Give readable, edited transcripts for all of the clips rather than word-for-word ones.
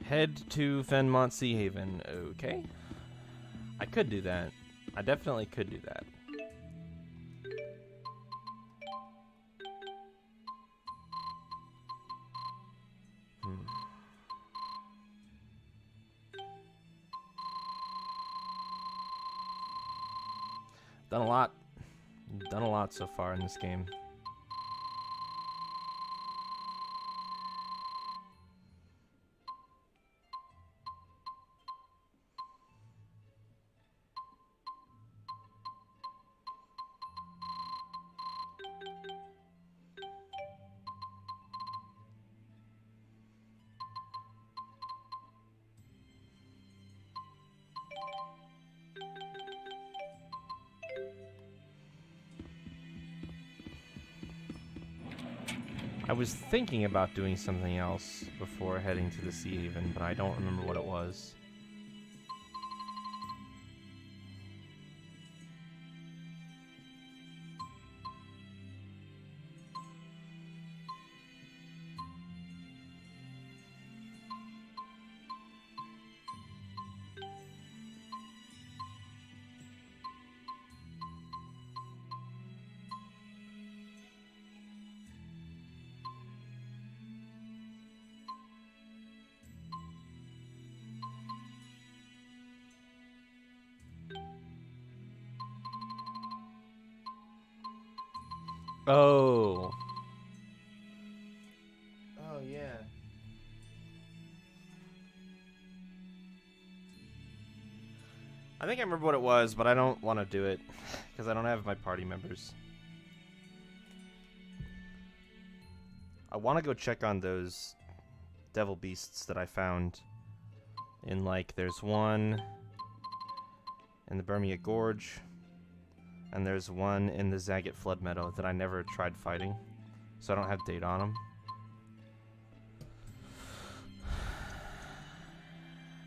Head to Fenmont Sea Haven. Okay. I could do that. I definitely could do that. Done a lot. Done a lot so far in this game. I was thinking about doing something else before heading to the Sea Haven, but I don't remember what it was. Oh. Oh, yeah. I think I remember what it was, but I don't want to do it because I don't have my party members. I want to go check on those devil beasts that I found in, like, there's one in the Burmia Gorge. And there's one in the Zagat Flood Meadow that I never tried fighting, so I don't have data on them.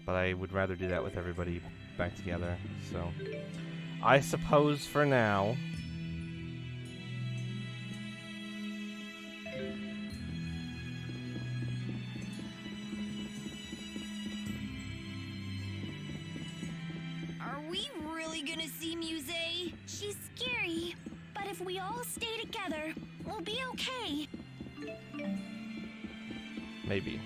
But I would rather do that with everybody back together, so... I suppose for now... Are we really gonna see Muse? She's scary, but if we all stay together, we'll be okay. Maybe.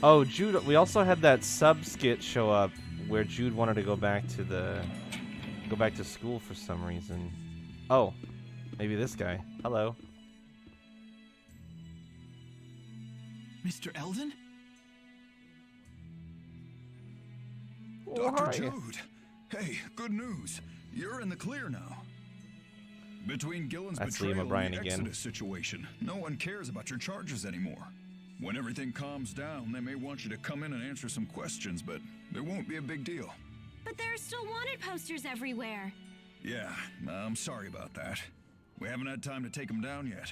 Oh, Jude, we also had that sub-skit show up where Jude wanted to go back to school for some reason. Oh, maybe this guy. Hello. Mr. Eldon? Oh, Dr. hi. Jude! Hey, good news. You're in the clear now. Between Gillen's That's betrayal Liam O'Brien and the again. Exodus situation, no one cares about your charges anymore. When everything calms down, they may want you to come in and answer some questions, but it won't be a big deal. But there are still wanted posters everywhere. Yeah, I'm sorry about that. We haven't had time to take them down yet.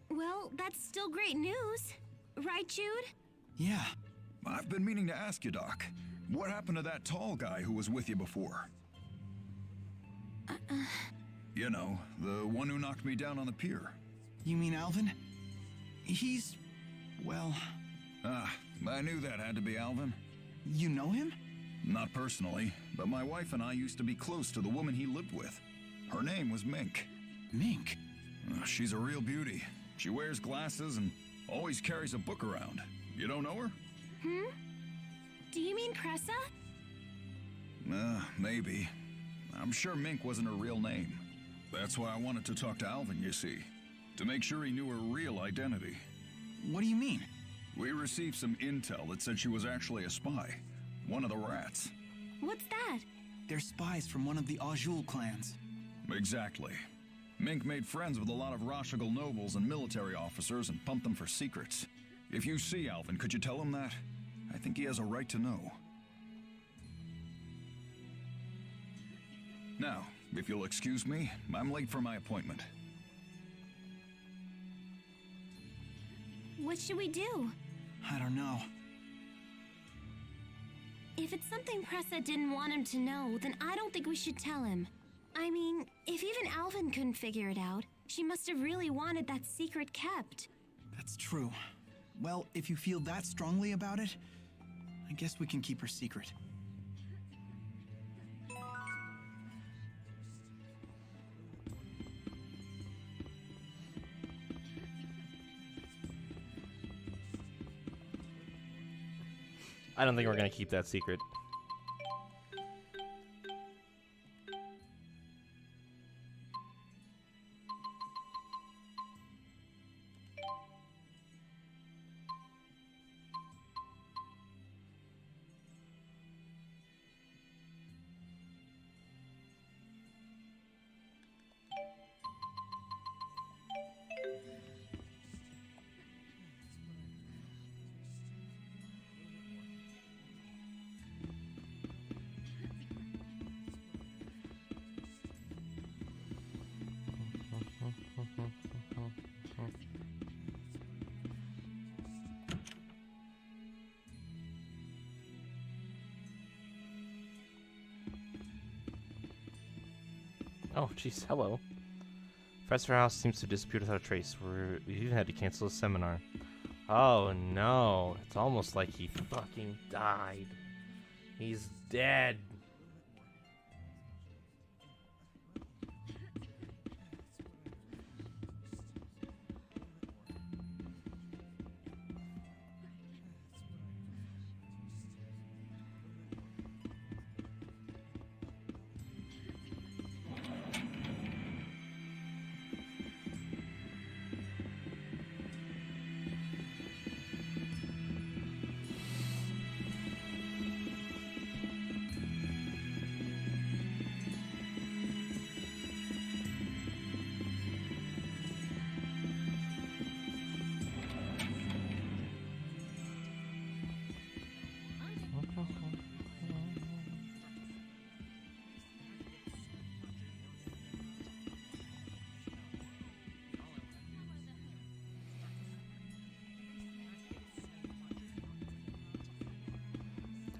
Well, that's still great news. Right, Jude? Yeah. I've been meaning to ask you, Doc. What happened to that tall guy who was with you before? You know, the one who knocked me down on the pier. You mean Alvin? He's... well... Ah, I knew that had to be Alvin. You know him? Not personally, but my wife and I used to be close to the woman he lived with. Her name was Mink. Mink? She's a real beauty. She wears glasses and always carries a book around. You don't know her? Do you mean Pressa? Maybe. I'm sure Mink wasn't her real name. That's why I wanted to talk to Alvin, you see. To make sure he knew her real identity. What do you mean? We received some intel that said she was actually a spy. One of the rats. What's that? They're spies from one of the Azul clans. Exactly. Mink made friends with a lot of Rashigal nobles and military officers and pumped them for secrets. If you see Alvin, could you tell him that? I think he has a right to know. Now, if you'll excuse me, I'm late for my appointment. What should we do? I don't know. If it's something Pressa didn't want him to know, then I don't think we should tell him. I mean, if even Alvin couldn't figure it out, she must have really wanted that secret kept. That's true. Well, if you feel that strongly about it, I guess we can keep her secret. I don't think we're gonna keep that secret. Oh, jeez, hello. Professor House seems to have disappeared without a trace. We even had to cancel the seminar. Oh no, it's almost like he fucking died. He's dead.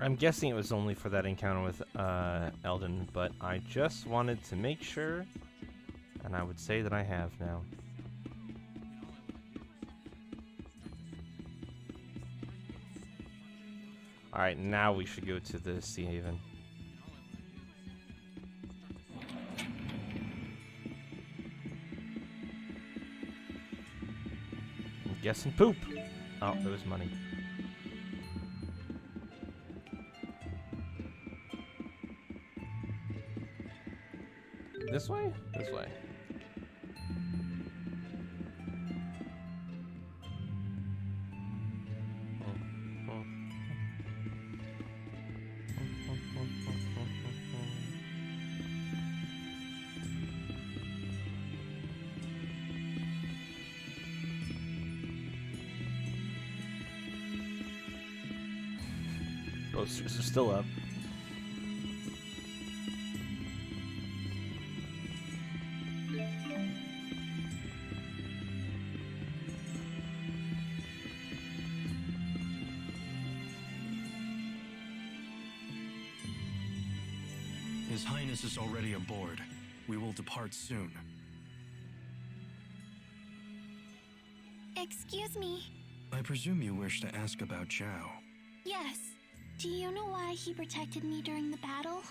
I'm guessing it was only for that encounter with Eldon, but I just wanted to make sure, and I would say that I have now. Alright, now we should go to the Sea Haven. I'm guessing poop! Oh, there was money. This way? This way. Posters are still up. His Highness is already aboard. We will depart soon. Excuse me. I presume you wish to ask about Zhao. Yes. Do you know why he protected me during the battle?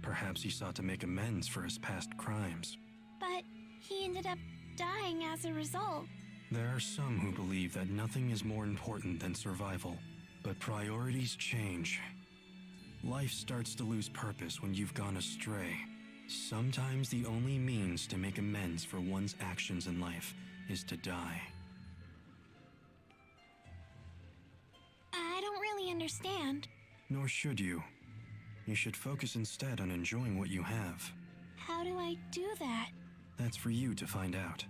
Perhaps he sought to make amends for his past crimes. But he ended up dying as a result. There are some who believe that nothing is more important than survival. But priorities change. Life starts to lose purpose when you've gone astray. Sometimes the only means to make amends for one's actions in life is to die. I don't really understand. Nor should you. You should focus instead on enjoying what you have. How do I do that? That's for you to find out.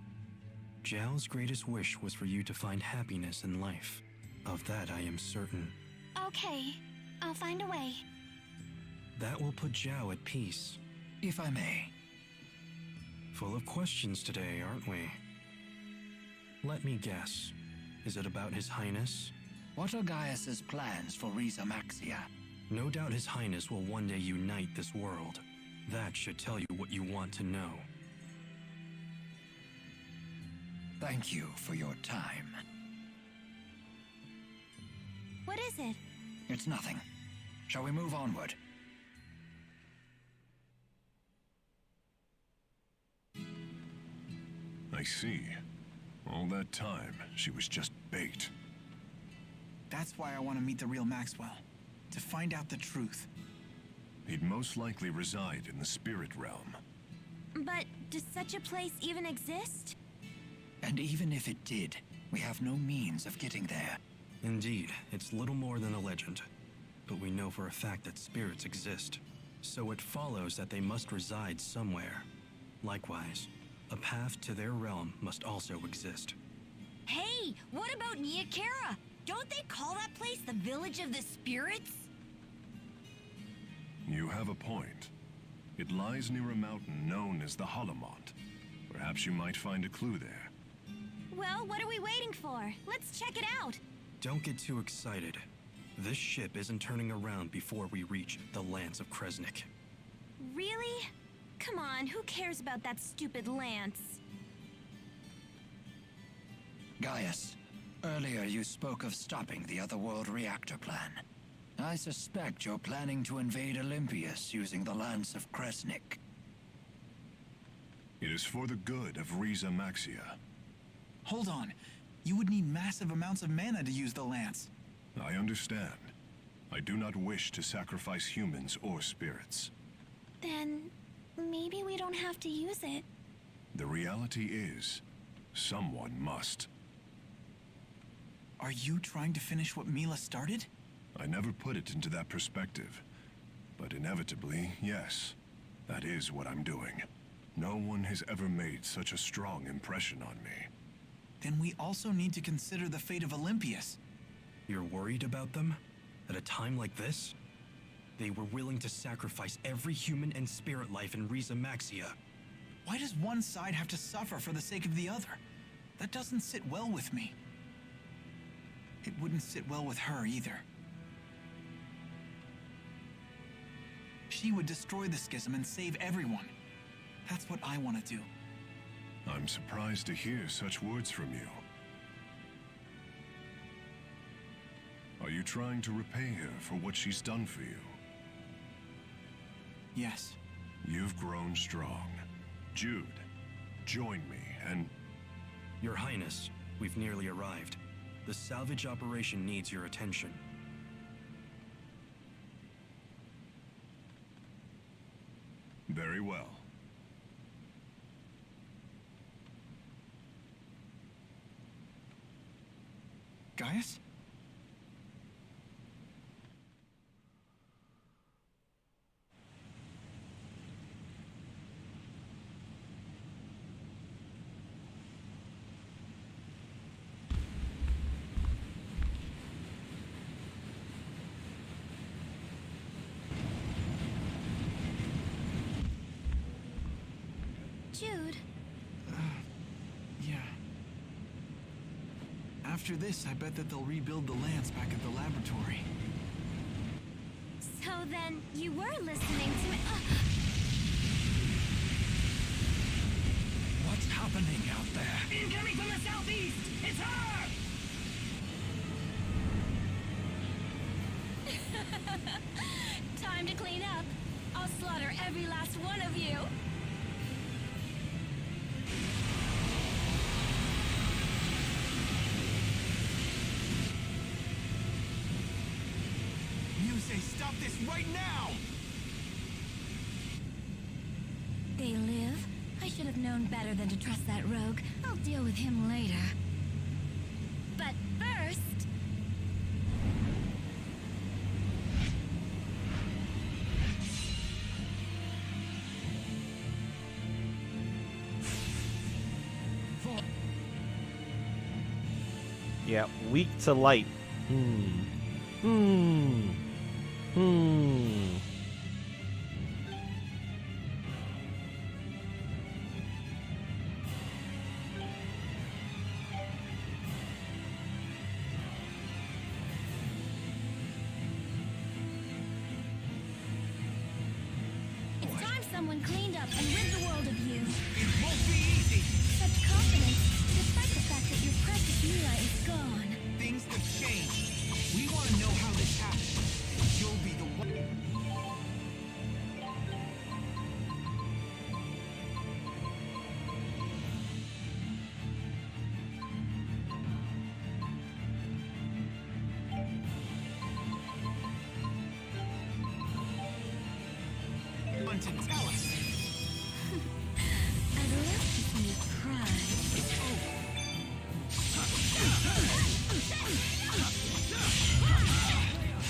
Zhao's greatest wish was for you to find happiness in life. Of that I am certain. Okay, I'll find a way. That will put Zhao at peace. If I may. Full of questions today, aren't we? Let me guess. Is it about His Highness? What are Gaius's plans for Riza Maxia? No doubt His Highness will one day unite this world. That should tell you what you want to know. Thank you for your time. What is it? It's nothing. Shall we move onward? I see. All that time, she was just bait. That's why I want to meet the real Maxwell. To find out the truth. He'd most likely reside in the spirit realm. But does such a place even exist? And even if it did, we have no means of getting there. Indeed, it's little more than a legend. But we know for a fact that spirits exist. So it follows that they must reside somewhere. Likewise, a path to their realm must also exist. Hey, what about Niakara? Don't they call that place the Village of the Spirits? You have a point. It lies near a mountain known as the Holomont. Perhaps you might find a clue there. Well, what are we waiting for? Let's check it out. Don't get too excited. This ship isn't turning around before we reach the lands of Kresnik. Really? Come on, who cares about that stupid lance? Gaius, earlier you spoke of stopping the Otherworld reactor plan. I suspect you're planning to invade Olympius using the Lance of Kresnik. It is for the good of Riza Maxia. Hold on. You would need massive amounts of mana to use the lance. I understand. I do not wish to sacrifice humans or spirits. Then maybe we don't have to use it. The reality is, someone must. Are you trying to finish what Mila started? I never put it into that perspective. But inevitably, yes. That is what I'm doing. No one has ever made such a strong impression on me. Then we also need to consider the fate of Olympius. You're worried about them? At a time like this? They were willing to sacrifice every human and spirit life in Riza Maxia. Why does one side have to suffer for the sake of the other? That doesn't sit well with me. It wouldn't sit well with her either. She would destroy the schism and save everyone. That's what I want to do. I'm surprised to hear such words from you. Are you trying to repay her for what she's done for you? Yes. You've grown strong. Jude, join me and... Your Highness, we've nearly arrived. The salvage operation needs your attention. Very well. Gaius? Jude, Yeah. After this, I bet that they'll rebuild the lance back at the laboratory. so then you were listening to me. What's happening out there? Incoming from the southeast! It's her! Time to clean up. I'll slaughter every last one of you. Muse, stop this right now! They live? I should have known better than to trust that rogue. I'll deal with him later. But first... Yeah, weak to light. It's time someone cleaned up and rid the world of you. It won't be easy! Such confidence, despite the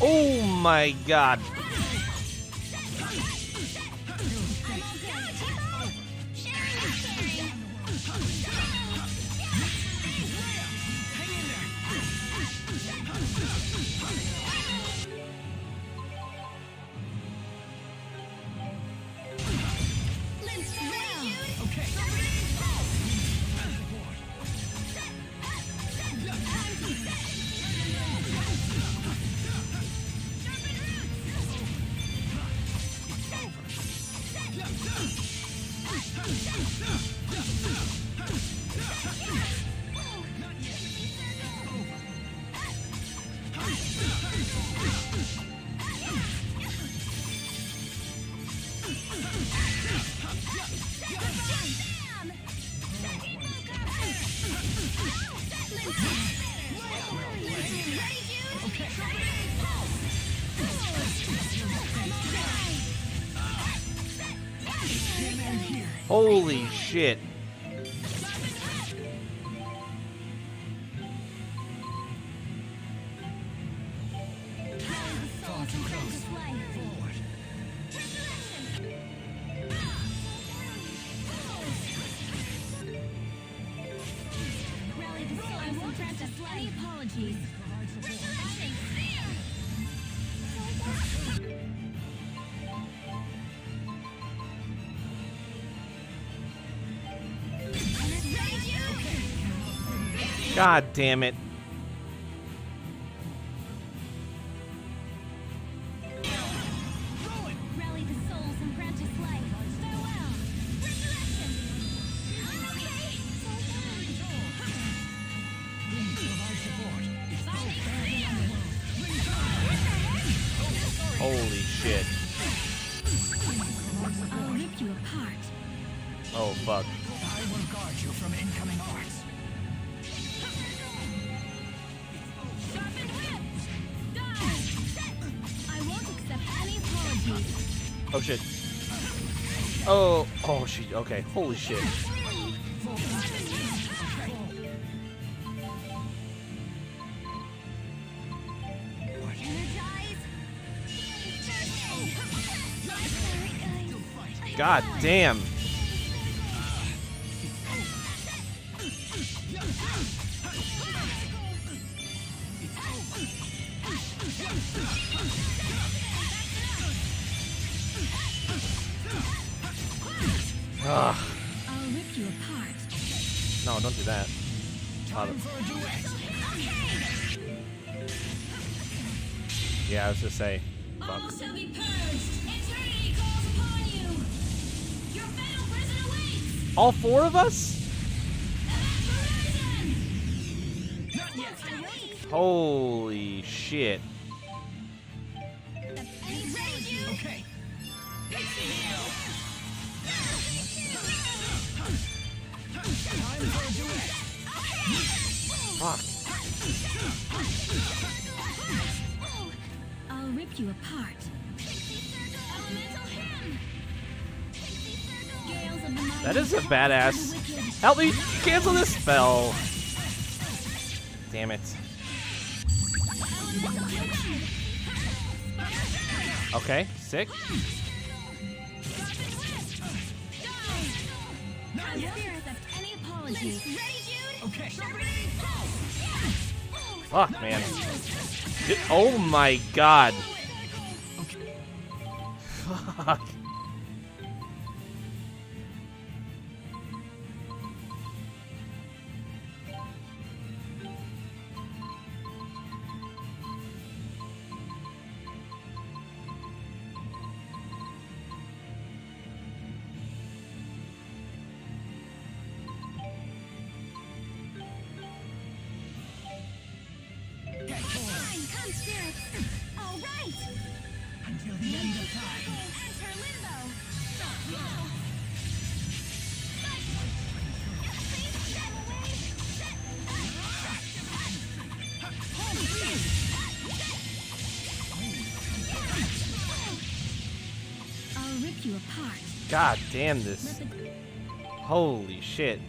Oh my god. Holy shit. Any apologies. God damn it. Rally the souls and grant us life. Farewell. Resurrection. I'm okay. Holy shit. I'll rip you apart. Oh fuck. I will guard you from incoming arts. Sharpened whip. Die. I won't accept any apologies. Oh shit. Oh shit. Okay. Holy shit. God damn. Ugh. I'll rip you apart. No, don't do that. Yeah, I was just say. Fuck. All shall be purged. Eternity calls upon you. Your fatal prison awaits. All four of us? Not yet. I wait. Holy shit. Okay. Fuck. I'll rip you apart. Elemental hymn. Gales of the mighty That is a call badass. for the wicked. Help me cancel this spell. Damn it. Elemental hymn. Okay, sick. I won't accept any apologies. Okay. Fuck, man. Oh my god. Fuck. Fine, come spirits. All right. Until the end of time. Enter limbo. I'll rip you apart. God damn this. Holy shit.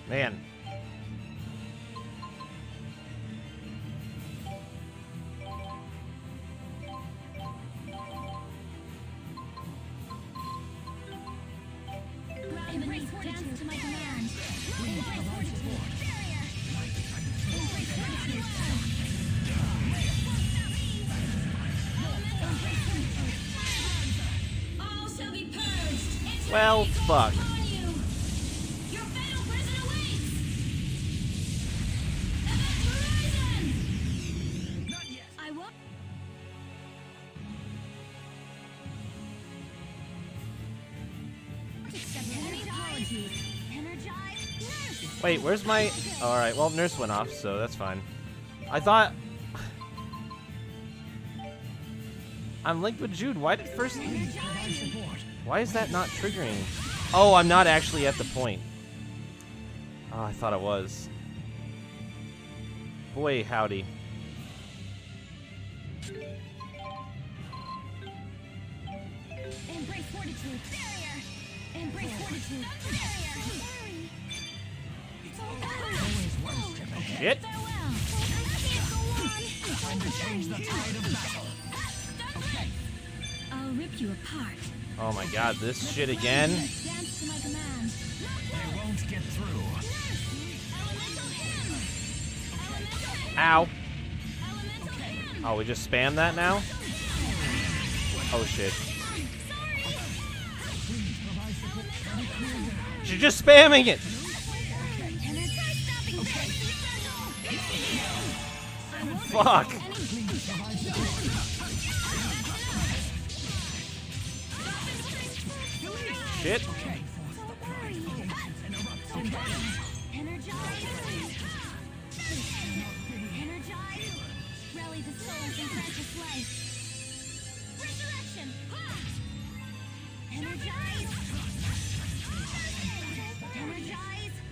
Man. Embrace fortitude to my command. Embrace fortitude. Barrier. Embrace fortitude. All shall be purged. Well, fuck. Your fatal prison awaits. Event horizon. Not yet. I won't. Accept any apologies. Energize. Nurse. Wait, where's my... Alright, well, nurse went off, so that's fine. I thought... I'm linked with Jude. Why did first... Why is that not triggering? Oh, I'm not actually at the point. Oh, I thought it was. Boy, howdy. Embrace fortitude. Barrier. Embrace fortitude. Barrier. Shit. Farewell. I can't go on. Time to change the tide of battle. I'll rip you apart. Oh my god, this shit again? Dance to my command. They won't get through. Elemental hymn. Elemental hymn. Ow. Elemental hymn. Oh, we just spam that now? Oh shit. She's just spamming it! Fuck! Shit. Rally the souls and grant us life. Resurrection! Energize! Energize!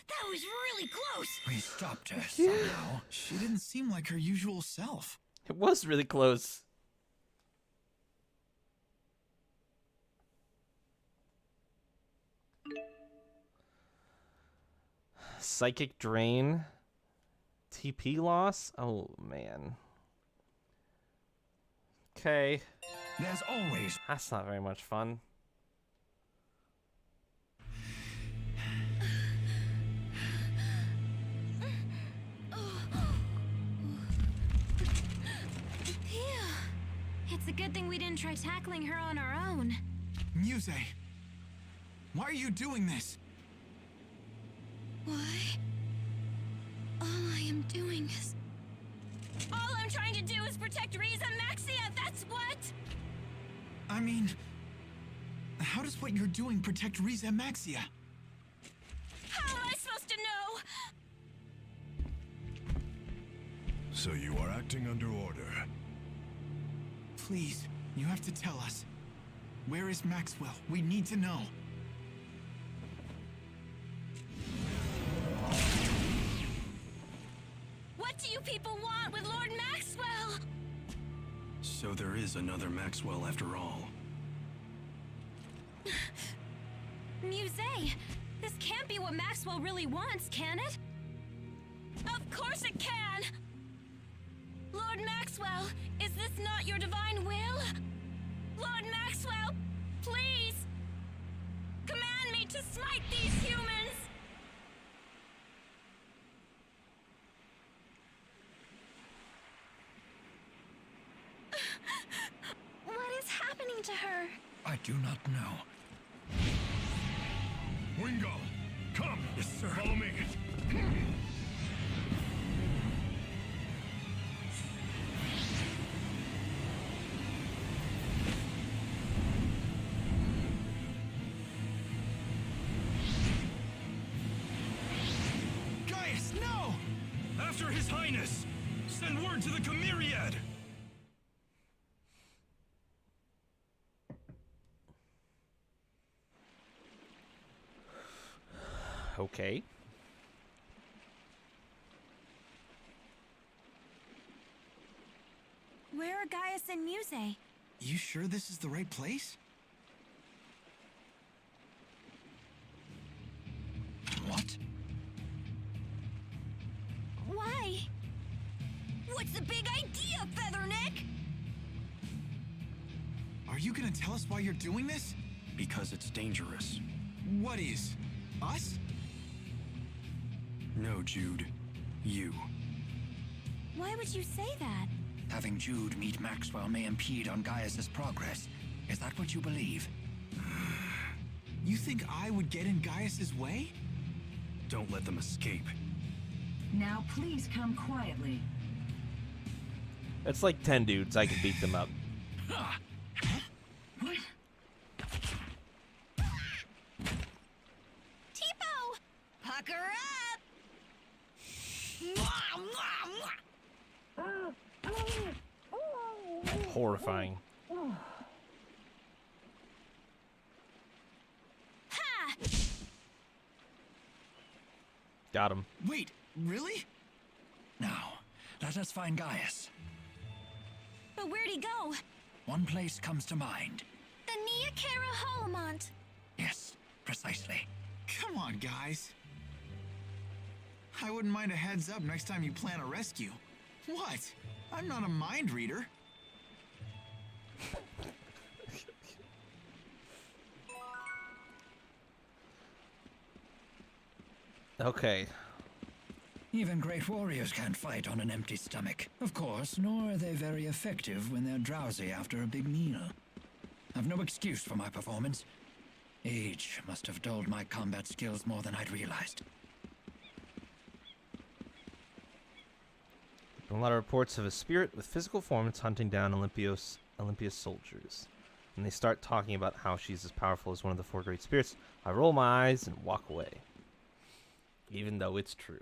That was really close! We stopped her somehow. She didn't seem like her usual self. It was really close. Psychic drain. TP loss? Oh, man. Okay. There's always That's not very much fun. Phew. It's a good thing we didn't try tackling her on our own. Muse, why are you doing this? Why? All I am doing is... All I'm trying to do is protect Riza Maxia, that's what! I mean, how does what you're doing protect Riza Maxia? How am I supposed to know? So you are acting under order. Please, you have to tell us. Where is Maxwell? We need to know. What do you people want with Lord Maxwell? So there is another Maxwell after all. Muse, this can't be what Maxwell really wants, can it? Of course it can! Lord Maxwell, is this not your divine will? Lord Maxwell, please! Command me to smite these humans! What is happening to her? I do not know. Wingo, come. Yes, sir. Follow me. Gaius, no! After His Highness! Send word to the Chimeriad! Okay. Where are Gaius and Muse? You sure this is the right place? What? Why? What's the big idea, Featherneck? Are you gonna tell us why you're doing this? Because it's dangerous. What is? Us? No, Jude. You. Why would you say that? Having Jude meet Maxwell may impede on Gaius's progress. Is that what you believe? You think I would get in Gaius's way? Don't let them escape. Now please come quietly. It's like 10 dudes. I could beat them up. What? Tipo! Pucker up! Horrifying. Ha! Got him. Wait, really? Now, let us find Gaius. But where'd he go? One place comes to mind. The Nia Kara Holomont. Yes, precisely. Come on, guys. I wouldn't mind a heads up next time you plan a rescue. What? I'm not a mind reader. Okay. Even great warriors can't fight on an empty stomach. Of course, nor are they very effective when they're drowsy after a big meal. I've no excuse for my performance. Age must have dulled my combat skills more than I'd realized. A lot of reports of a spirit with physical form that's hunting down Olympia's soldiers. And they start talking about how she's as powerful as one of the 4 great spirits. I roll my eyes and walk away. Even though it's true.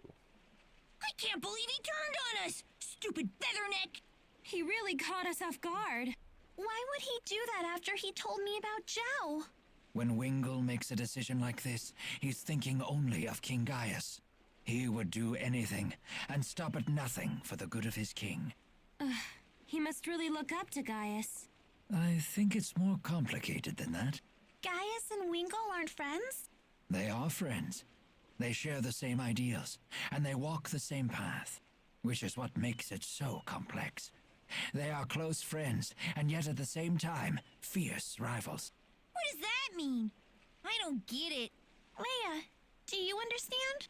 I can't believe he turned on us! Stupid Featherneck! He really caught us off guard. Why would he do that after he told me about Zhao? When Wingle makes a decision like this, he's thinking only of King Gaius. He would do anything and stop at nothing for the good of his king. He must really look up to Gaius. I think it's more complicated than that. Gaius and Wingle aren't friends? They are friends. They share the same ideals, and they walk the same path, which is what makes it so complex. They are close friends, and yet at the same time, fierce rivals. What does that mean? I don't get it. Leia, do you understand?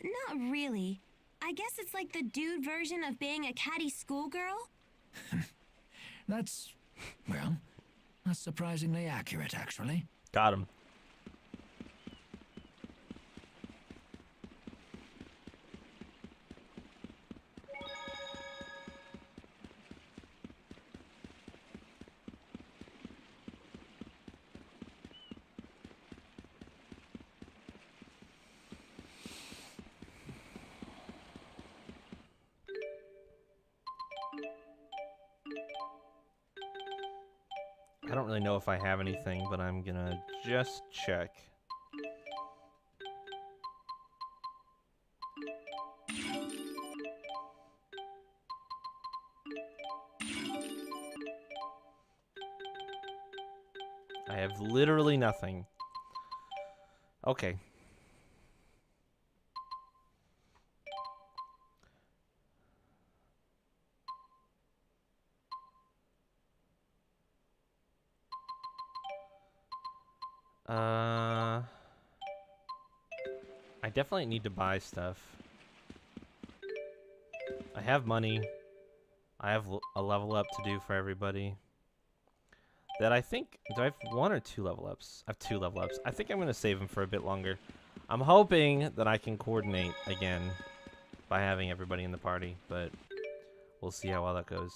Not really. I guess it's like the dude version of being a catty schoolgirl. That's surprisingly accurate, actually. Got him. I don't really know if I have anything, but I'm gonna just check. I have literally nothing. Okay. I definitely need to buy stuff. I have money. I have a level up to do for everybody. That I think... Do I have 1 or 2 level ups? I have 2 level ups. I think I'm going to save them for a bit longer. I'm hoping that I can coordinate again by having everybody in the party, but we'll see how well that goes.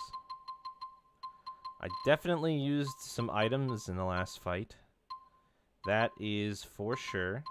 I definitely used some items in the last fight. That is for sure.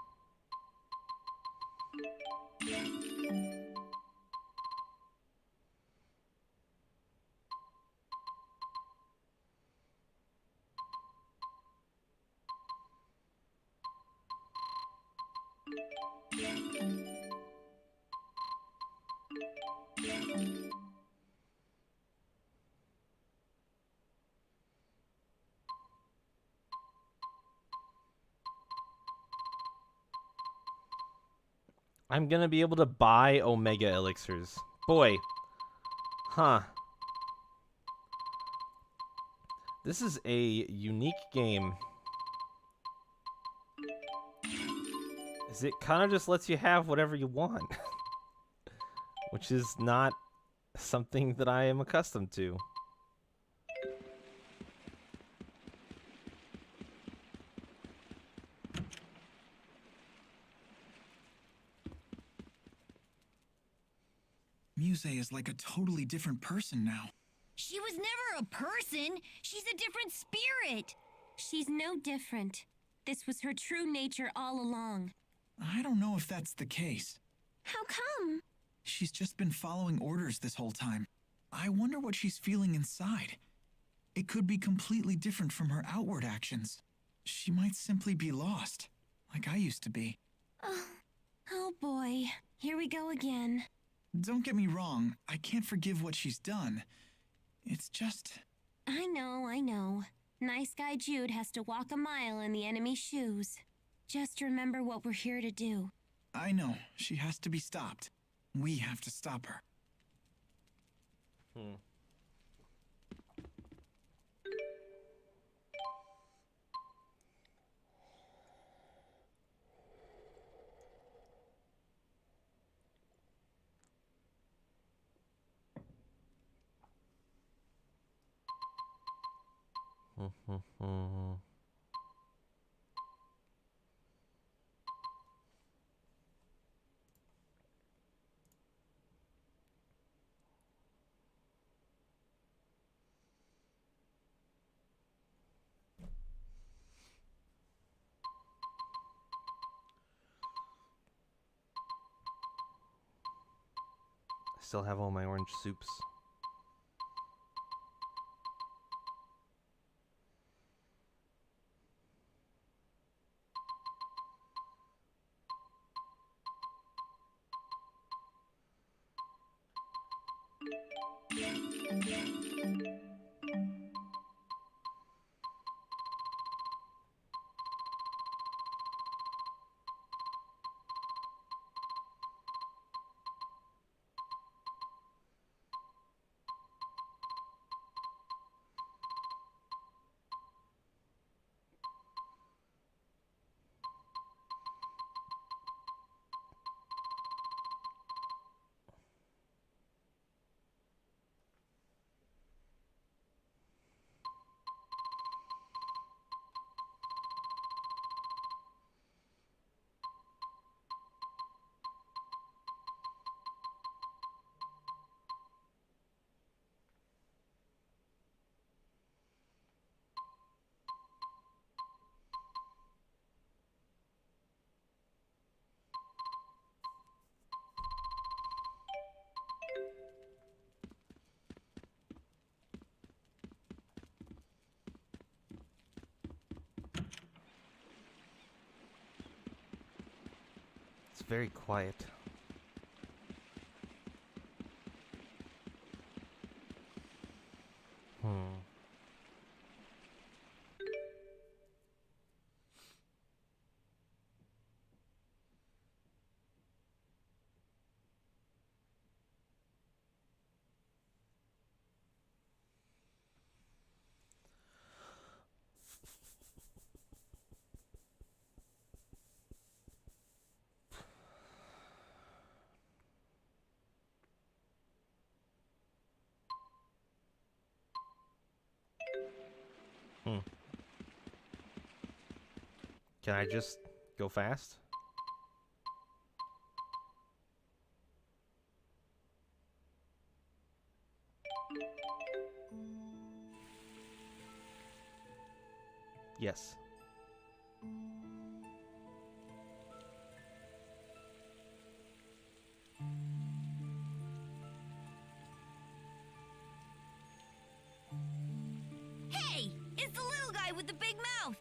I'm gonna be able to buy Omega Elixirs. Boy. Huh. This is a unique game. It kind of just lets you have whatever you want. Which is not something that I am accustomed to. Muse is like a totally different person now. She was never a person. She's a different spirit. She's no different. This was her true nature all along. I don't know if that's the case. How come? She's just been following orders this whole time. I wonder what she's feeling inside. It could be completely different from her outward actions. She might simply be lost, like I used to be. Oh boy, here we go again. Don't get me wrong, I can't forgive what she's done. It's just... I know. Nice guy Jude has to walk a mile in the enemy's shoes. Just remember what we're here to do. I know, she has to be stopped. We have to stop her. I still have all my orange soups. It's very quiet. Can I just go fast? Yes. Hey! It's the little guy with the big mouth!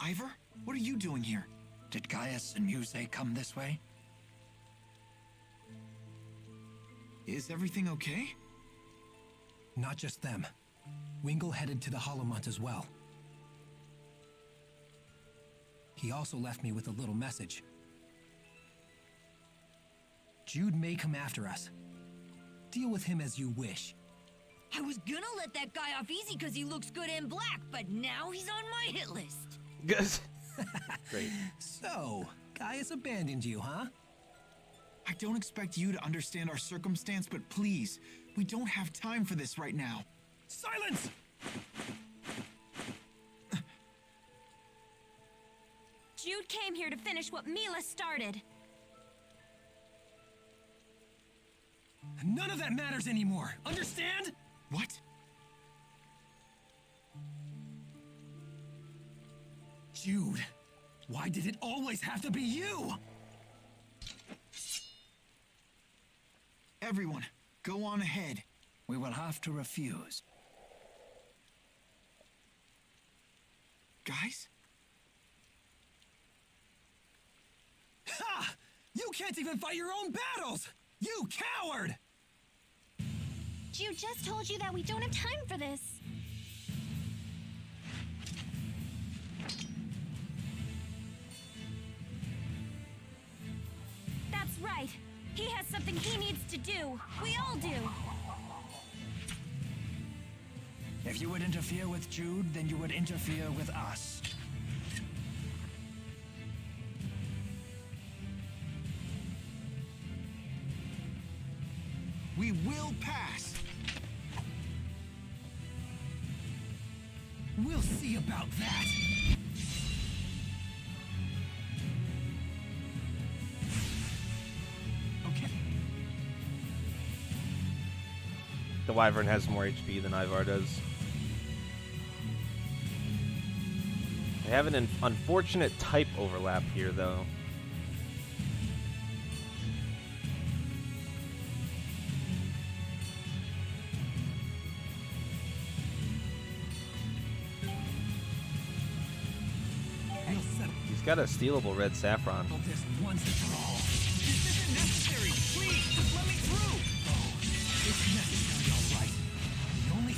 Ivor, what are you doing here? Did Gaius and Muse come this way? Is everything okay? Not just them. Wingle headed to the Holomont as well. He also left me with a little message. Jude may come after us. Deal with him as you wish. I was gonna let that guy off easy because he looks good in black, but now he's on my hit list. Good. Great. So, Guy has abandoned you, huh? I don't expect you to understand our circumstance, but please, we don't have time for this right now. Silence! Jude came here to finish what Mila started. None of that matters anymore. Understand? What? Jude, why did it always have to be you? Everyone, go on ahead. We will have to refuse. Guys? Ha! You can't even fight your own battles! You coward! Jude just told you that we don't have time for this. That's right. He has something he needs to do. We all do. If you would interfere with Jude, then you would interfere with us. We will pass. We'll see about that. Okay. The Wyvern has more HP than Ivar does. They have an unfortunate type overlap here, though. He's got a stealable red saffron. This once and for all. This isn't necessary. Please, just let me through. Oh, it's necessary, all right. The only...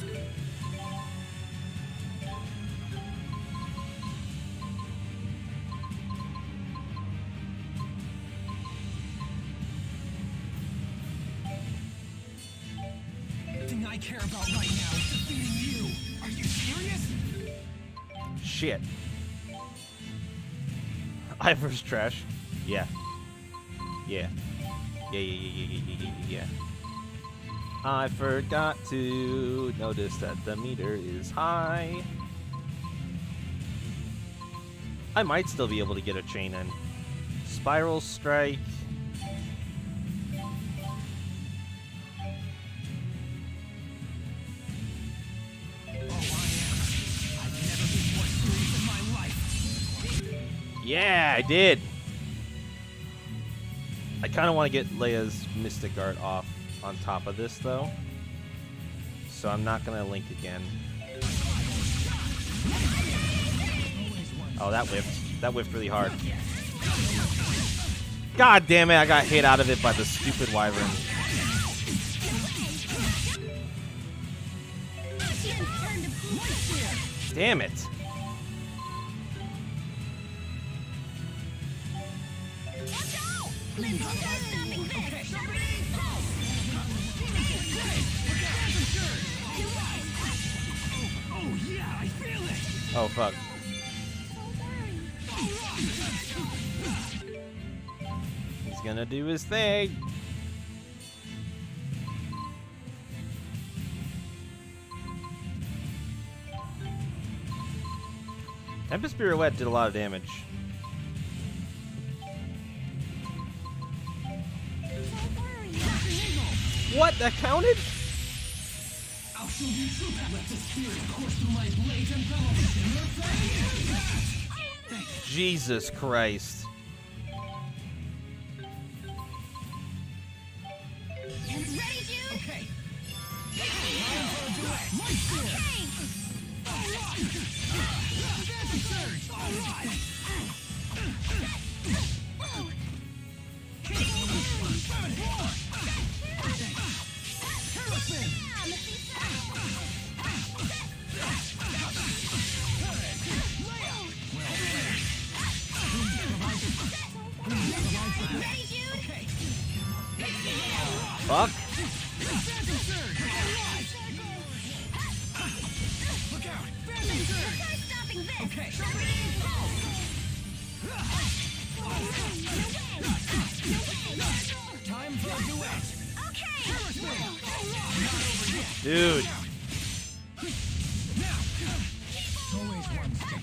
thing I care about right now is defeating you. Are you serious? Shit. Ivar's trash. Yeah. Yeah. Yeah. I forgot to notice that the meter is high. I might still be able to get a chain in. Spiral Strike. Yeah, I did. I kind of want to get Leia's Mystic Art off on top of this, though. So I'm not going to link again. Oh, that whiffed. That whiffed really hard. God damn it, I got hit out of it by the stupid Wyvern. Damn it. Oh yeah, I feel it. Oh fuck. He's gonna do his thing. Tempest Pirouette did a lot of damage. What? That counted? I'll show you true power. Let the spirit course through my blades and bellows. Jesus Christ. Ready, Jude? Okay. Ready, Jude? Fuck. Look out! Okay. Time for a duet. Dude. Always one step.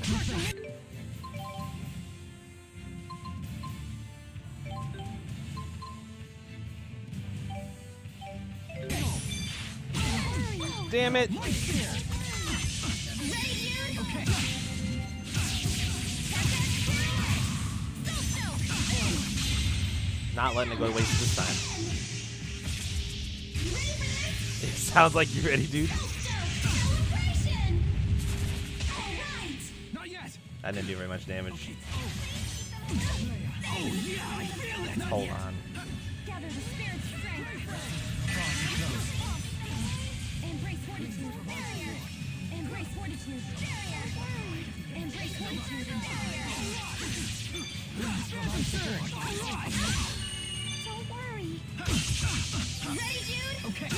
Damn it. Not letting it go to waste this time. It sounds like you're ready, dude. Not yet. I didn't do very much damage. Oh yeah, I feel it. Hold on. Gather the spirit strength. Embrace fortitude. Barrier. Embrace fortitude. Barrier. Embrace fortitude. Barrier. Don't worry. Ready, dude? Okay.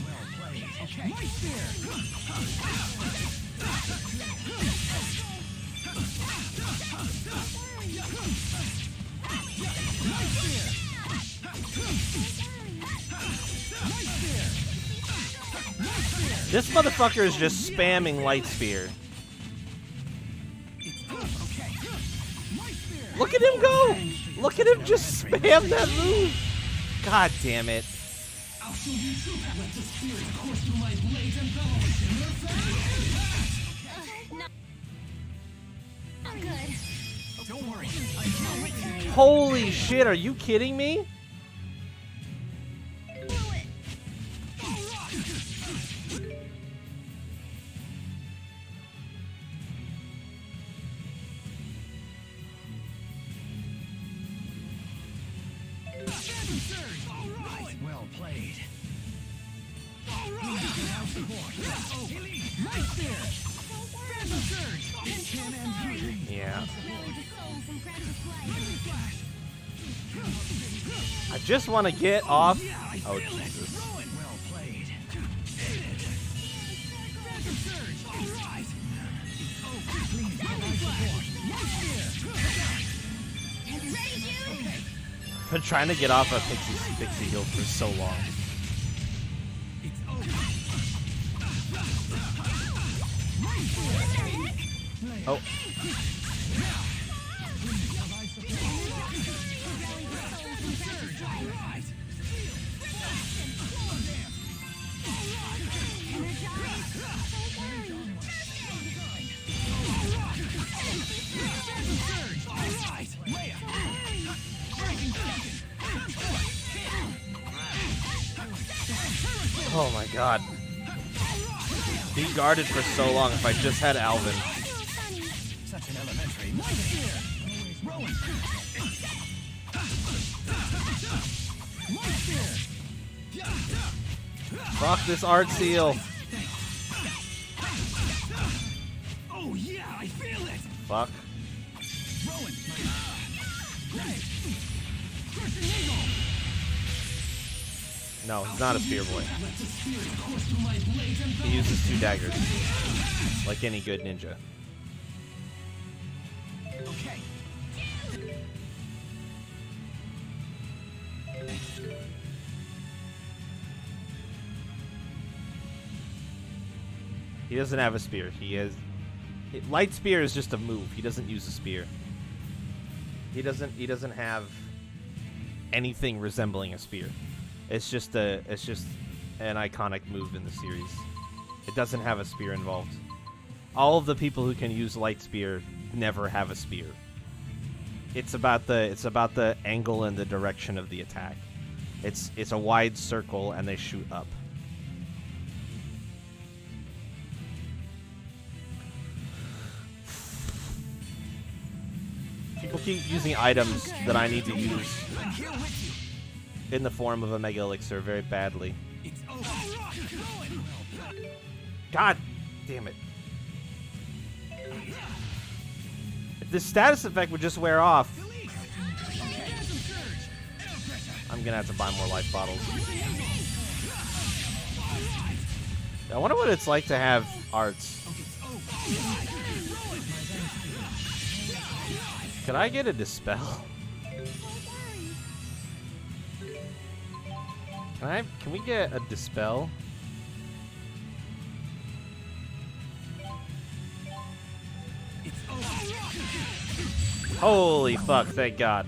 Well played. Okay. My spear. This motherfucker is just spamming light spear. Look at him go! Look at him just spam that move! God damn it. No. I'm good. Don't worry. Holy shit, are you kidding me? Well played. Yeah. I just want to get off. Oh, Jesus. Well played. Been trying to get off a pixie heal for so long. Oh. Oh my god. Be guarded for so long if I just had Alvin. Such an elementary. Fuck this art seal. Oh yeah, I feel it. Fuck. No, he's not a spear boy. He uses 2 daggers. Like any good ninja. Okay. He doesn't have a spear. He has... Light spear is just a move. He doesn't use a spear. He doesn't have anything resembling a spear. It's just an iconic move in the series. It doesn't have a spear involved. All of the people who can use light spear never have a spear. It's about the angle and the direction of the attack. It's a wide circle and they shoot up. People keep using items that I need to use in the form of a Mega Elixir very badly. God damn it. If this status effect would just wear off, I'm gonna have to buy more life bottles. I wonder what it's like to have arts. Could I get a dispel? Can we get a dispel? Holy fuck, thank God.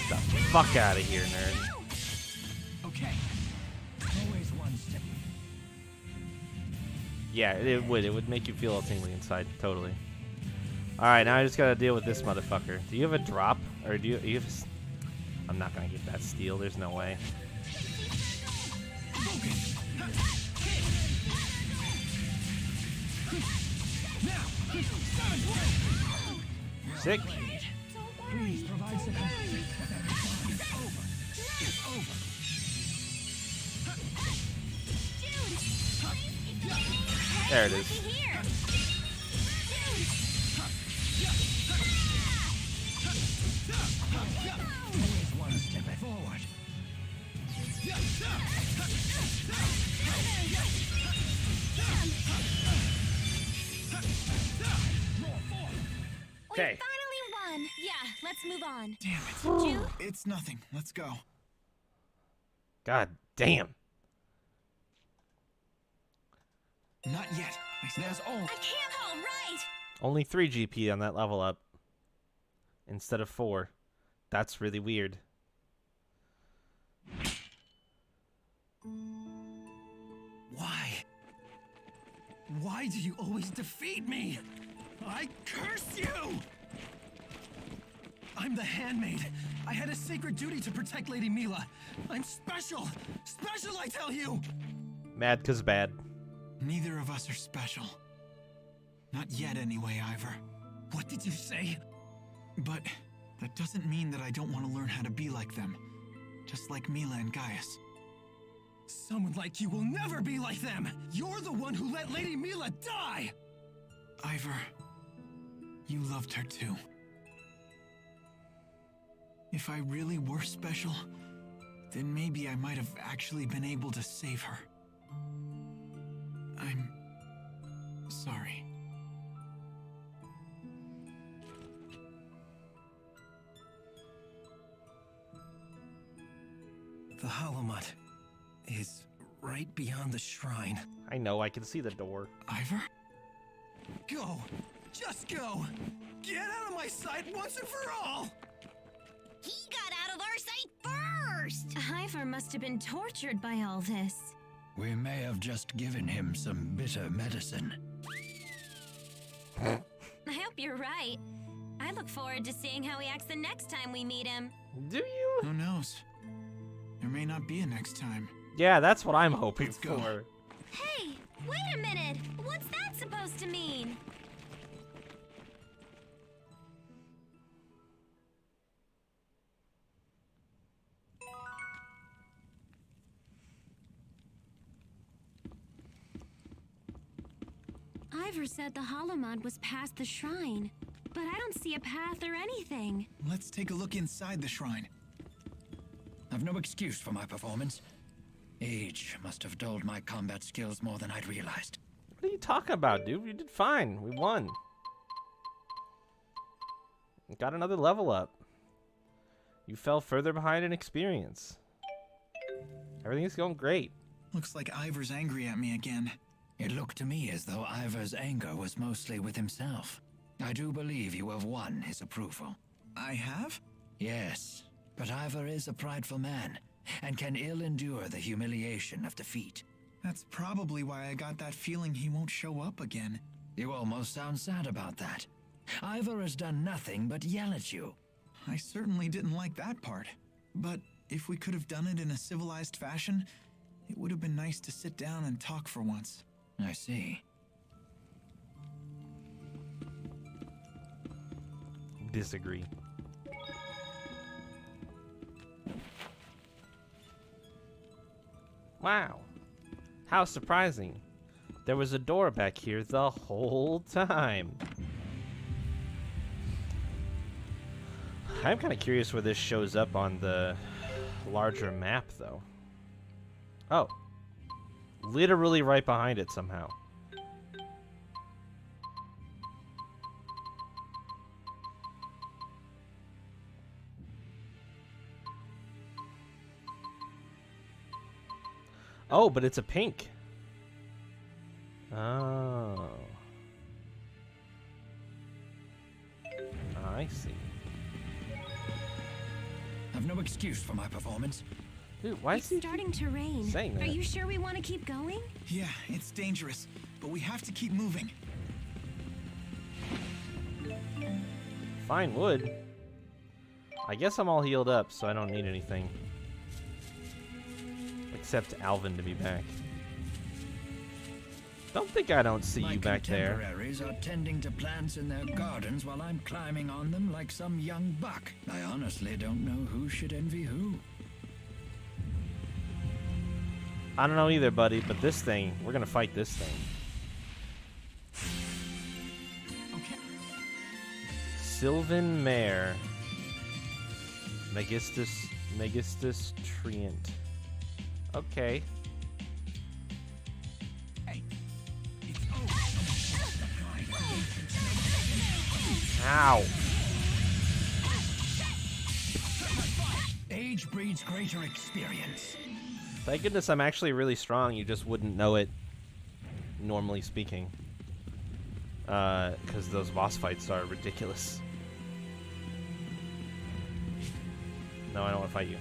Get the fuck out of here, nerd. Okay. Always one step. Yeah, it would make you feel all tingly inside, totally. Alright, now I just gotta deal with this motherfucker. Do you have a drop? Or do you have a... I'm not gonna get that steal, there's no way. Sick. Please provide some. There it is. One step forward. Okay. We finally won. Yeah, let's move on. Damn it. Jude? It's nothing. Let's go. God damn. Not yet. There's all. I can't all right. Only 3 GP on that level up. Instead of 4. That's really weird. Why? Why do you always defeat me? I curse you! I'm the handmaid. I had a sacred duty to protect Lady Mila. I'm special! Special, I tell you! Mad 'cause bad. Neither of us are special. Not yet, anyway, Ivor. What did you say? But that doesn't mean that I don't want to learn how to be like them. Just like Mila and Gaius. Someone like you will never be like them! You're the one who let Lady Mila die! Ivor, you loved her too. If I really were special, then maybe I might have actually been able to save her. I'm sorry. The Halomut is right beyond the shrine. I know, I can see the door. Ivor? Go! Just go! Get out of my sight once and for all! He got out of our sight first. Ivor must have been tortured by all this. We may have just given him some bitter medicine. I hope you're right. I look forward to seeing how he acts the next time we meet him. Do you? Who knows? There may not be a next time. Yeah, that's what I'm hoping Let's go. for. Hey, wait a minute. What's that supposed to mean? Ivor said the Halomud was past the shrine, but I don't see a path or anything. Let's take a look inside the shrine. I've no excuse for my performance. Age must have dulled my combat skills more than I'd realized. What are you talking about, dude? You did fine. We won. Got another level up. You fell further behind in experience. Everything's going great. Looks like Ivor's angry at me again. It looked to me as though Ivor's anger was mostly with himself. I do believe you have won his approval. I have? Yes, but Ivor is a prideful man, and can ill endure the humiliation of defeat. That's probably why I got that feeling he won't show up again. You almost sound sad about that. Ivor has done nothing but yell at you. I certainly didn't like that part. But if we could have done it in a civilized fashion, it would have been nice to sit down and talk for once. I see. Disagree. Wow. How surprising. There was a door back here the whole time. I'm kind of curious where this shows up on the larger map, though. Oh. Literally right behind it somehow. Oh, but it's a pink. Oh. I see. I've no excuse for my performance. Dude, why is It's he starting to rain. saying that? Are you sure we want to keep going? Yeah, it's dangerous, but we have to keep moving. Fine wood. I guess I'm all healed up, so I don't need anything. Except Alvin to be back. Don't think I don't see My you back there. contemporaries are tending to plants in their gardens while I'm climbing on them like some young buck. I honestly don't know who should envy who. I don't know either, buddy, but this thing, we're gonna fight this thing. Okay. Sylvan Mare. Megistus Treant. Okay. Hey, it's over. Ow. Age breeds greater experience. Thank goodness I'm actually really strong. You just wouldn't know it, normally speaking. Because those boss fights are ridiculous. No, I don't want to fight you.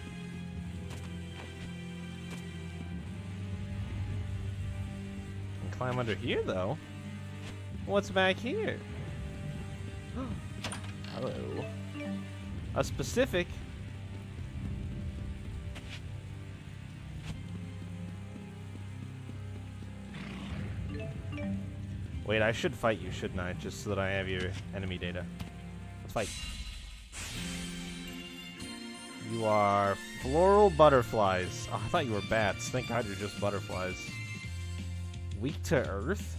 I can climb under here, though. What's back here? Hello. A specific. Wait, I should fight you, shouldn't I? Just so that I have your enemy data. Let's fight. You are floral butterflies. Oh, I thought you were bats. Thank God you're just butterflies. Weak to earth?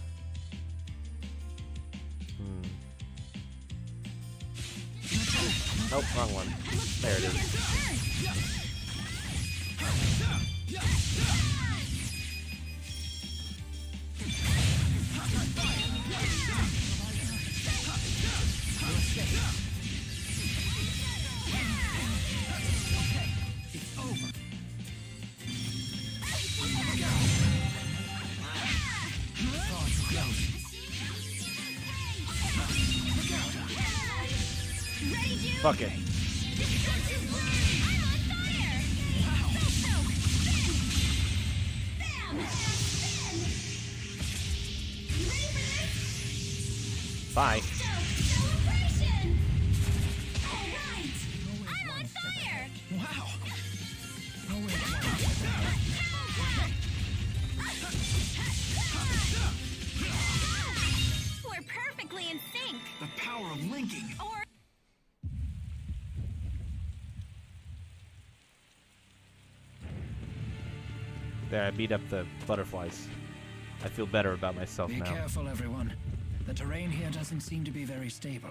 Nope, wrong one. There it is. Fuck it. Bye. I'm on fire! Wow. We're perfectly in sync. The power of linking. Or There, I beat up the butterflies. I feel better about myself Be now. careful, everyone. The terrain here doesn't seem to be very stable.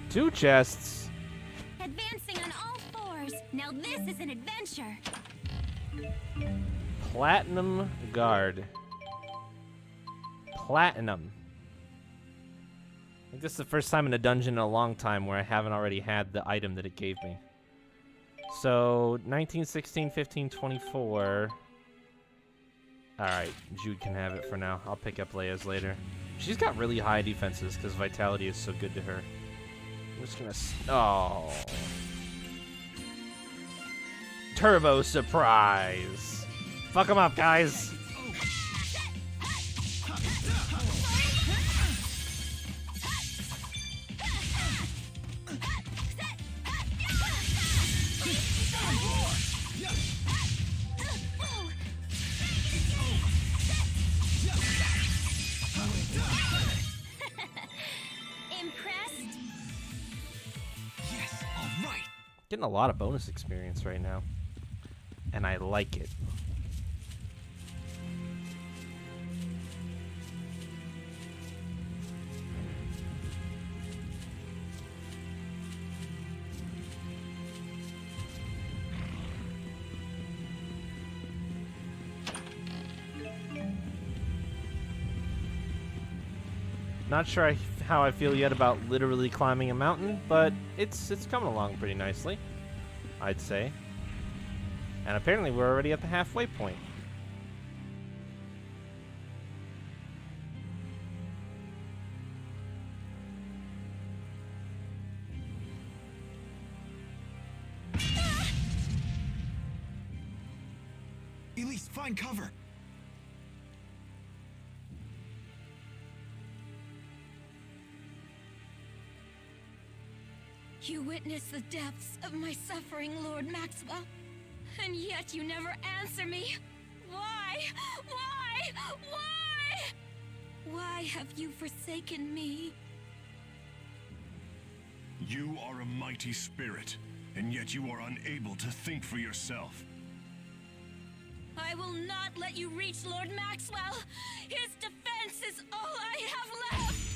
2 chests. advancing on all fours. Now this is an adventure. Platinum Guard. Platinum. I think this is the first time in a dungeon in a long time where I haven't already had the item that it gave me. So, 19, 16, 15, 24. Alright, Jude can have it for now. I'll pick up Leia's later. She's got really high defenses because Vitality is so good to her. I'm just gonna... Oh. Turbo Surprise! Fuck them up, guys! Impressed? Yes, all right. Getting a lot of bonus experience right now. And I like it. Not sure how I feel yet about literally climbing a mountain, but it's coming along pretty nicely, I'd say. And apparently we're already at the halfway point. Elise, find cover. You witnessed the depths of my suffering, Lord Maxwell. And yet you never answer me. Why? Why? Why? Why have you forsaken me? You are a mighty spirit, and yet you are unable to think for yourself. I will not let you reach Lord Maxwell. His defense is all I have left.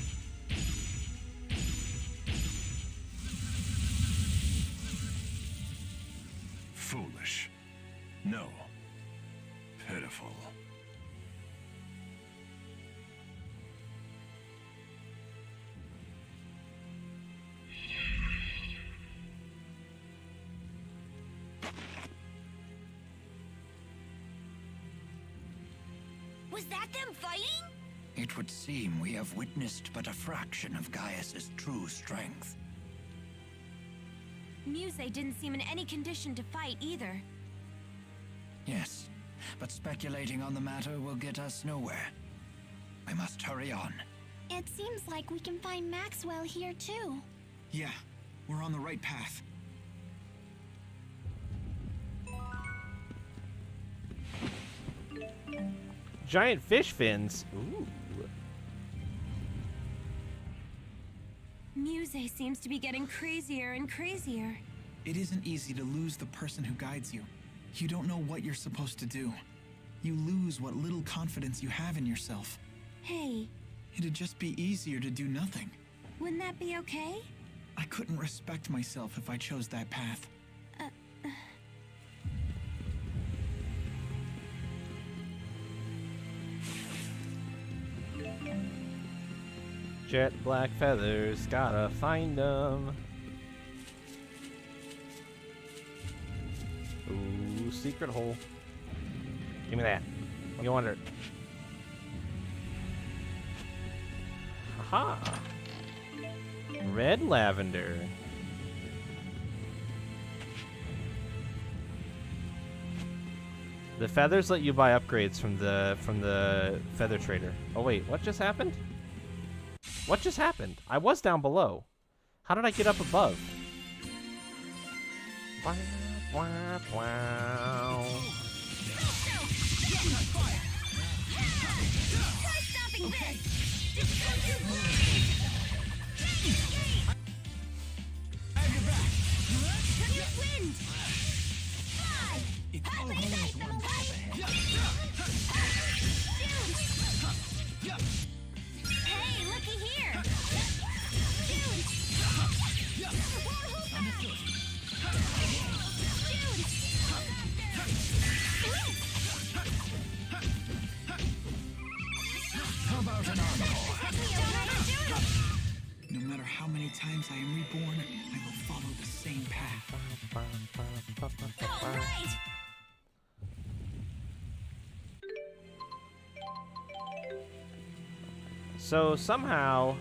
Foolish. No. Pitiful. Was that them fighting? It would seem we have witnessed but a fraction of Gaius's true strength. Muse didn't seem in any condition to fight either. Yes, but speculating on the matter will get us nowhere. I must hurry on. It seems like we can find Maxwell here too. Yeah, we're on the right path. Giant fish fins. Ooh. Muse seems to be getting crazier and crazier. It isn't easy to lose the person who guides you. You don't know what you're supposed to do. You lose what little confidence you have in yourself. Hey, It'd just be easier to do nothing. wouldn't that be okay? I couldn't respect myself if I chose that path. Jet black feathers, gotta find them. Ooh, secret hole. Give me that. Go under it. Aha! Red lavender. The feathers let you buy upgrades from the feather trader. Oh wait, what just happened? What just happened? I was down below. How did I get up above? Wow, wow, wow. Try stopping this! Wind! Fly! It's Have always it back, one double step wide! ahead. Hey, looky here! How about an encore? No matter how many times I am reborn, I will follow the same path. All right! So somehow,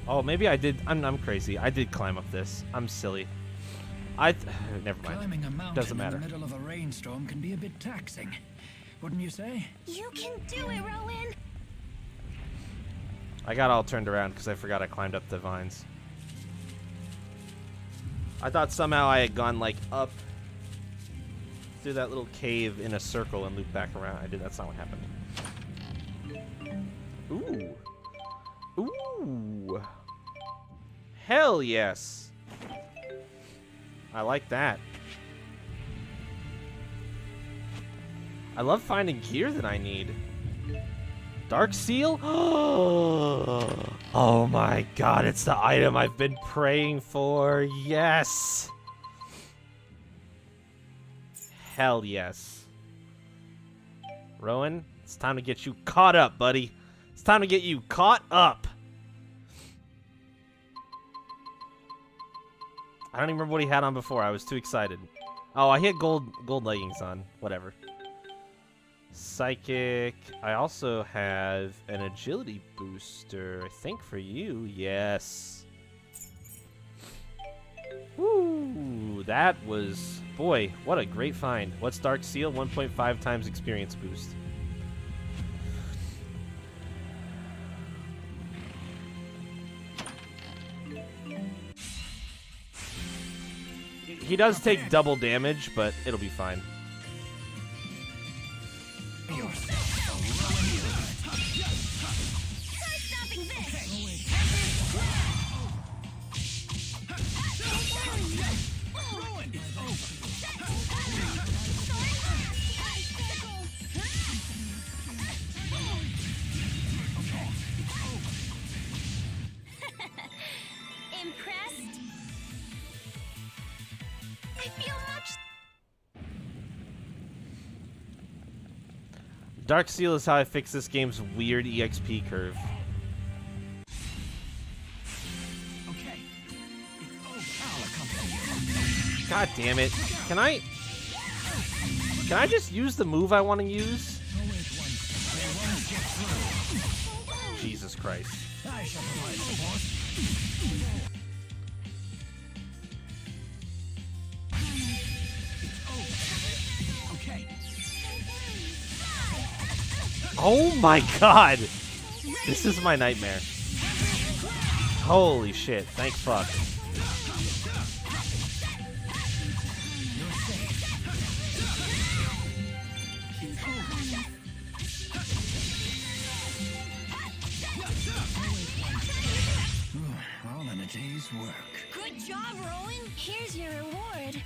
oh, maybe I did. I'm crazy. I did climb up this. I'm silly. Never mind. Climbing a mountain Doesn't in matter. the middle of a rainstorm can be a bit taxing, wouldn't you say? You can do it, Rowan! I got all turned around because I forgot I climbed up the vines. I thought somehow I had gone like up through that little cave in a circle and looped back around. That's not what happened. Ooh. Ooh. Hell yes. I like that. I love finding gear that I need. Dark Seal? Oh my god, it's the item I've been praying for. Yes! Hell yes. Rowan, it's time to get you caught up, buddy. It's time to get you caught up. I don't even remember what he had on before. I was too excited. Oh, he had gold leggings on. Whatever. Psychic. I also have an agility booster, I think, for you. Yes. Woo! That was... Boy, what a great find. What's Dark Seal? 1.5 times experience boost. He does take double damage, but it'll be fine. Impressed? I feel much. Dark Seal is how I fix this game's weird EXP curve. Okay. God damn it. Can I just use the move I want to use? Jesus Christ. Oh my god! This is my nightmare. Holy shit, thank fuck. All in a day's work. Good job, Rowan. Here's your reward.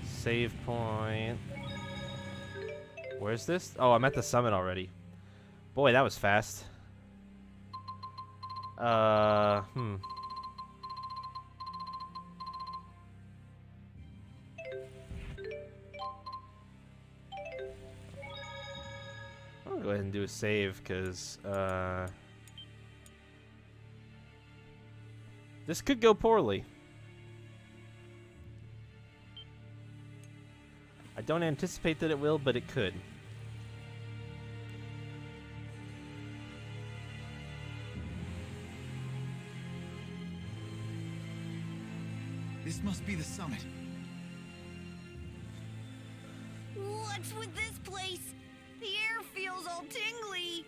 Save point. Where's this? Oh, I'm at the summit already. Boy, that was fast. I'll go ahead and do a save, because, this could go poorly. I don't anticipate that it will, but it could. This must be the summit. What's with this place? The air feels all tingly.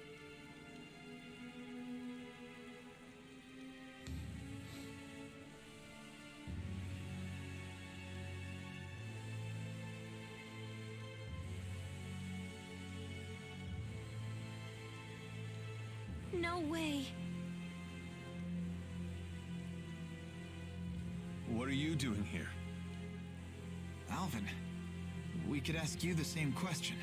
No way. What are you doing here? Alvin, we could ask you the same question.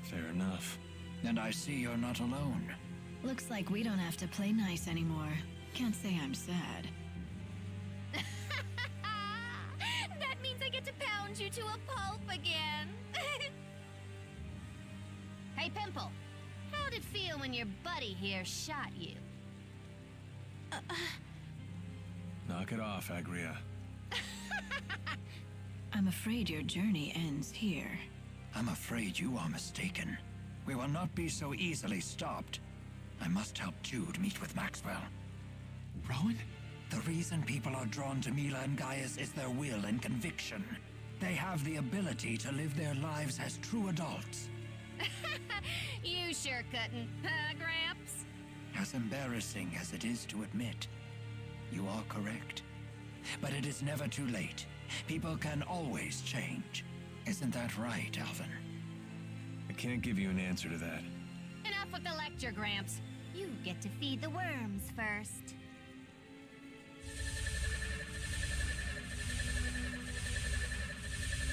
Fair enough. And I see you're not alone. Looks like we don't have to play nice anymore. Can't say I'm sad. That means I get to pound you to a pulp again. Hey, Pimple. How'd it feel when your buddy here shot you? Knock it off, Agria. I'm afraid your journey ends here. I'm afraid you are mistaken. We will not be so easily stopped. I must help Jude meet with Maxwell. Rowan? The reason people are drawn to Mila and Gaius is their will and conviction. They have the ability to live their lives as true adults. You sure couldn't, huh, Gramps? As embarrassing as it is to admit, you are correct. But it is never too late. People can always change. Isn't that right, Alvin? I can't give you an answer to that. Enough with the lecture, Gramps. You get to feed the worms first.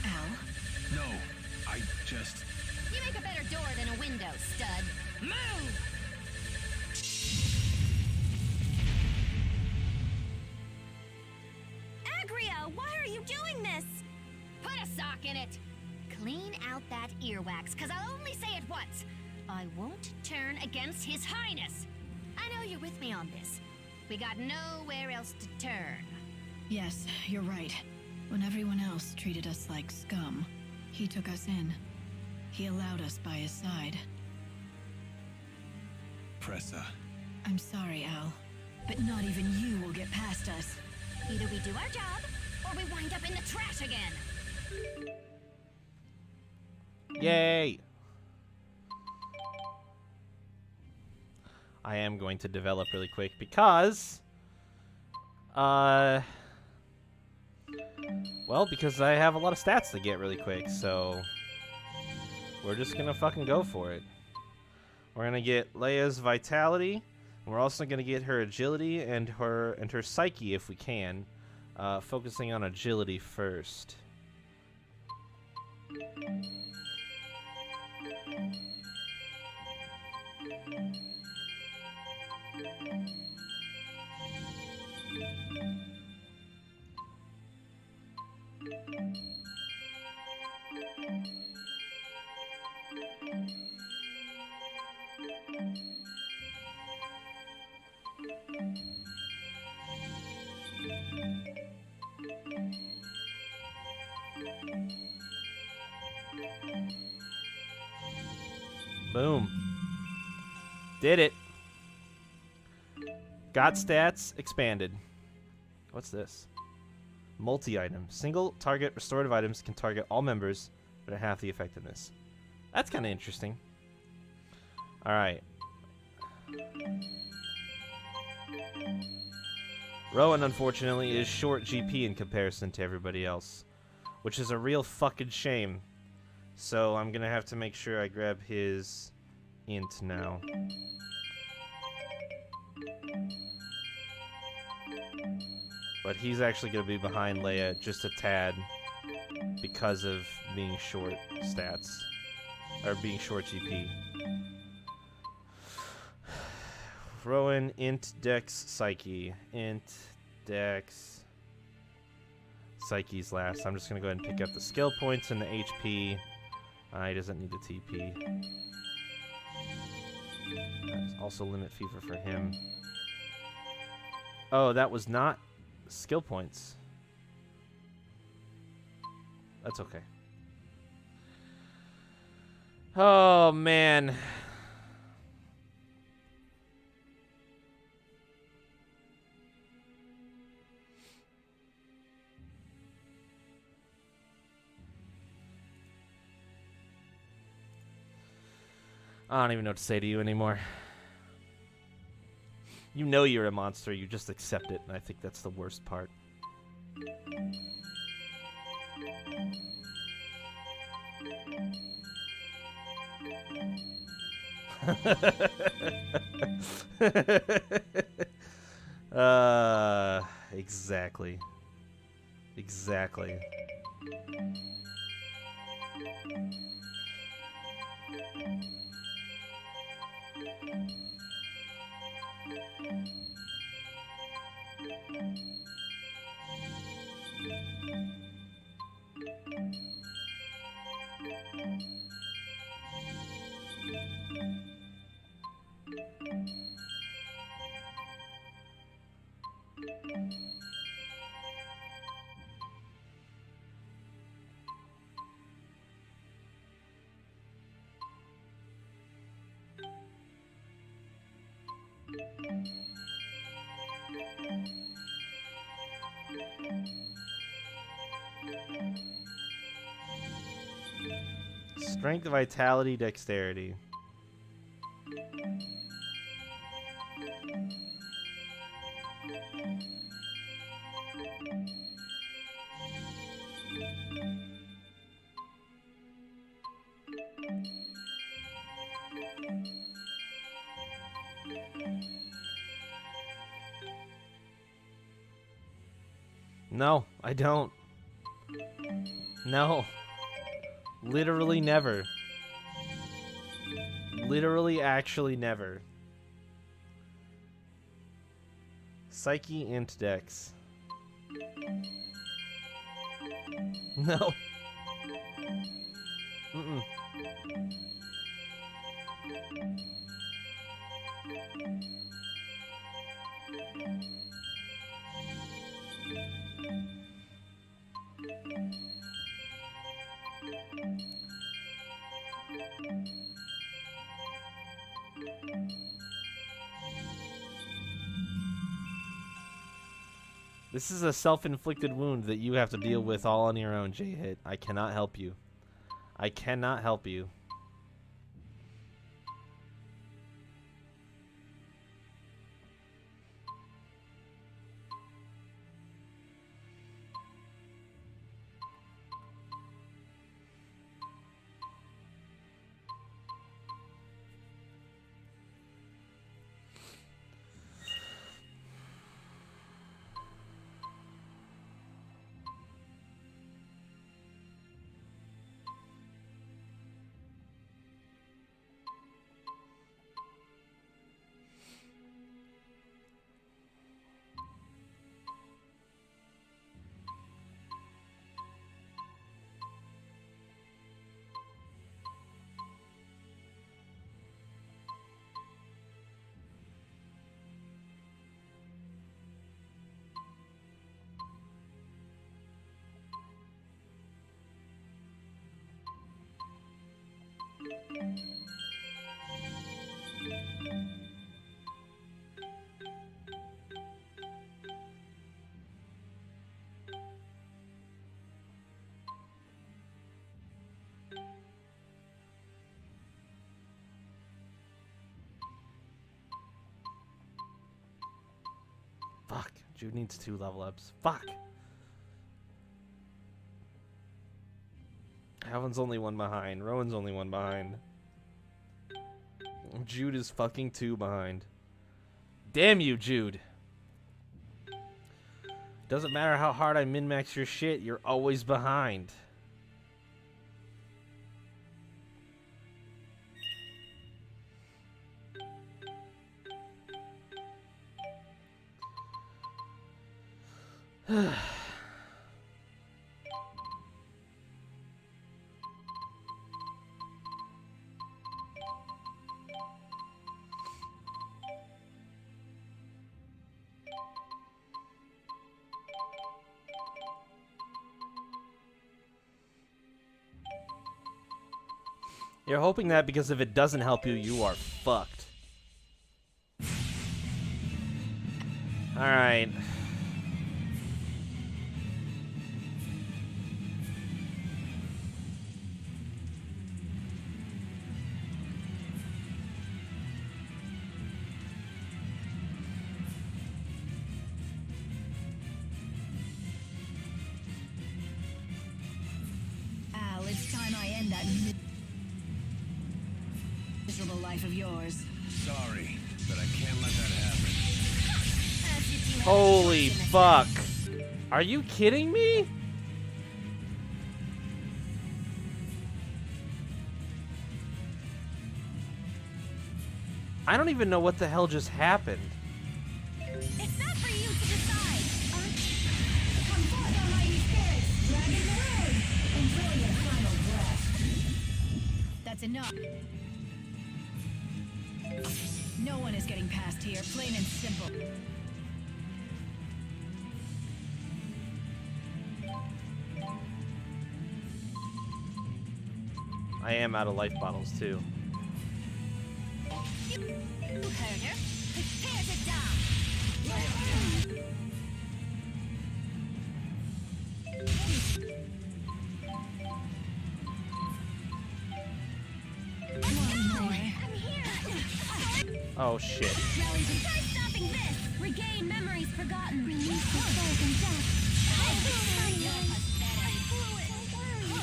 Al? No, I just... You make a better door than a window, stud. Move! Agria, why are you doing this? Put a sock in it. Clean out that earwax, cause I'll only say it once. I won't turn against His Highness. I know you're with me on this. We got nowhere else to turn. Yes, you're right. When everyone else treated us like scum, he took us in. He allowed us by his side. Pressa. I'm sorry, Al, but not even you will get past us. Either we do our job, or we wind up in the trash again. Yay! I am going to develop really quick because... Well, because I have a lot of stats to get really quick, so... We're just gonna fucking go for it. We're gonna get Leia's vitality, and we're also gonna get her agility and her psyche if we can. Focusing on agility first. Boom. Did it. Got stats expanded. What's this? Multi-item. Single target restorative items can target all members, but at half the effectiveness. That's kind of interesting. Alright. Rowan, unfortunately, is short GP in comparison to everybody else, which is a real fucking shame. So I'm gonna have to make sure I grab his int now. But he's actually gonna be behind Leia just a tad because of being short stats. Or being short GP. Rowan, int, dex, psyche. Int, dex, psyche's last. I'm just gonna go ahead and pick up the skill points and the HP. He doesn't need the TP. There's also limit fever for him. Oh, that was not skill points. That's okay. Oh, man. I don't even know what to say to you anymore. You know you're a monster, you just accept it, and I think that's the worst part. Exactly. Exactly. Strength, vitality, dexterity. No, I don't. No. Literally never. Literally, actually never. Psyche int dex. No. Mm-mm. This is a self-inflicted wound that you have to deal with all on your own, J-Hit. I cannot help you. I cannot help you. Fuck. Jude needs 2 level ups. Fuck. Alvin's only 1 behind. Rowan's only 1 behind. Jude is fucking 2 behind. Damn you, Jude. Doesn't matter how hard I min-max your shit, you're always behind. You're hoping that because if it doesn't help you, you are fucked. Alright. Al, it's time I end that miserable life of yours. Sorry, but I can't let that happen. Holy fuck. Are you kidding me? I don't even know what the hell just happened. It's not for you to decide. Come forth, almighty spirits! Dragon the road! Enjoy your final breath. That's enough. No one is getting past here, plain and simple. I am out of life bottles too. Herder, prepare to die. Oh shit. Try stopping this. Regain memories forgotten. Release the soul from death.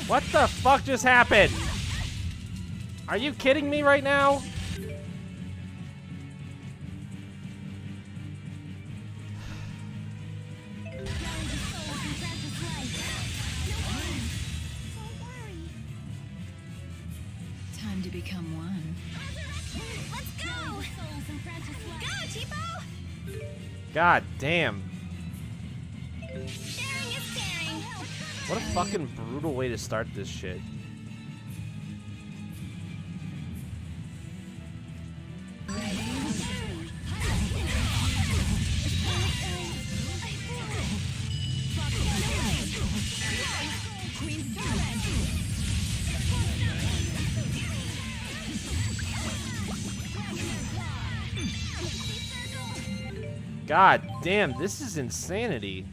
What the fuck just happened? Are you kidding me right now? God damn. Sharing is caring. What a fucking brutal way to start this shit. God damn, this is insanity.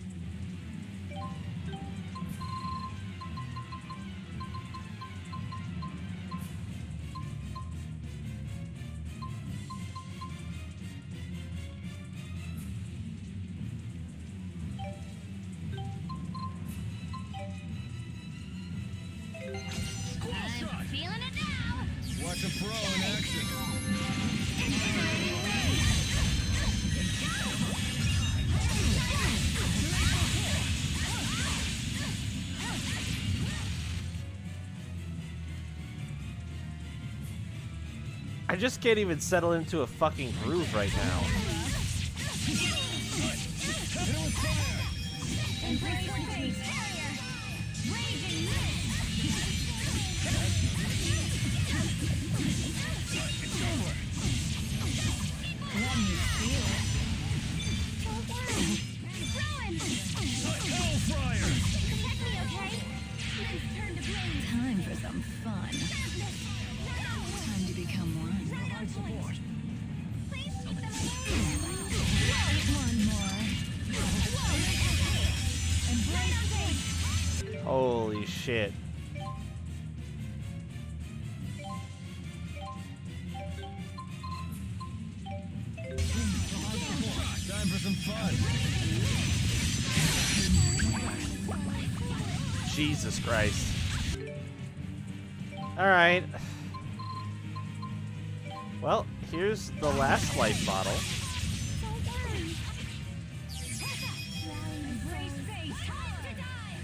I'm feeling it now. Watch a pro in action. I just can't even settle into a fucking groove right now. Time for some fun. Time to become one. One more. Holy shit. Time for some fun. Jesus Christ. Alright. Well, here's the last life bottle.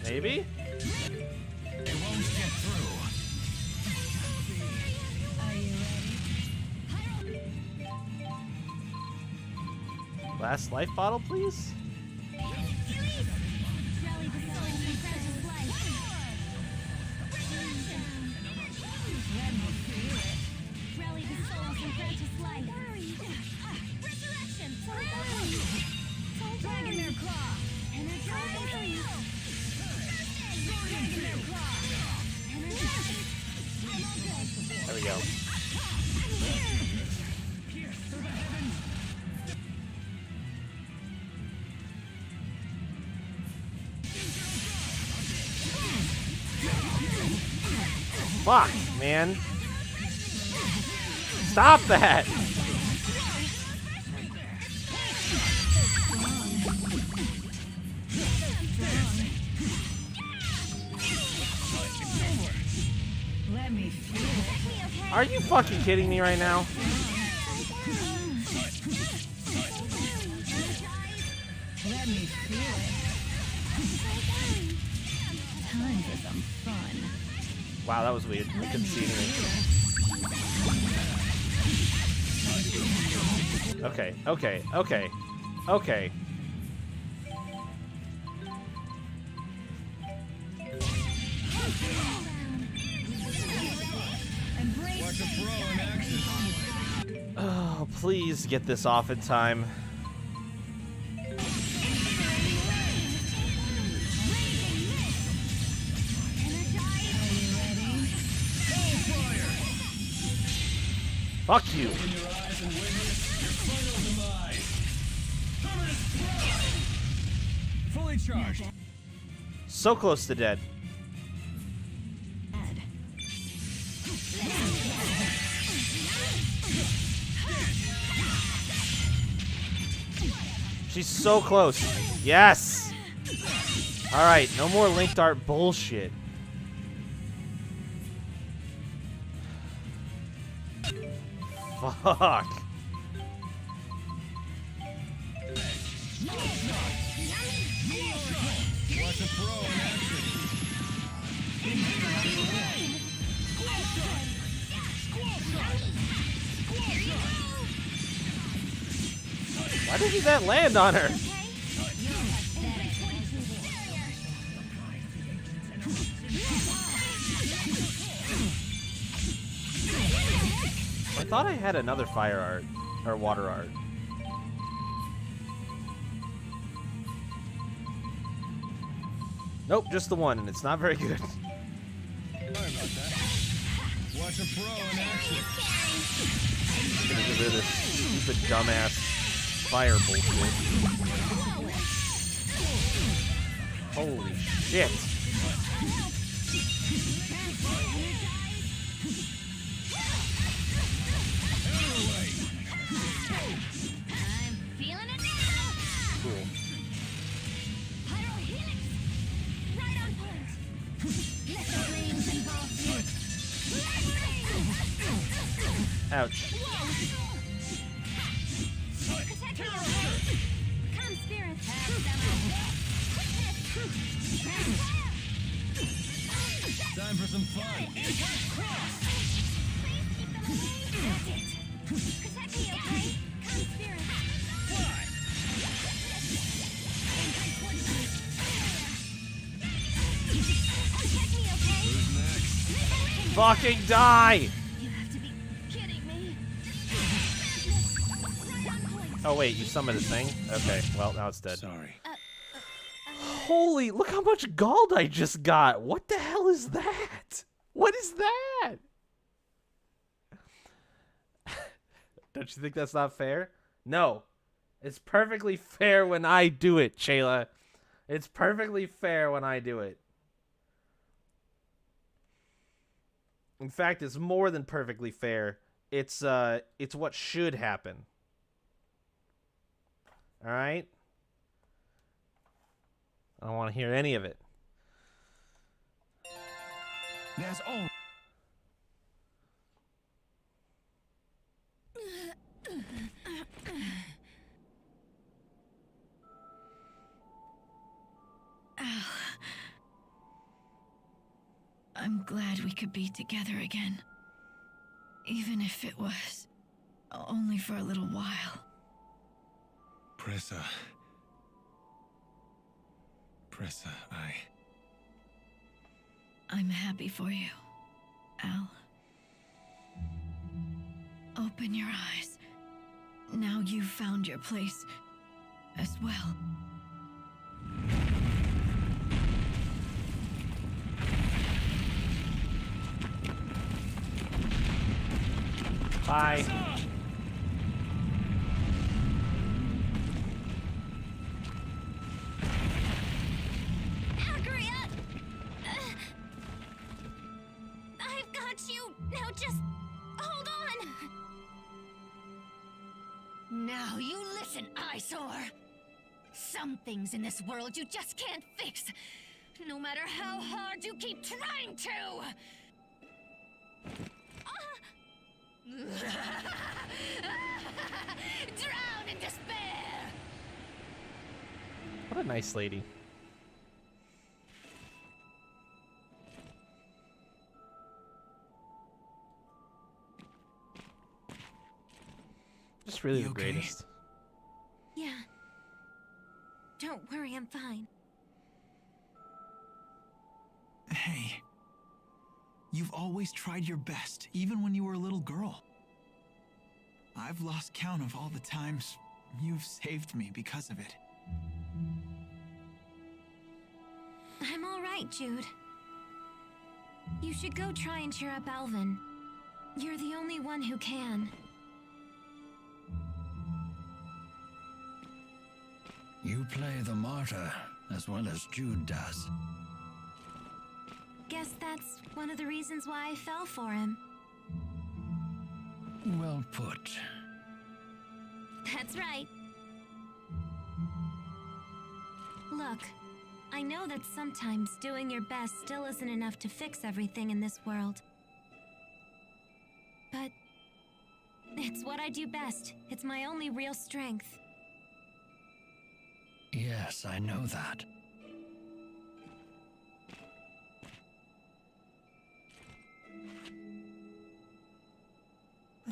Maybe? It won't get through. Last life bottle, please? There we go. Fuck, man. Stop that! Let me feel it. Are you fucking kidding me right now? Let me feel it. Time for some fun. Wow, that was weird. I couldn't see anything. Okay, okay, okay, okay. Watch a pro in action. Oh, please get this off in time. Fuck you. Fully charged. So close to dead. She's so close. Yes. All right, no more linked art bullshit. Fuck. Watch a pro in action. Why How did that land on her? I thought I had another fire art, or water art. Nope, just the one, and it's not very good. Sorry about that. Watch a pro in action. Gonna get rid of this stupid dumbass fire bullshit. Holy shit. I'm feeling it now. Cool. Pyrohelix. Right on point. Let the flames engulf you. Ouch. Protect your Come, spirit. Time for some fun. Please keep them away. That's it. Protect me, okay? Come, spirit. Protect me, okay? Who's next? Fucking die! You have to be kidding me. Right on point. Oh wait, you summoned a thing? Okay, well now it's dead. Sorry. Holy, look how much gold I just got! What the hell is that? What is that? Don't you think that's not fair? No. It's perfectly fair when I do it, Shayla. It's perfectly fair when I do it. In fact, it's more than perfectly fair. It's what should happen. All right? I don't want to hear any of it. There's all. I'm glad we could be together again. Even if it was only for a little while. Pressa, I'm happy for you, Al. Open your eyes. Now you've found your place as well. Bye. Hurry up! I've got you. Now just hold on. Now you listen, eyesore. Some things in this world you just can't fix, no matter how hard you keep trying to. Drown in despair! What a nice lady. Just really You the okay? greatest. Yeah. Don't worry, I'm fine. Hey. You've always tried your best, even when you were a little girl. I've lost count of all the times you've saved me because of it. I'm all right, Jude. You should go try and cheer up Alvin. You're the only one who can. You play the martyr as well as Jude does. Guess that's one of the reasons why I fell for him. Well put. That's right. Look, I know that sometimes doing your best still isn't enough to fix everything in this world. But it's what I do best. It's my only real strength. Yes, I know that.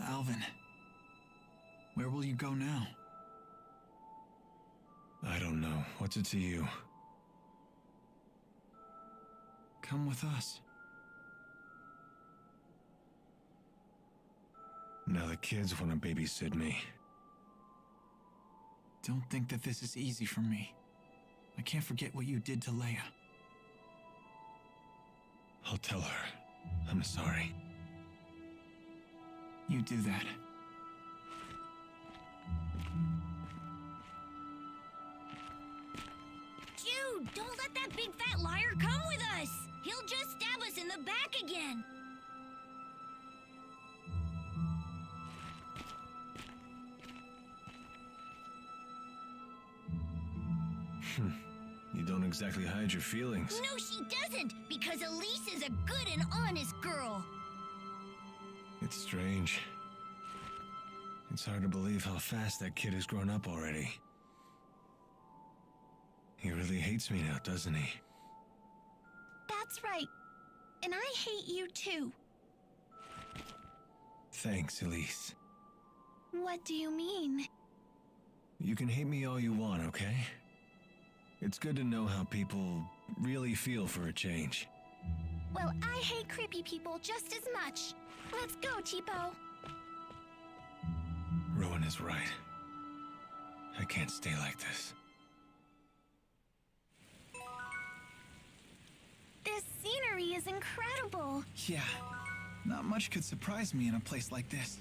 Alvin, where will you go now? I don't know. What's it to you? Come with us. Now the kids want to babysit me. Don't think that this is easy for me. I can't forget what you did to Leia. I'll tell her. I'm sorry. You do that. Jude, don't let that big fat liar come with us. He'll just stab us in the back again. You don't exactly hide your feelings. No, she doesn't, because Elise is a good and honest girl. It's strange. It's hard to believe how fast that kid has grown up already. He really hates me now, doesn't he? That's right. And I hate you too. Thanks, Elise. What do you mean? You can hate me all you want, okay? It's good to know how people really feel for a change. Well, I hate creepy people just as much. Let's go, Cheapo. Rowan is right. I can't stay like this. This scenery is incredible. Yeah, not much could surprise me in a place like this.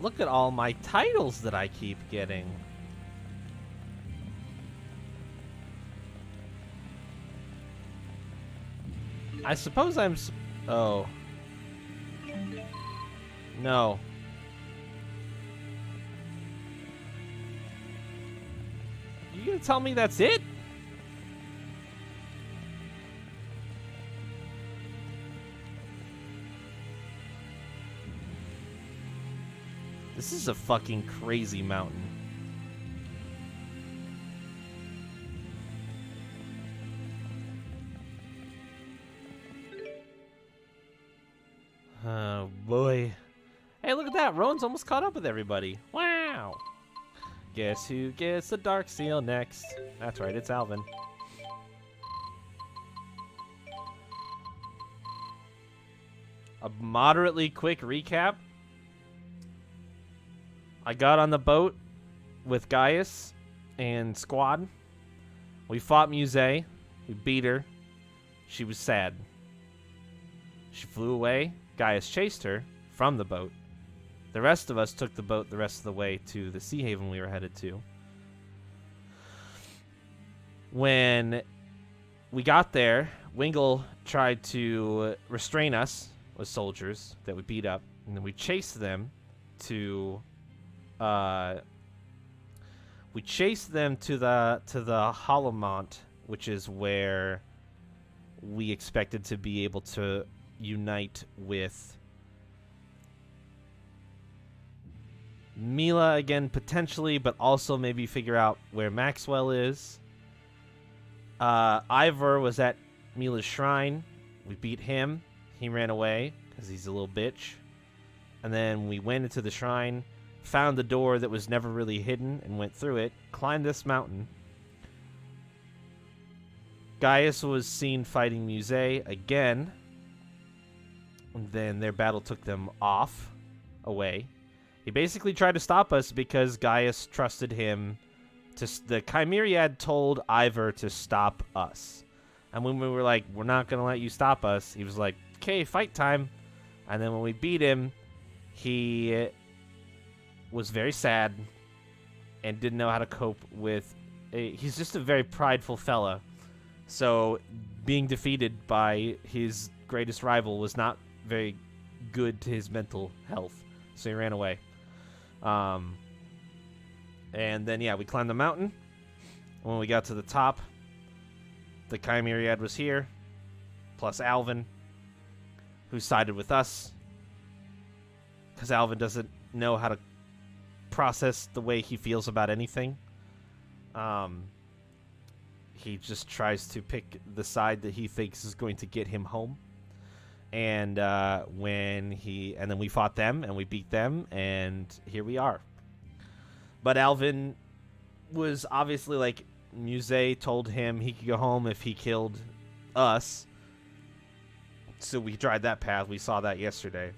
Look at all my titles that I keep getting. I suppose oh. No. You gonna tell me that's it? This is a fucking crazy mountain. Oh boy. Hey, look at that. Rowan's almost caught up with everybody. Wow. Guess who gets the Dark Seal next? That's right, it's Alvin. A moderately quick recap. I got on the boat with Gaius and Squad. We fought Muse. We beat her. She was sad. She flew away. Gaius chased her from the boat. The rest of us took the boat the rest of the way to the Sea Haven we were headed to. When we got there, Wingle tried to restrain us with soldiers that we beat up, and then we chased them to the Holomont, which is where we expected to be able to unite with Mila again, potentially, but also maybe figure out where Maxwell is. Ivor was at Mila's shrine. We beat him. He ran away because he's a little bitch. And then we went into the shrine, found the door that was never really hidden, and went through it, climbed this mountain. Gaius was seen fighting Muse again. And then their battle took them away. He basically tried to stop us because Gaius trusted him. The Chimeriad told Ivor to stop us. And when we were like, we're not going to let you stop us, he was like, okay, fight time. And then when we beat him, he was very sad and didn't know how to cope with... he's just a very prideful fella. So being defeated by his greatest rival was not very good to his mental health. So he ran away. And then, yeah, we climbed the mountain. When we got to the top, the Chimeriad was here, plus Alvin, who sided with us. Because Alvin doesn't know how to process the way he feels about anything. He just tries to pick the side that he thinks is going to get him home. And then we fought them and we beat them, and here we are. But Alvin was obviously like Musée told him he could go home if he killed us. So we tried that path. We saw that yesterday.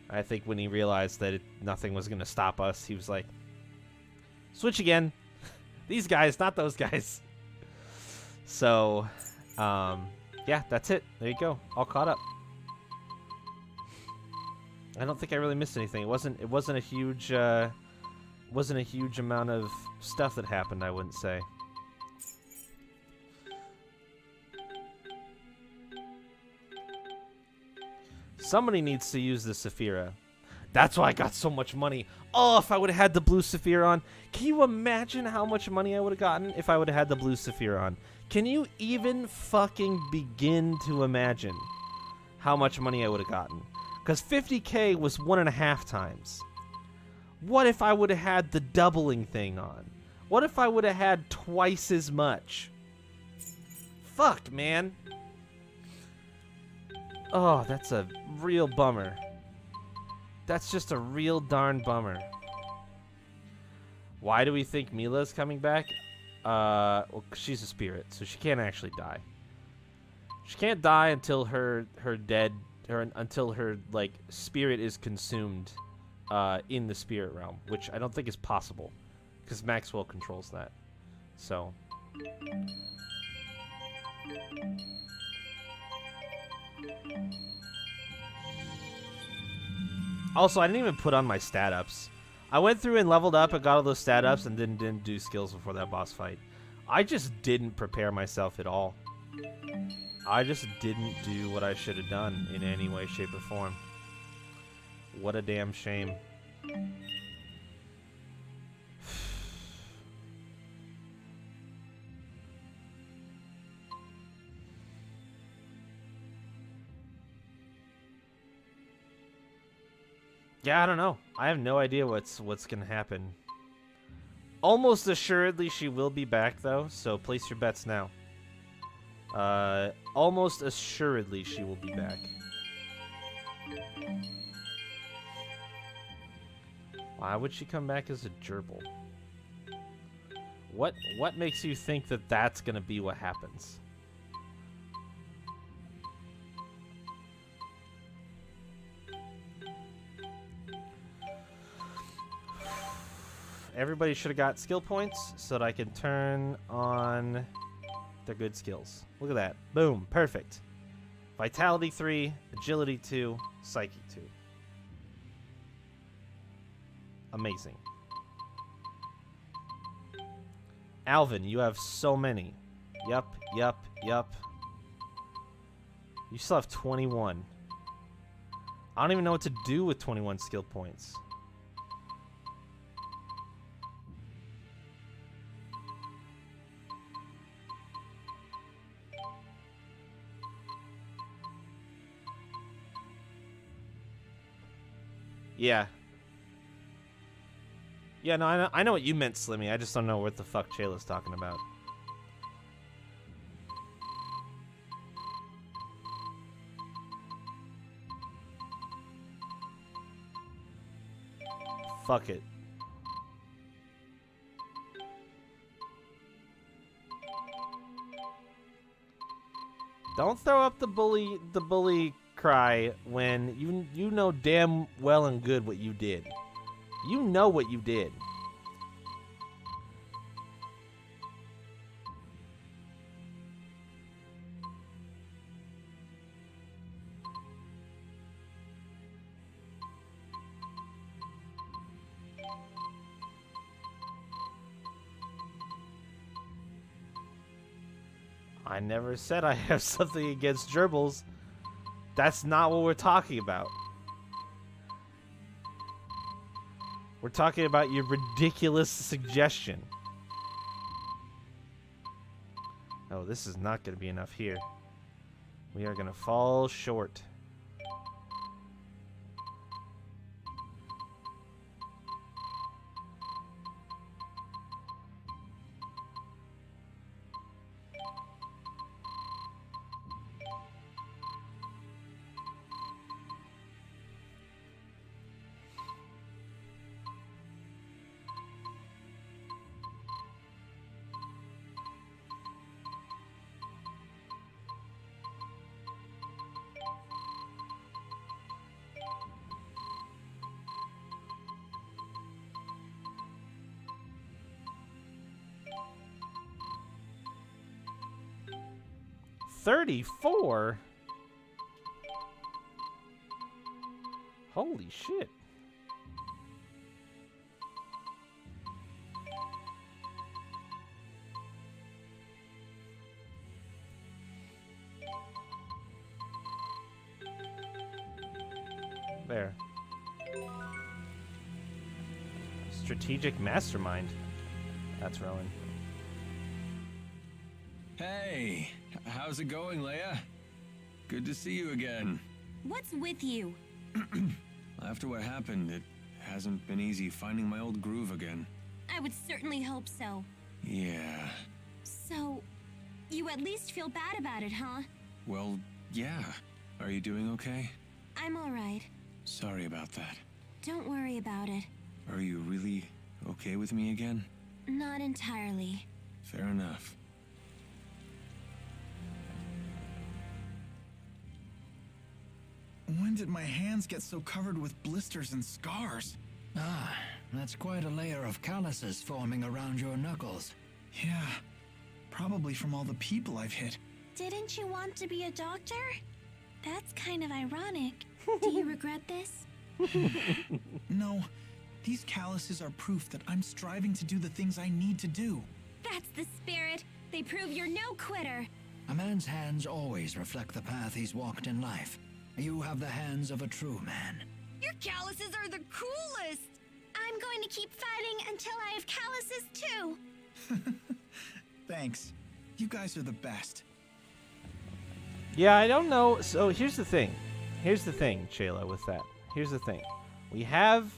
I think when he realized that nothing was going to stop us, he was like, switch again. These guys, not those guys. So, yeah, that's it. There you go. All caught up. I don't think I really missed anything. It wasn't a huge amount of stuff that happened, I wouldn't say. Somebody needs to use the Saphira. That's why I got so much money. Oh, if I would have had the blue Saphira on. Can you imagine how much money I would have gotten if I would have had the blue Saphira on? Can you even fucking begin to imagine how much money I would have gotten? Because 50K was 1.5 times. What if I would have had the doubling thing on? What if I would have had twice as much? Fuck, man. Oh, that's a real bummer. That's just a real darn bummer. Why do we think Mila's coming back? Well, she's a spirit, so she can't actually die. She can't die until until her like spirit is consumed in the spirit realm, which I don't think is possible because Maxwell controls that. So also, I didn't even put on my stat ups. I went through and leveled up and got all those stat ups and then didn't do skills before that boss fight. I just didn't prepare myself at all. I just didn't do what I should have done in any way, shape, or form. What a damn shame. Yeah, I don't know. I have no idea what's gonna happen. Almost assuredly she will be back though, so place your bets now. Almost assuredly she will be back. Why would she come back as a gerbil? What makes you think that that's gonna be what happens? Everybody should have got skill points so that I can turn on their good skills. Look at that. Boom. Perfect. Vitality 3, Agility 2, Psyche 2. Amazing. Alvin, you have so many. Yup. You still have 21. I don't even know what to do with 21 skill points. Yeah. Yeah, no, I know what you meant, Slimmy. I just don't know what the fuck Shayla's talking about. Fuck it. Don't throw up the bully cry when you know damn well and good what you did. You know what you did. I never said I have something against gerbils. That's not what we're talking about. We're talking about your ridiculous suggestion. Oh, this is not going to be enough here. We are going to fall short. 34? Holy shit. There. Strategic mastermind. That's Rowan. Hey, how's it going, Leia? Good to see you again. What's with you? After what happened, it hasn't been easy finding my old groove again. I would certainly hope so. Yeah. So, you at least feel bad about it, huh? Well, yeah. Are you doing okay? I'm alright. Sorry about that. Don't worry about it. Are you really okay with me again? Not entirely. Fair enough. When did my hands get so covered with blisters and scars? Ah, that's quite a layer of calluses forming around your knuckles. Yeah, probably from all the people I've hit. Didn't you want to be a doctor? That's kind of ironic. Do you regret this? No, these calluses are proof that I'm striving to do the things I need to do. That's the spirit. They prove you're no quitter. A man's hands always reflect the path he's walked in life. You have the hands of a true man. Your calluses are the coolest. I'm going to keep fighting until I have calluses too. Thanks. You guys are the best. Yeah, I don't know. So here's the thing. Here's the thing, Shayla, with that. Here's the thing. We have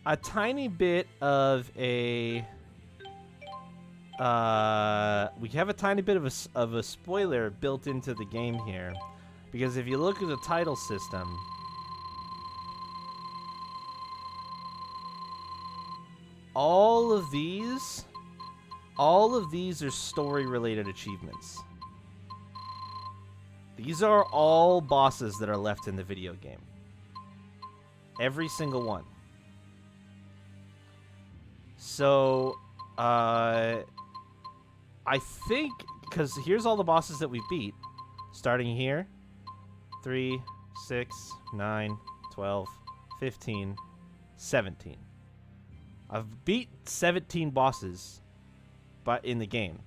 a tiny bit of a... we have a tiny bit of a spoiler built into the game here. Because if you look at the title system... All of these are story-related achievements. These are all bosses that are left in the video game. Every single one. So, I think, because here's all the bosses that we beat. Starting here. 3, 6, 9, 12, 15, 17. I've beat 17 bosses but in the game.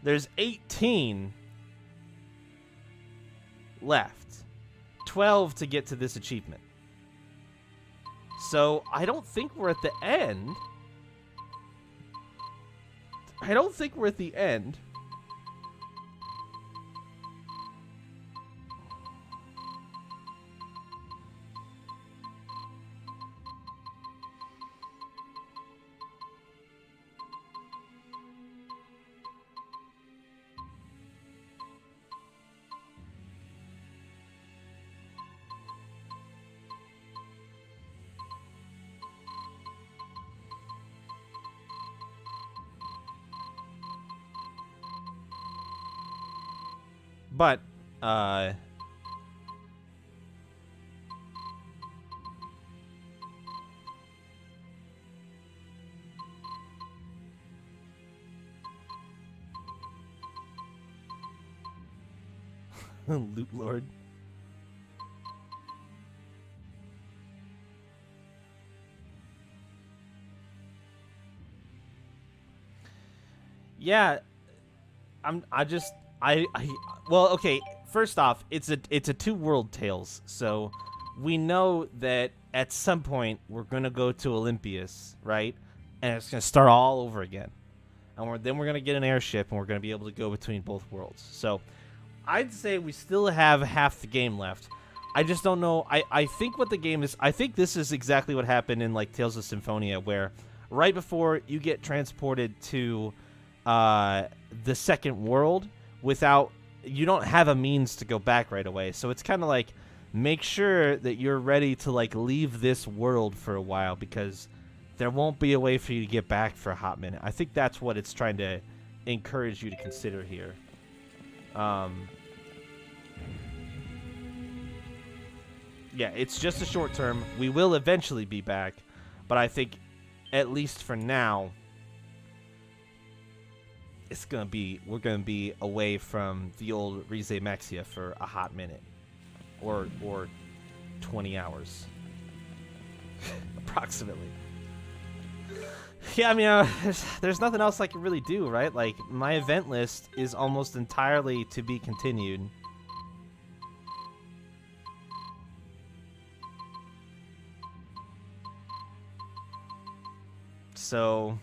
There's 18 left. 12 to get to this achievement. So, I don't think we're at the end. I don't think we're at the end. But, Loot Lord. Yeah, well, okay, first off, it's a two world Tales, so we know that at some point we're gonna go to Olympius, right? And it's gonna start all over again. And then we're gonna get an airship and we're gonna be able to go between both worlds. So I'd say we still have half the game left. I just don't know. I think what the game is, I think this is exactly what happened in like Tales of Symphonia, where right before you get transported to the second world, you don't have a means to go back right away. So it's kind of like, make sure that you're ready to like leave this world for a while, because there won't be a way for you to get back for a hot minute. I think that's what it's trying to encourage you to consider here. Yeah, it's just a short term. We will eventually be back, but I think at least for now, we're gonna be away from the old Rize Maxia for a hot minute, or 20 hours, approximately. Yeah, I mean, there's nothing else I can really do, right? Like, my event list is almost entirely to be continued. So,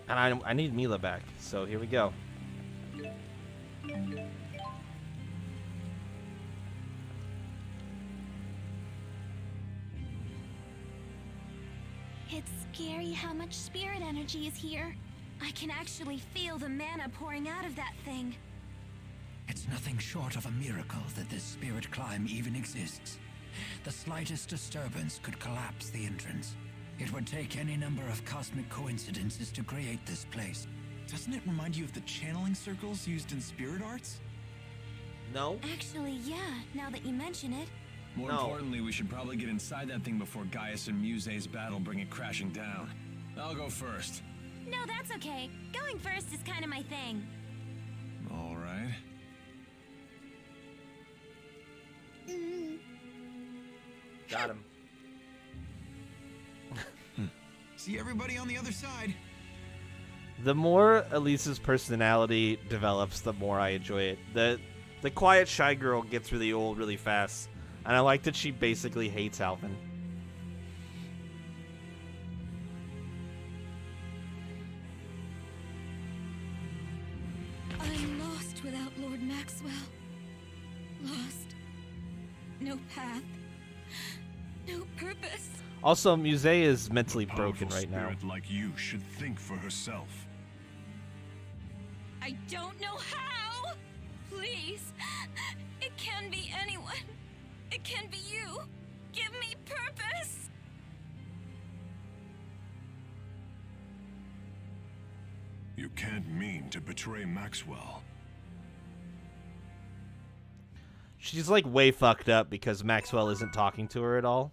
and I need Mila back, so here we go. It's scary how much spirit energy is here. I can actually feel the mana pouring out of that thing. It's nothing short of a miracle that this spirit climb even exists. The slightest disturbance could collapse the entrance. It would take any number of cosmic coincidences to create this place. Doesn't it remind you of the channeling circles used in spirit arts? No. Actually, yeah, now that you mention it. More No. importantly, we should probably get inside that thing before Gaius and Muse's battle bring it crashing down. I'll go first. No, that's okay. Going first is kind of my thing. All right. Got him. See everybody on the other side. The more Elise's personality develops, the more I enjoy it. The quiet, shy girl gets really old really fast, and I like that she basically hates Alvin. I'm lost without Lord Maxwell. Lost. No path. No purpose. Also, Muse is mentally broken Powerful right now. spirit like you should think for herself. I don't know how. Please. It can be anyone. It can be you. Give me purpose. You can't mean to betray Maxwell. She's like way fucked up because Maxwell isn't talking to her at all.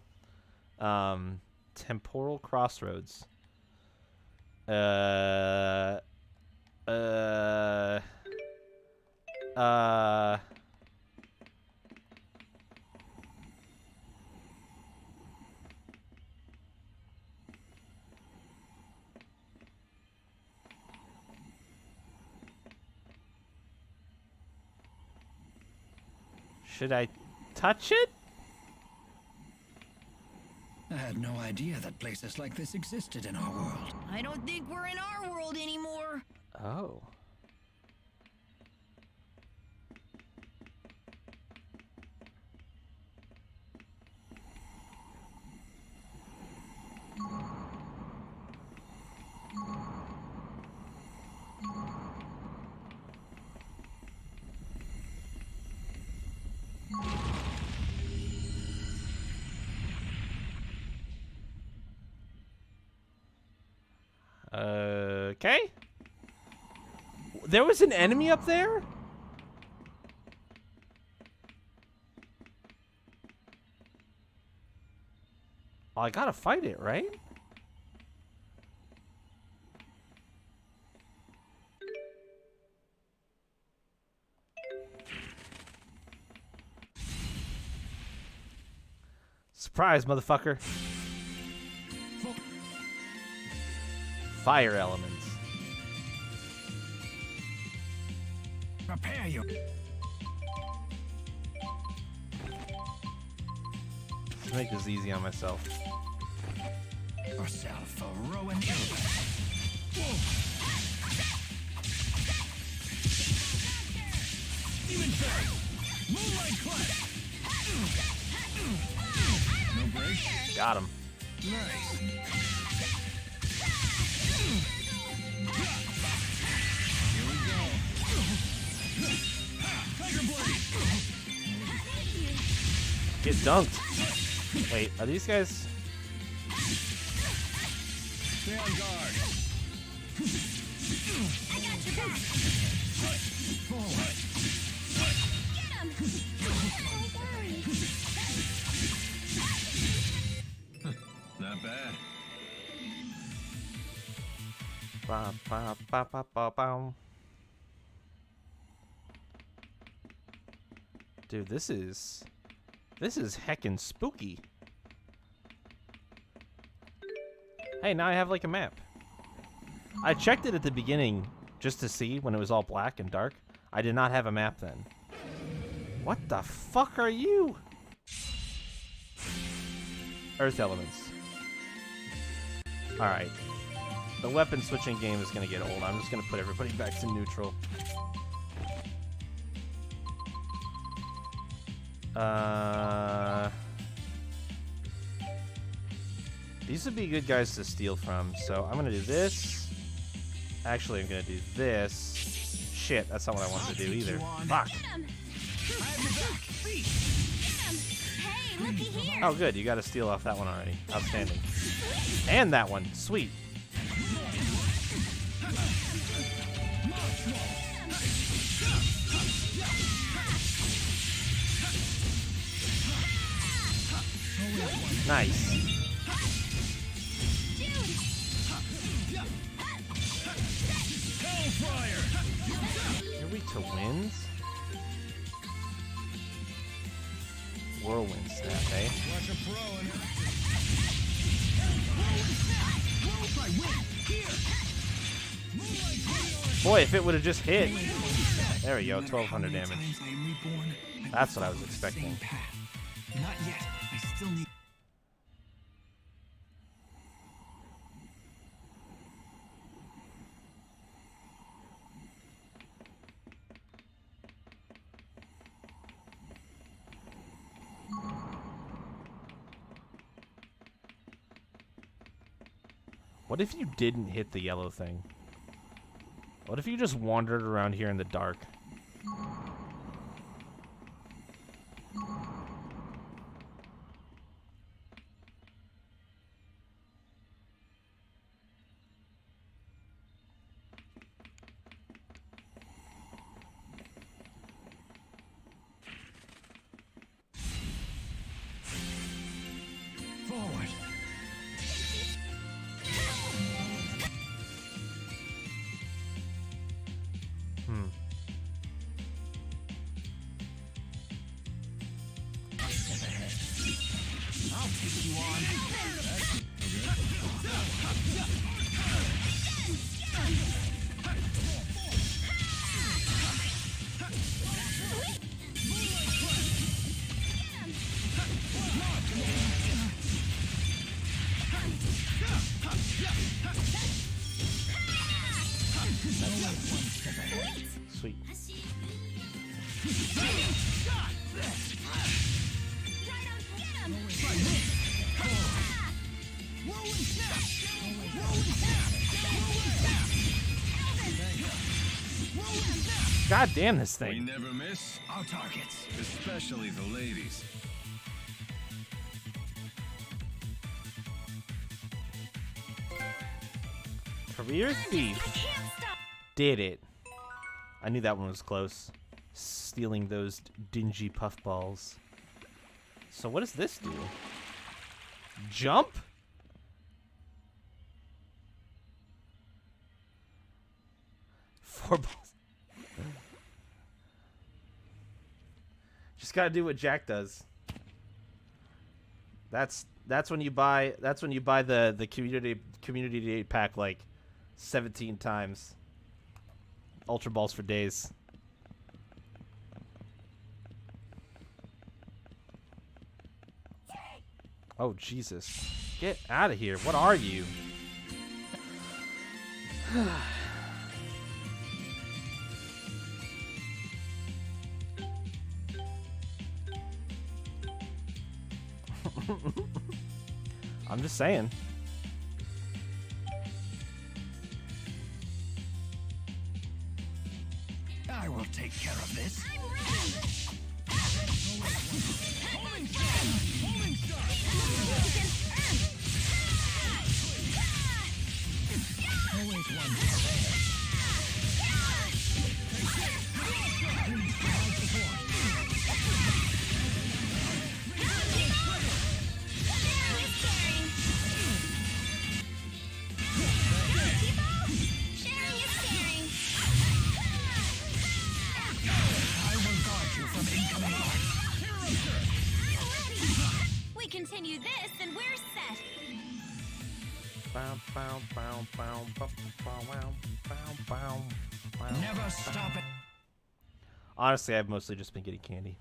Temporal crossroads. Should I touch it? I had no idea that places like this existed in our world. I don't think we're in our world anymore. Oh. Okay. There was an enemy up there? Oh, I gotta fight it, right? Surprise, motherfucker. Fire elements. Prepare you. Let's make this easy on myself. Yourself for Rowan Ilbert. Demon Fairy! Moonlight Clash! No break? Got him. Nice. Here we go. Tiger Blade! Get dunked. Wait, are these guys? Stay on guard. I got your back. Forward. Get him. Don't worry. Not bad. Ba, ba, ba, ba, ba, ba. Dude, this is heckin' spooky. Hey, now I have like a map. I checked it at the beginning just to see when it was all black and dark. I did not have a map then. What the fuck are you? Earth elements. Alright. The weapon switching game is gonna get old. I'm just gonna put everybody back to neutral. These would be good guys to steal from, so I'm gonna do this. Actually, I'm gonna do this. Shit, that's not what I wanted to do either. Fuck. Hey, looky here. Oh, good. You got to steal off that one already. Outstanding. And that one. Sweet. Nice. Are we to wins? Whirlwind snap, eh? Boy, if it would have just hit. There we go, 1200 damage. That's what I was expecting. Not yet. I still need. What if you didn't hit the yellow thing? What if you just wandered around here in the dark? Forward. I'll take you on. Sweet. God damn this We thing. never miss, Our targets. especially the ladies. Career thief. Did it. I knew that one was close. Stealing those dingy puffballs. So what does this do? Jump? Four balls. Just gotta do what Jack does. That's when you buy the community day pack like 17 times. Ultra balls for days. Oh Jesus. Get out of here. What are you? I'm just saying. I will take care of this. Never stop it. Honestly, I've mostly just been getting candy.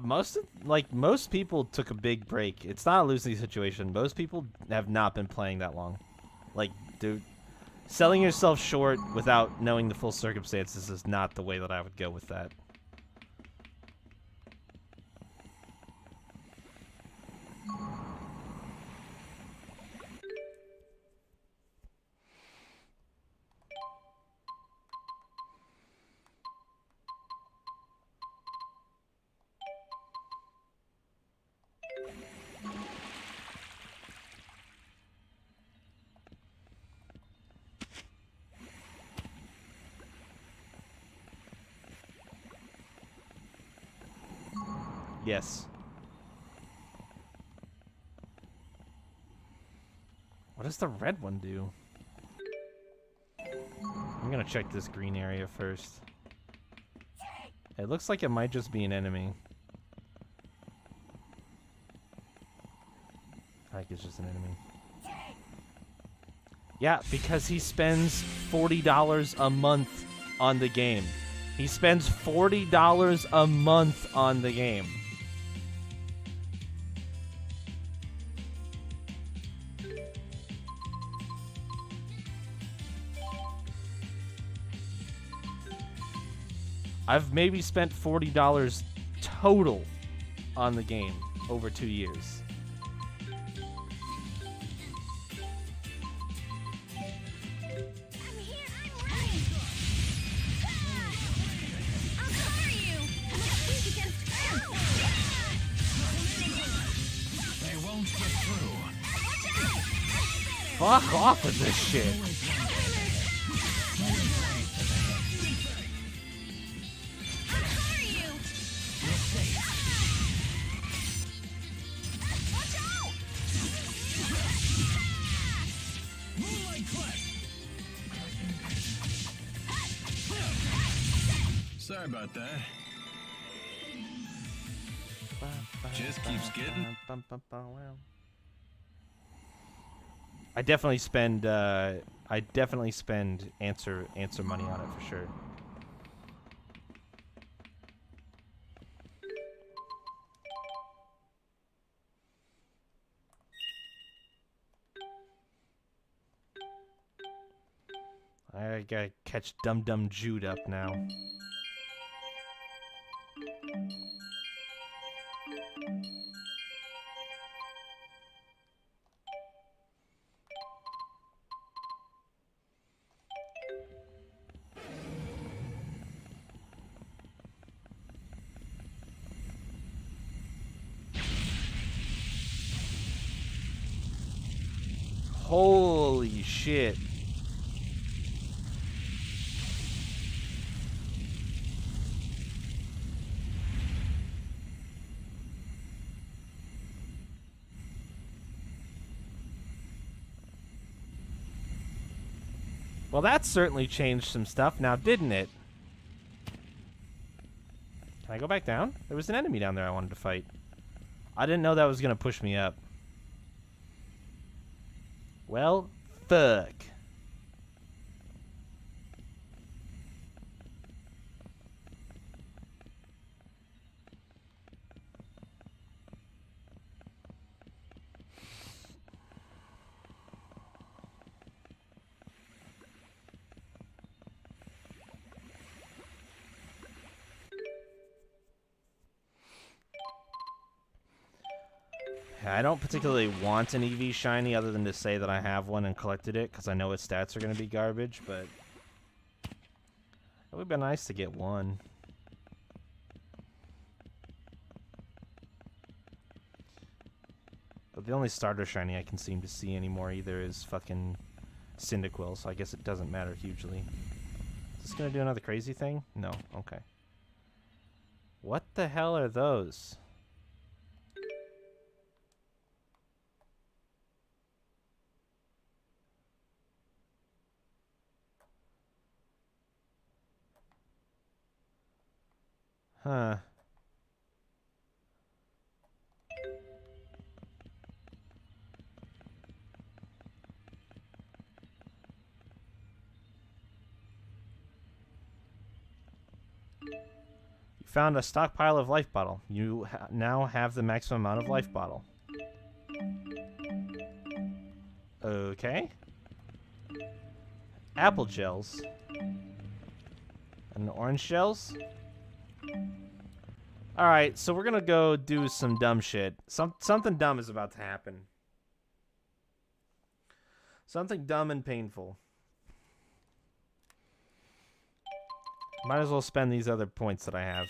Most people took a big break. It's not a losing situation. Most people have not been playing that long. Like, dude, selling yourself short without knowing the full circumstances is not the way that I would go with that. Yes. What does the red one do? I'm gonna check this green area first. It looks like it might just be an enemy. I think it's just an enemy. Yeah, because he spends $40 a month on the game. He spends $40 a month on the game. I've maybe spent $40 total on the game over 2 years. I'm here, I'm ready! I'll cover you! Let's weak against They won't get through. Fuck off with this shit. Sorry about that. Just keeps getting. I definitely spend answer money on it for sure. I gotta catch Dum Dum Jude up now. Holy shit. Well, that certainly changed some stuff now, didn't it? Can I go back down? There was an enemy down there I wanted to fight. I didn't know that was going to push me up. Well, fuck. I don't particularly want an EV shiny other than to say that I have one and collected it because I know its stats are going to be garbage, but it would have been nice to get one. But the only starter shiny I can seem to see anymore either is fucking Cyndaquil, so I guess it doesn't matter hugely. Is this going to do another crazy thing? No. Okay. What the hell are those? Huh. found a stockpile of life bottle. You now have the maximum amount of life bottle. Okay. Apple gels. And orange shells. Alright, so we're gonna go do some dumb shit. Something dumb is about to happen. Something dumb and painful. Might as well spend these other points that I have.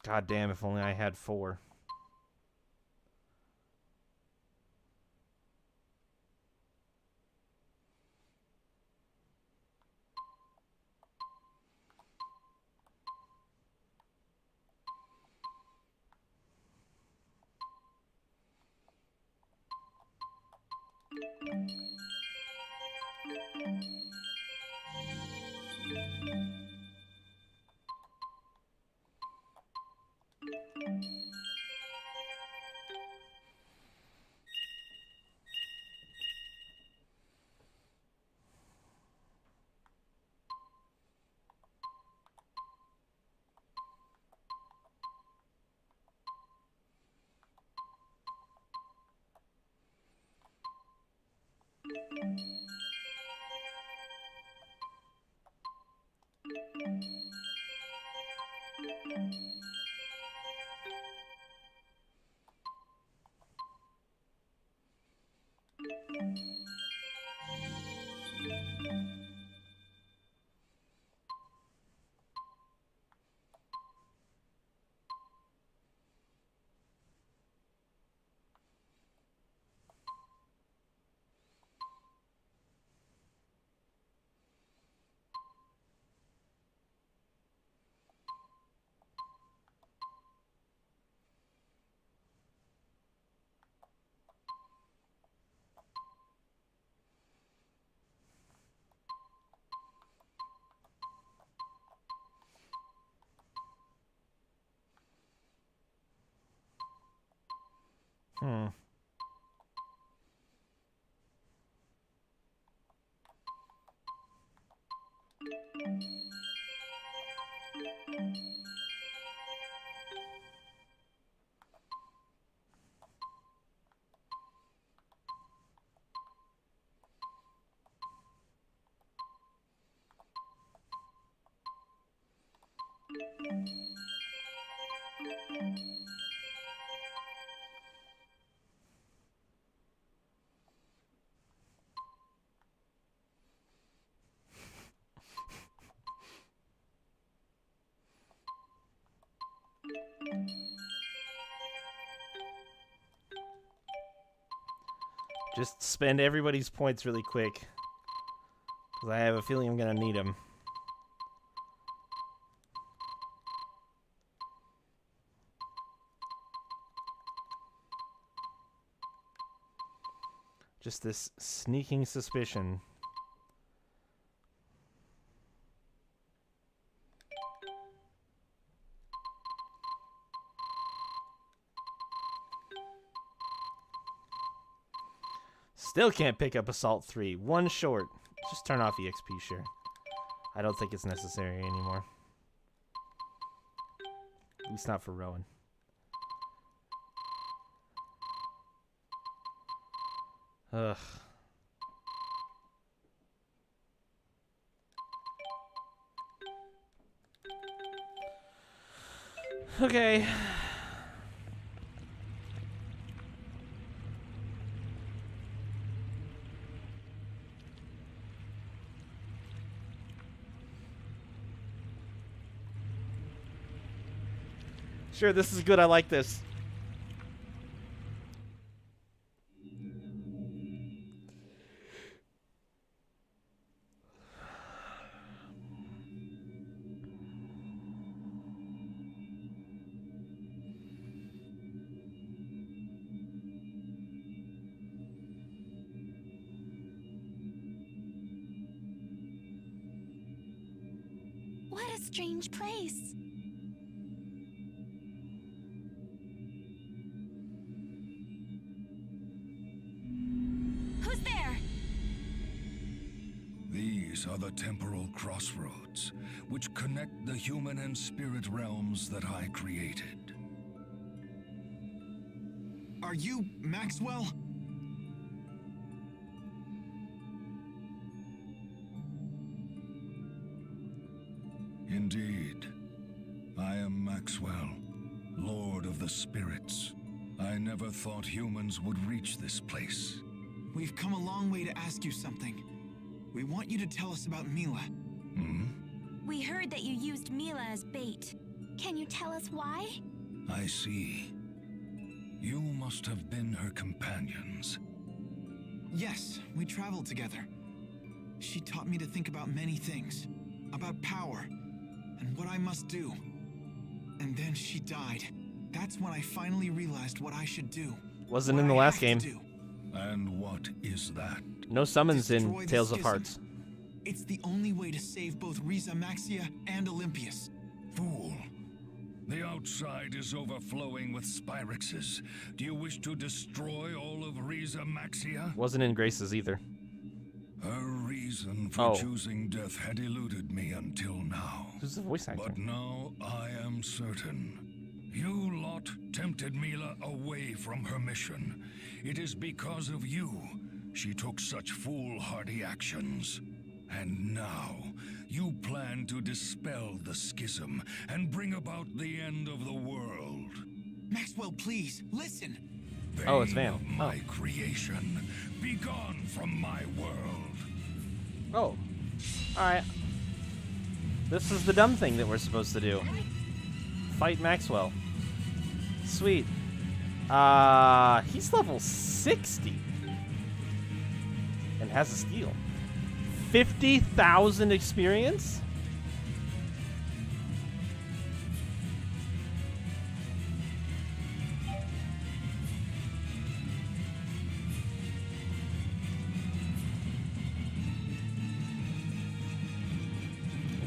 God damn, if only I had 4. Hmm. Just spend everybody's points really quick. Because I have a feeling I'm going to need them. Just this sneaking suspicion. Still can't pick up Assault 3. 1 short. Just turn off EXP, sure. I don't think it's necessary anymore. At least not for Rowan. Ugh. Okay. Sure, this is good. I like this. What is strange place. Who's there? These are the temporal crossroads, which connect the human and spirit realms that I created. Are you Maxwell? Indeed. I am Maxwell, Lord of the Spirits. I never thought humans would reach this place. We've come a long way to ask you something. We want you to tell us about Mila. We heard that you used Mila as bait. Can you tell us why? I see. You must have been her companions. Yes, we traveled together. She taught me to think about many things. About power, and what I must do. And then she died. That's when I finally realized what I should do. Wasn't in the last game. And what is that? No summons in Destroy the Tales of schism. Hearts. It's the only way to save both Riza Maxia and Olympius. Fool. The outside is overflowing with Spyrexes. Do you wish to destroy all of Riza Maxia? Wasn't in Grace's either. Her reason for choosing death had eluded me until now. Who's the voice actor? But now I am certain. You lot tempted Mila away from her mission. It is because of you she took such foolhardy actions. And now, you plan to dispel the schism and bring about the end of the world. Maxwell, please, listen. Oh, it's Van. Of my creation, be gone from my world. Oh. Alright. This is the dumb thing that we're supposed to do. Fight Maxwell. Sweet. He's level 60. And has a steal. 50,000 experience?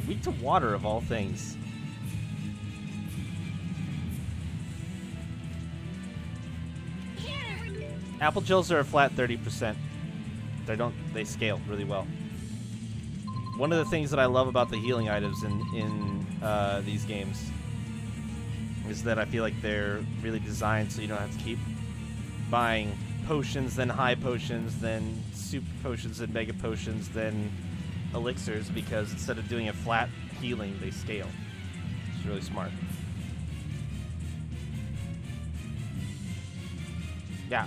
Weak to water of all things. Apple gels are a flat 30%. They scale really well. One of the things that I love about the healing items in these games is that I feel like they're really designed so you don't have to keep buying potions, then high potions, then super potions, then mega potions, then elixirs, because instead of doing a flat healing, they scale. It's really smart. Yeah,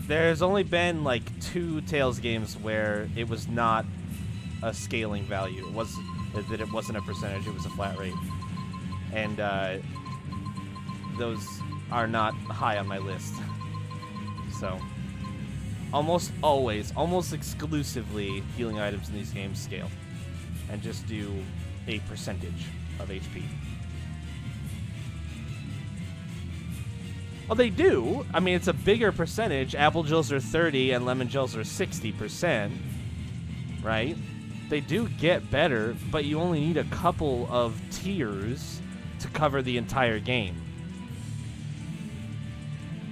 there's only been like 2 Tales games where it was not a scaling value. It was that it wasn't a percentage; it was a flat rate, and those are not high on my list. So, almost always, almost exclusively, healing items in these games scale, and just do a percentage of HP. Well, they do. I mean, it's a bigger percentage. Apple gels are 30 and lemon gels are 60%, right? They do get better, but you only need a couple of tiers to cover the entire game.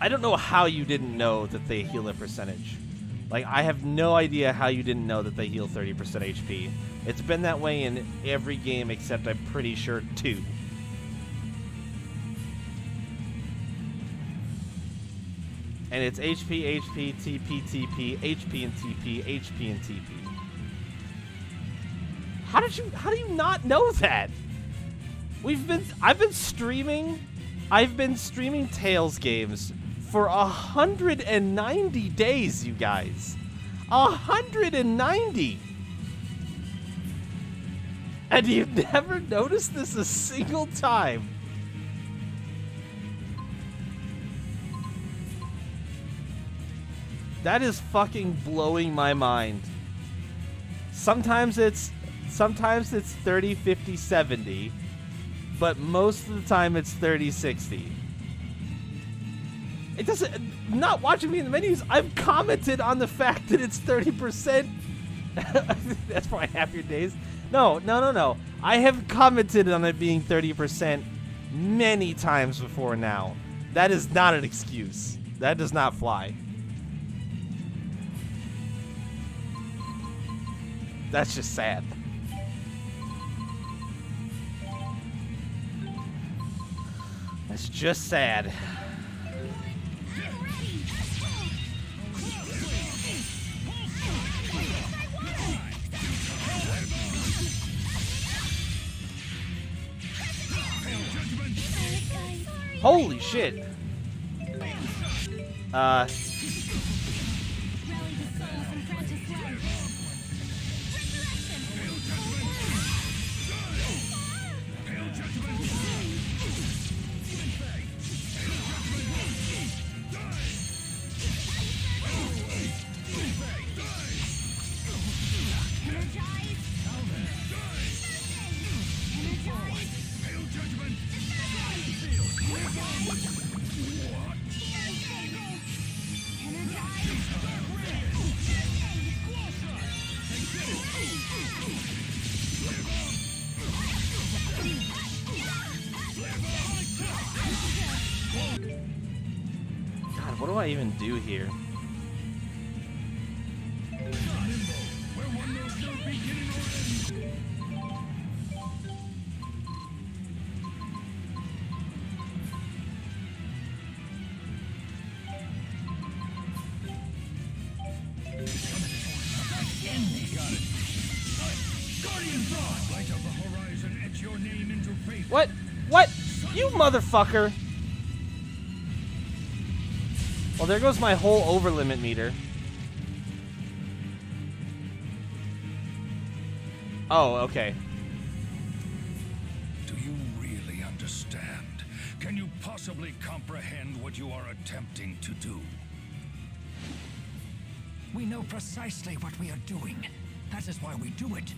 I don't know how you didn't know that they heal a percentage. Like, I have no idea how you didn't know that they heal 30% HP. It's been that way in every game except I'm pretty sure 2. And it's HP, HP, TP, TP, HP and TP, HP and TP. How do you not know that? I've been streaming Tales games for 190 days, you guys. 190! And you've never noticed this a single time. That is fucking blowing my mind. Sometimes it's 30, 50, 70, but most of the time it's 30, 60. It doesn't. Not watching me in the menus, I've commented on the fact that it's 30%. That's probably half your days. No. I have commented on it being 30% many times before now. That is not an excuse. That does not fly. That's just sad. That's just sad. Holy shit. God, what do I even do here? What? What? You motherfucker! Well, there goes my whole overlimit meter. Oh, okay. Do you really understand? Can you possibly comprehend what you are attempting to do? We know precisely what we are doing. That is why we do it.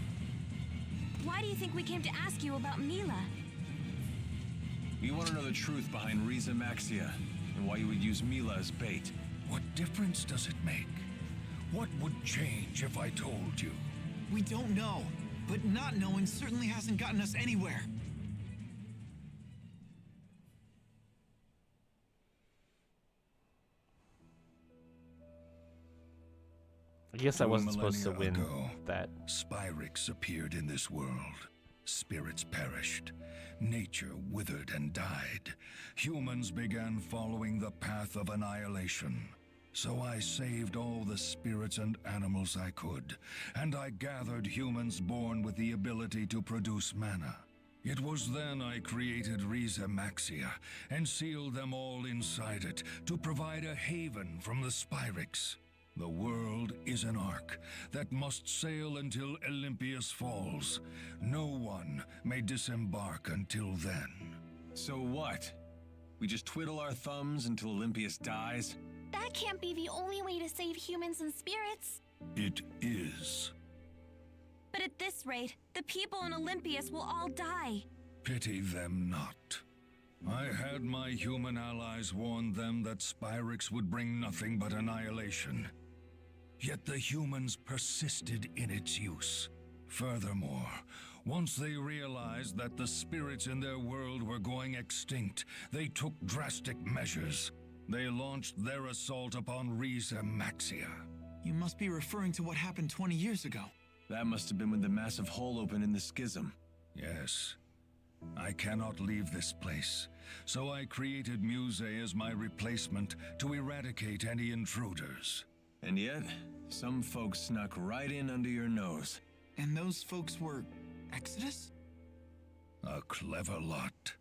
Why do you think we came to ask you about Mila? We want to know the truth behind Riza Maxia, and why you would use Mila as bait. What difference does it make? What would change if I told you? We don't know, but not knowing certainly hasn't gotten us anywhere. I guess I wasn't supposed to win that. Spyrix appeared in this world. Spirits perished. Nature withered and died. Humans began following the path of annihilation. So I saved all the spirits and animals I could, and I gathered humans born with the ability to produce mana. It was then I created Riza Maxia and sealed them all inside it to provide a haven from the Spyrix. The world is an ark that must sail until Olympius falls. No one may disembark until then. So what? We just twiddle our thumbs until Olympius dies? That can't be the only way to save humans and spirits. It is. But at this rate, the people in Olympius will all die. Pity them not. I had my human allies warn them that Spyrix would bring nothing but annihilation. Yet the humans persisted in its use. Furthermore, once they realized that the spirits in their world were going extinct, they took drastic measures. They launched their assault upon Riza Maxia. You must be referring to what happened 20 years ago. That must have been when the massive hole opened in the schism. Yes. I cannot leave this place, so I created Muse as my replacement to eradicate any intruders. And yet, some folks snuck right in under your nose. And those folks were Exodus? A clever lot.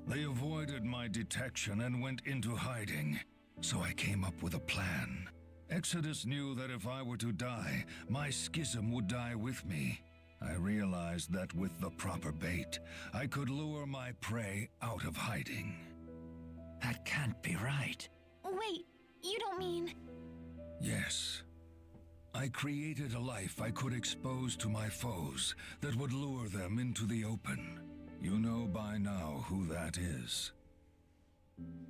They avoided my detection and went into hiding, so I came up with a plan. Exodus knew that if I were to die, my schism would die with me. I realized that with the proper bait, I could lure my prey out of hiding. That can't be right. Wait, you don't mean... Yes. I created a life I could expose to my foes that would lure them into the open. You know by now who that is.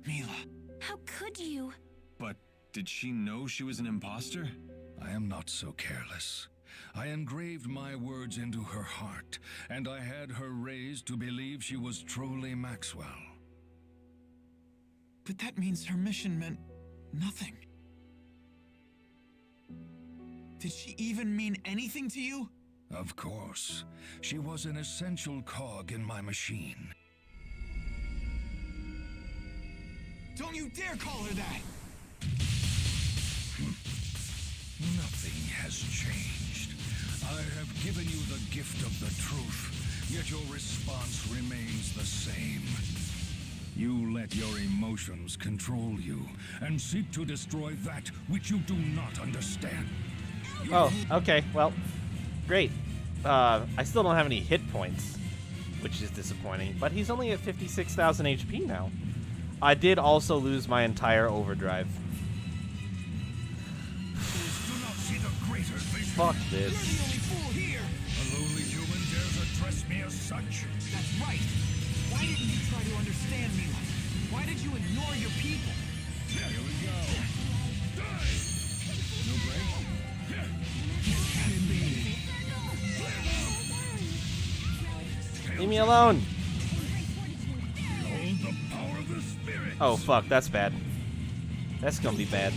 Mila. How could you? But did she know she was an imposter? I am not so careless. I engraved my words into her heart, and I had her raised to believe she was truly Maxwell. But that means her mission meant nothing. Did she even mean anything to you? Of course. She was an essential cog in my machine. Don't you dare call her that! Nothing has changed. I have given you the gift of the truth, yet your response remains the same. You let your emotions control you, and seek to destroy that which you do not understand. Oh, okay, well, great. I still don't have any hit points, which is disappointing, but he's only at 56,000 HP now. I did also lose my entire overdrive. Fuck this. You're the only fool here! A lowly human dares address me as such? That's right. Why didn't you try to understand me? Why did you ignore your people? Here we go. Die! No break? Leave me alone. Behold the power of the spirit. Oh fuck, that's bad. That's gonna be bad.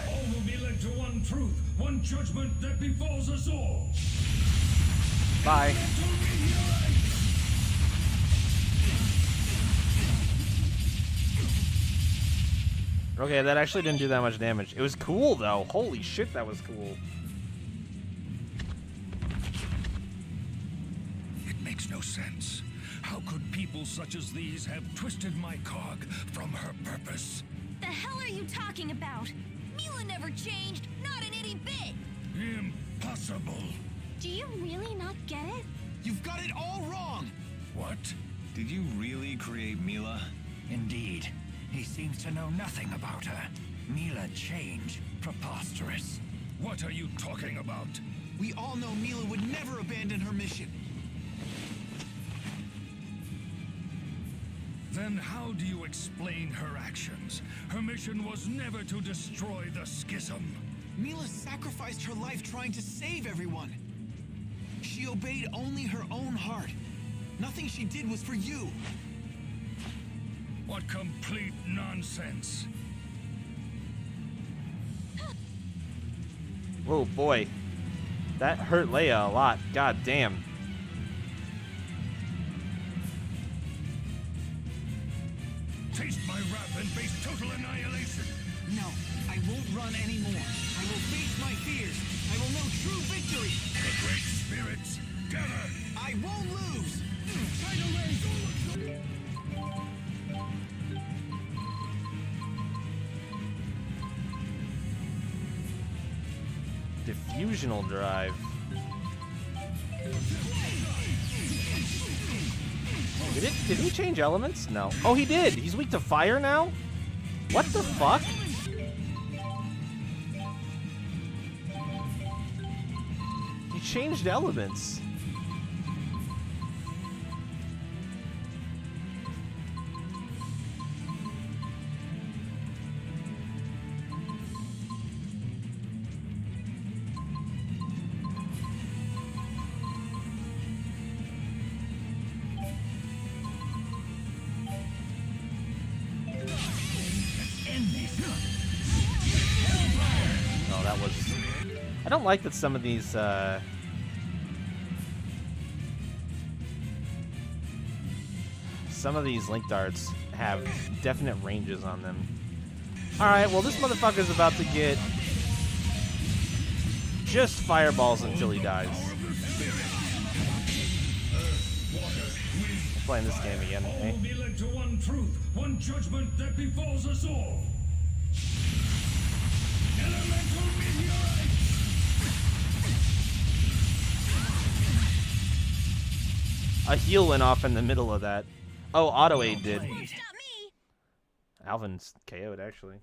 All will be led to one truth, one judgment that befalls us all. Bye. Okay, that actually didn't do that much damage. It was cool though. Holy shit, that was cool. It makes no sense. How could people such as these have twisted my cog from her purpose? The hell are you talking about? Mila never changed, not an itty bit. Impossible. Do you really not get it? You've got it all wrong! What? Did you really create Mila? Indeed. He seems to know nothing about her. Mila change. Preposterous. What are you talking about? We all know Mila would never abandon her mission. Then how do you explain her actions? Her mission was never to destroy the schism. Mila sacrificed her life trying to save everyone. She obeyed only her own heart. Nothing she did was for you. What complete nonsense. Whoa, boy. That hurt Leia a lot. God damn. Taste my wrath and face total annihilation. No, I won't run anymore. I will face my fears. I will know true victory. The great spirits, gather. I won't lose. Diffusional drive. Did he change elements? No. Oh, he did. He's weak to fire now? What the fuck? He changed elements. Oh, that was... I don't like that some of these, link darts have definite ranges on them. Alright, well this motherfucker's about to get just fireballs until he dies. Playing this game again, All eh? will be led to one truth, one judgment that befalls us all. Elemental meteorite! A heal went off in the middle of that. Oh, auto aid did. Stop me! Alvin's KO'd, actually.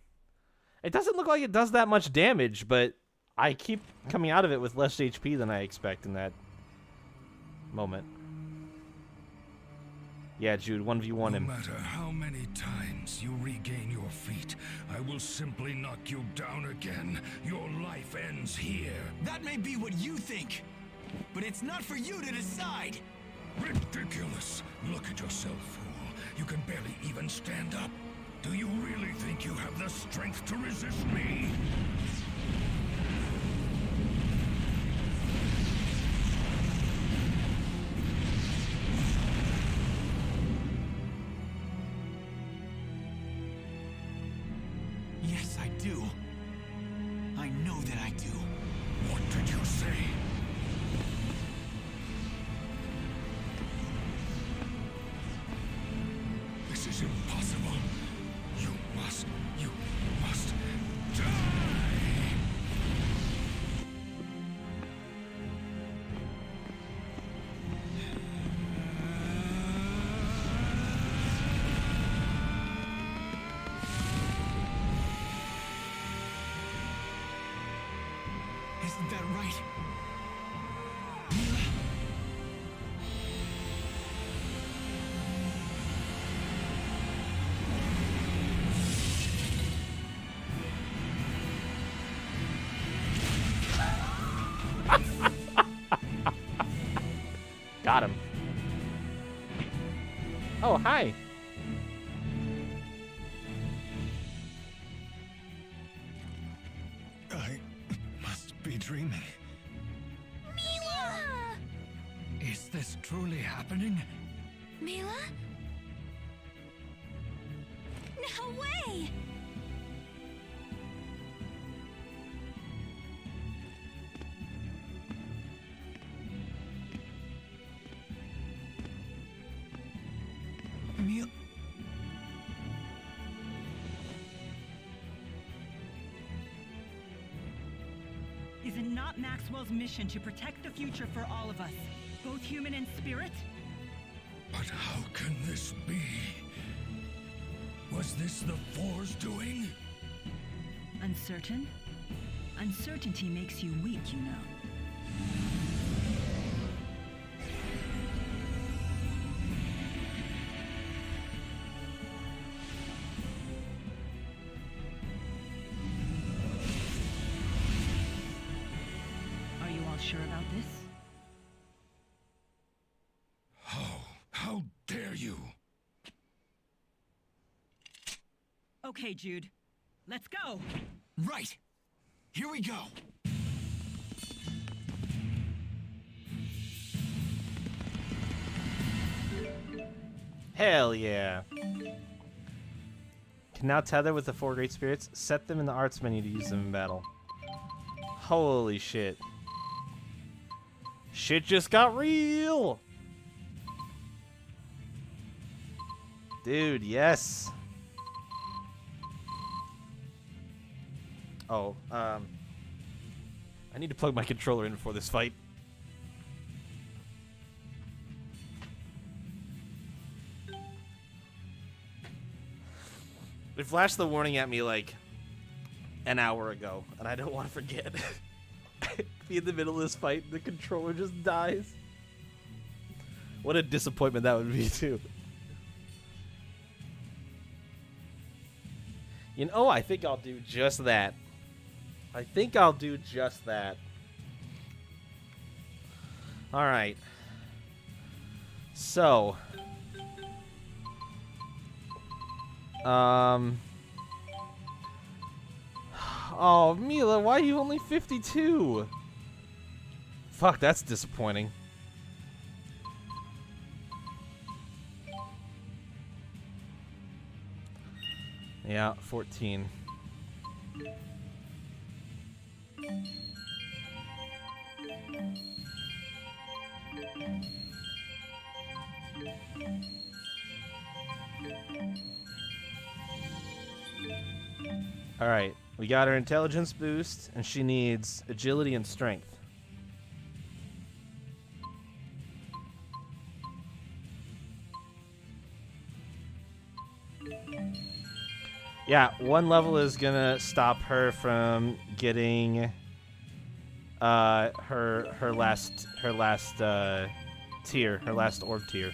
It doesn't look like it does that much damage, but I keep coming out of it with less HP than I expect in that moment. Yeah, Jude, 1v1 him. No matter how many times you regain your feet, I will simply knock you down again. Your life ends here. That may be what you think, but it's not for you to decide. Ridiculous. Look at yourself, fool. You can barely even stand up. Do you really think you have the strength to resist me? Yes, I do. I know that I do. What did you say? This is impossible. You must die! Isn't that right? Got him. Oh, hi. I must be dreaming. Mila! Is this truly happening? Mila? No way! Emil. Is it not Maxwell's mission to protect the future for all of us, both human and spirit? But how can this be? Was this the Four's doing? Uncertain? Uncertainty makes you weak, you know. Are you all sure about this? How dare you? Okay, Jude. Let's go! Right. Here we go. Hell yeah. Can now tether with the 4 great spirits. Set them in the arts menu to use them in battle. Holy shit. Shit just got real! Dude, yes. Oh, I need to plug my controller in before this fight. It flashed the warning at me like an hour ago, and I don't want to forget. Be in the middle of this fight, and the controller just dies. What a disappointment that would be, too. You know, I think I'll do just that. I think I'll do just that. Alright. So. Oh, Mila, why are you only 52? Fuck, that's disappointing. Yeah, 14. Alright, we got her intelligence boost, and she needs agility and strength. Yeah, one level is gonna stop her from getting her last tier, her last orb tier.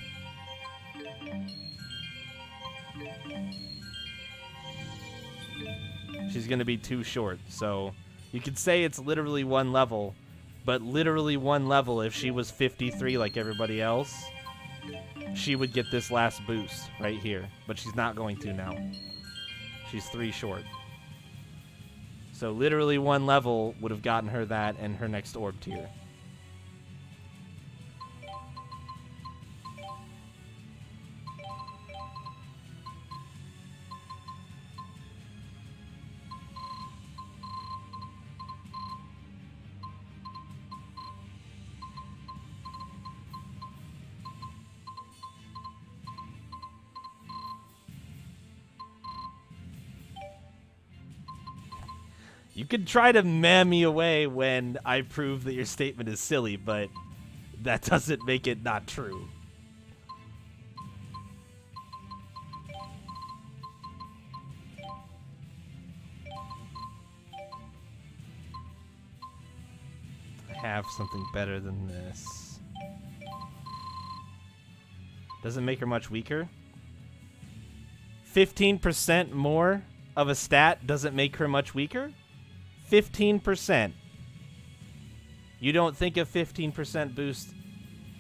She's gonna be too short, so you could say it's literally one level, but literally one level, if she was 53 like everybody else, she would get this last boost right here, but she's not going to now. She's 3 short. So literally one level would have gotten her that and her next orb tier. You can try to meh me away when I prove that your statement is silly, but that doesn't make it not true. I have something better than this. Doesn't make her much weaker. 15% more of a stat doesn't make her much weaker? 15%. You don't think a 15% boost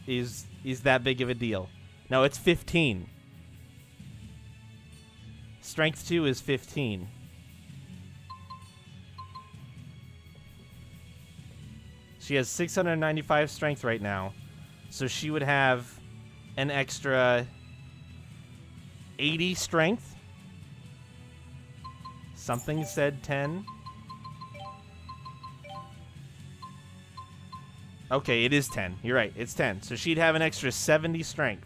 is that big of a deal? No, it's 15. Strength 2 is 15. She has 695 strength right now, so she would have an extra 80 strength. Something said 10. Okay, it is 10. You're right. It's 10. So she'd have an extra 70 strength.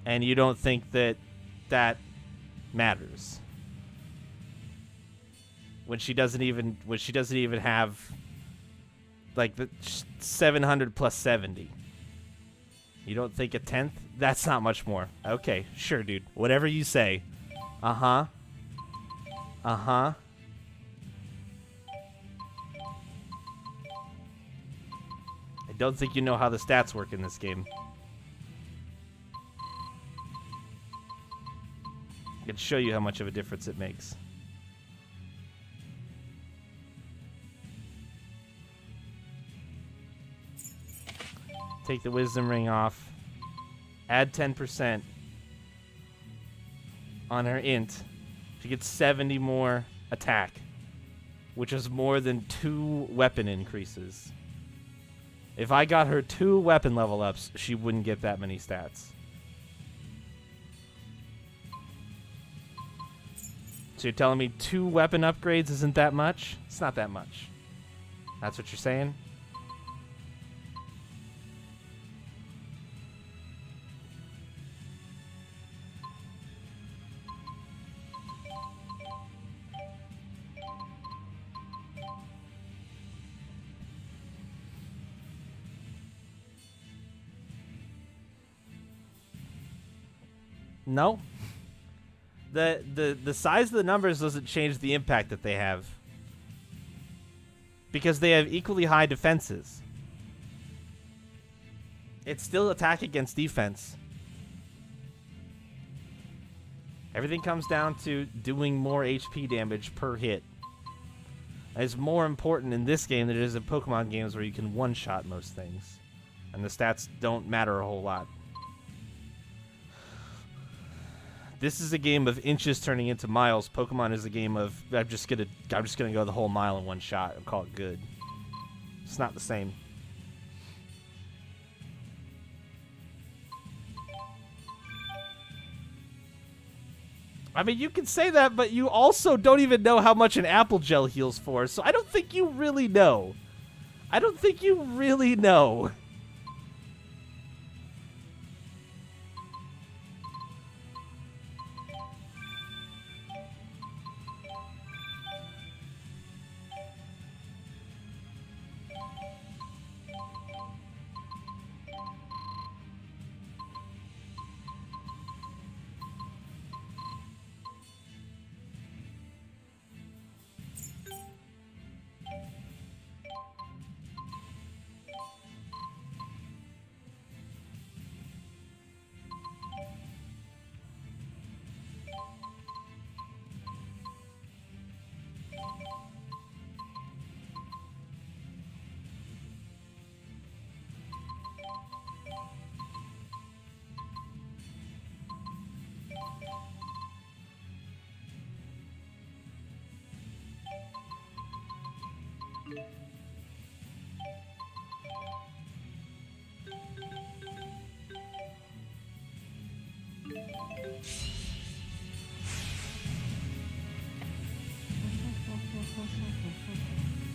And you don't think that that matters. When she doesn't even have like the 700 plus 70. You don't think a 10th? That's not much more. Okay, sure, dude. Whatever you say. Uh-huh. Uh-huh. I don't think you know how the stats work in this game. I can show you how much of a difference it makes. Take the wisdom ring off. Add 10% on her int. She gets 70 more attack, which is more than 2 weapon increases. If I got her 2 weapon level ups, she wouldn't get that many stats. So you're telling me 2 weapon upgrades isn't that much? It's not that much. That's what you're saying? No. The size of the numbers doesn't change the impact that they have. Because they have equally high defenses. It's still attack against defense. Everything comes down to doing more HP damage per hit. It's more important in this game than it is in Pokemon games where you can one-shot most things. And the stats don't matter a whole lot. This is a game of inches turning into miles. Pokemon is a game of I'm just gonna go the whole mile in one shot and call it good. It's not the same. I mean, you can say that, but you also don't even know how much an apple gel heals for, so I don't think you really know. I don't think you really know.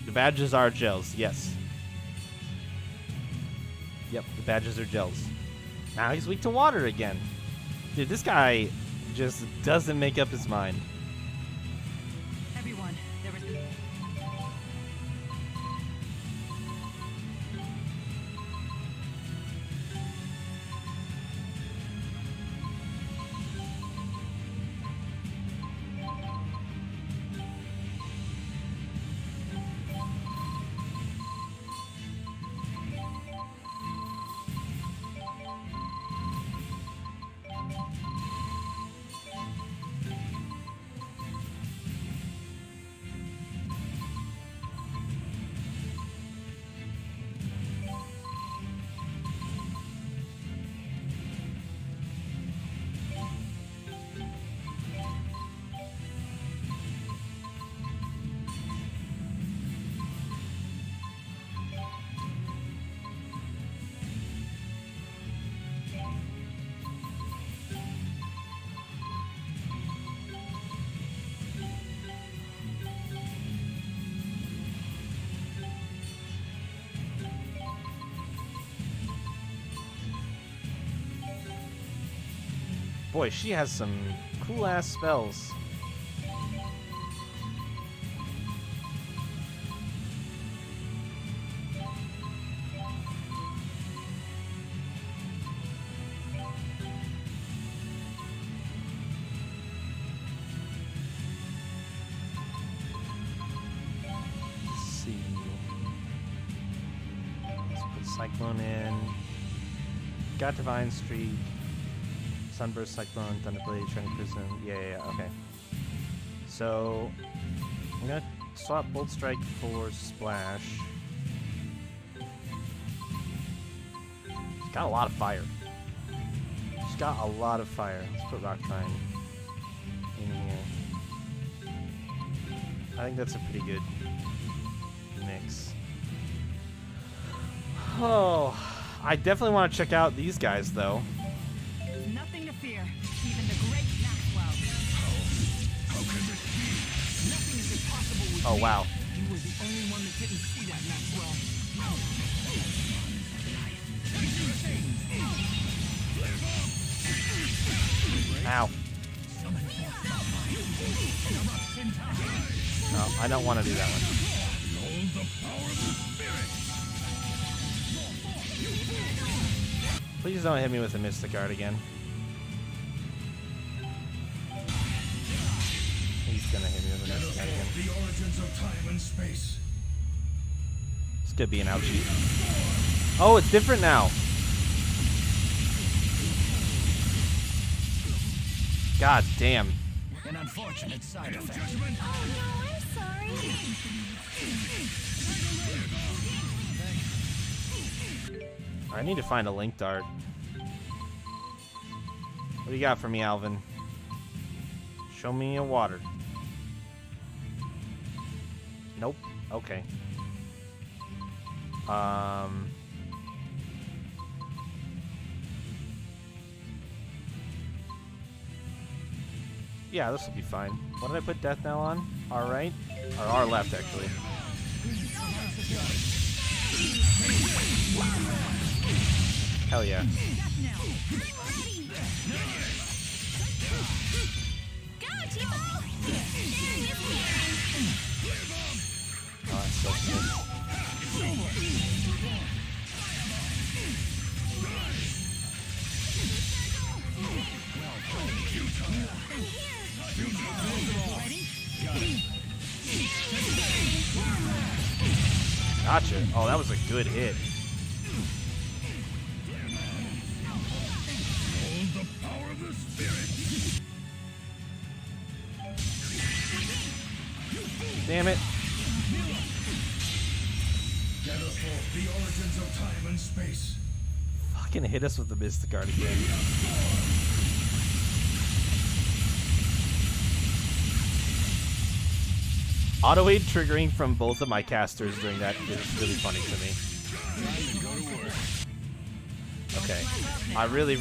The badges are gels, yes. Yep, the badges are gels. Now he's weak to water again. Dude, this guy just doesn't make up his mind. Everyone, there was... Boy, she has some cool-ass spells. Let's see. Let's put Cyclone in. Got Divine Streak. Sunburst, Cyclone, Thunderblade, Shining Prism. Yeah, okay. So, I'm gonna swap Bolt Strike for Splash. She's got a lot of fire. She's got a lot of fire. Let's put Rock Trine in here. I think that's a pretty good mix. Oh, I definitely want to check out these guys, though. Nothing to fear, even the great Maxwell. How can this be? Nothing is impossible with Oh, me. wow. You were the only one that didn't see that, Maxwell. Ow. No, I don't want to do that one. Behold the power of the spirit. Please don't hit me with a Mystic Guard again. He's gonna hit me with a Mystic Guard again. The origins of time and space. This could be an ouchie. Oh, it's different now. God damn. An unfortunate side effect. Oh no, I'm sorry. I need to find a Link Dart. What do you got for me, Alvin? Show me a water. Nope. Okay. Yeah, this will be fine. What did I put Death Knell on? R right? Or R left, actually. Hell yeah. Go, Tipo! Oh, that's so sick. Gotcha. Oh, that was a good hit. Behold the power of the spirit. Damn it. Gather forth the origins of time and space. Fucking hit us with the Mystic Guard again. Auto-aid triggering from both of my casters during that is really funny to me. Okay. I really...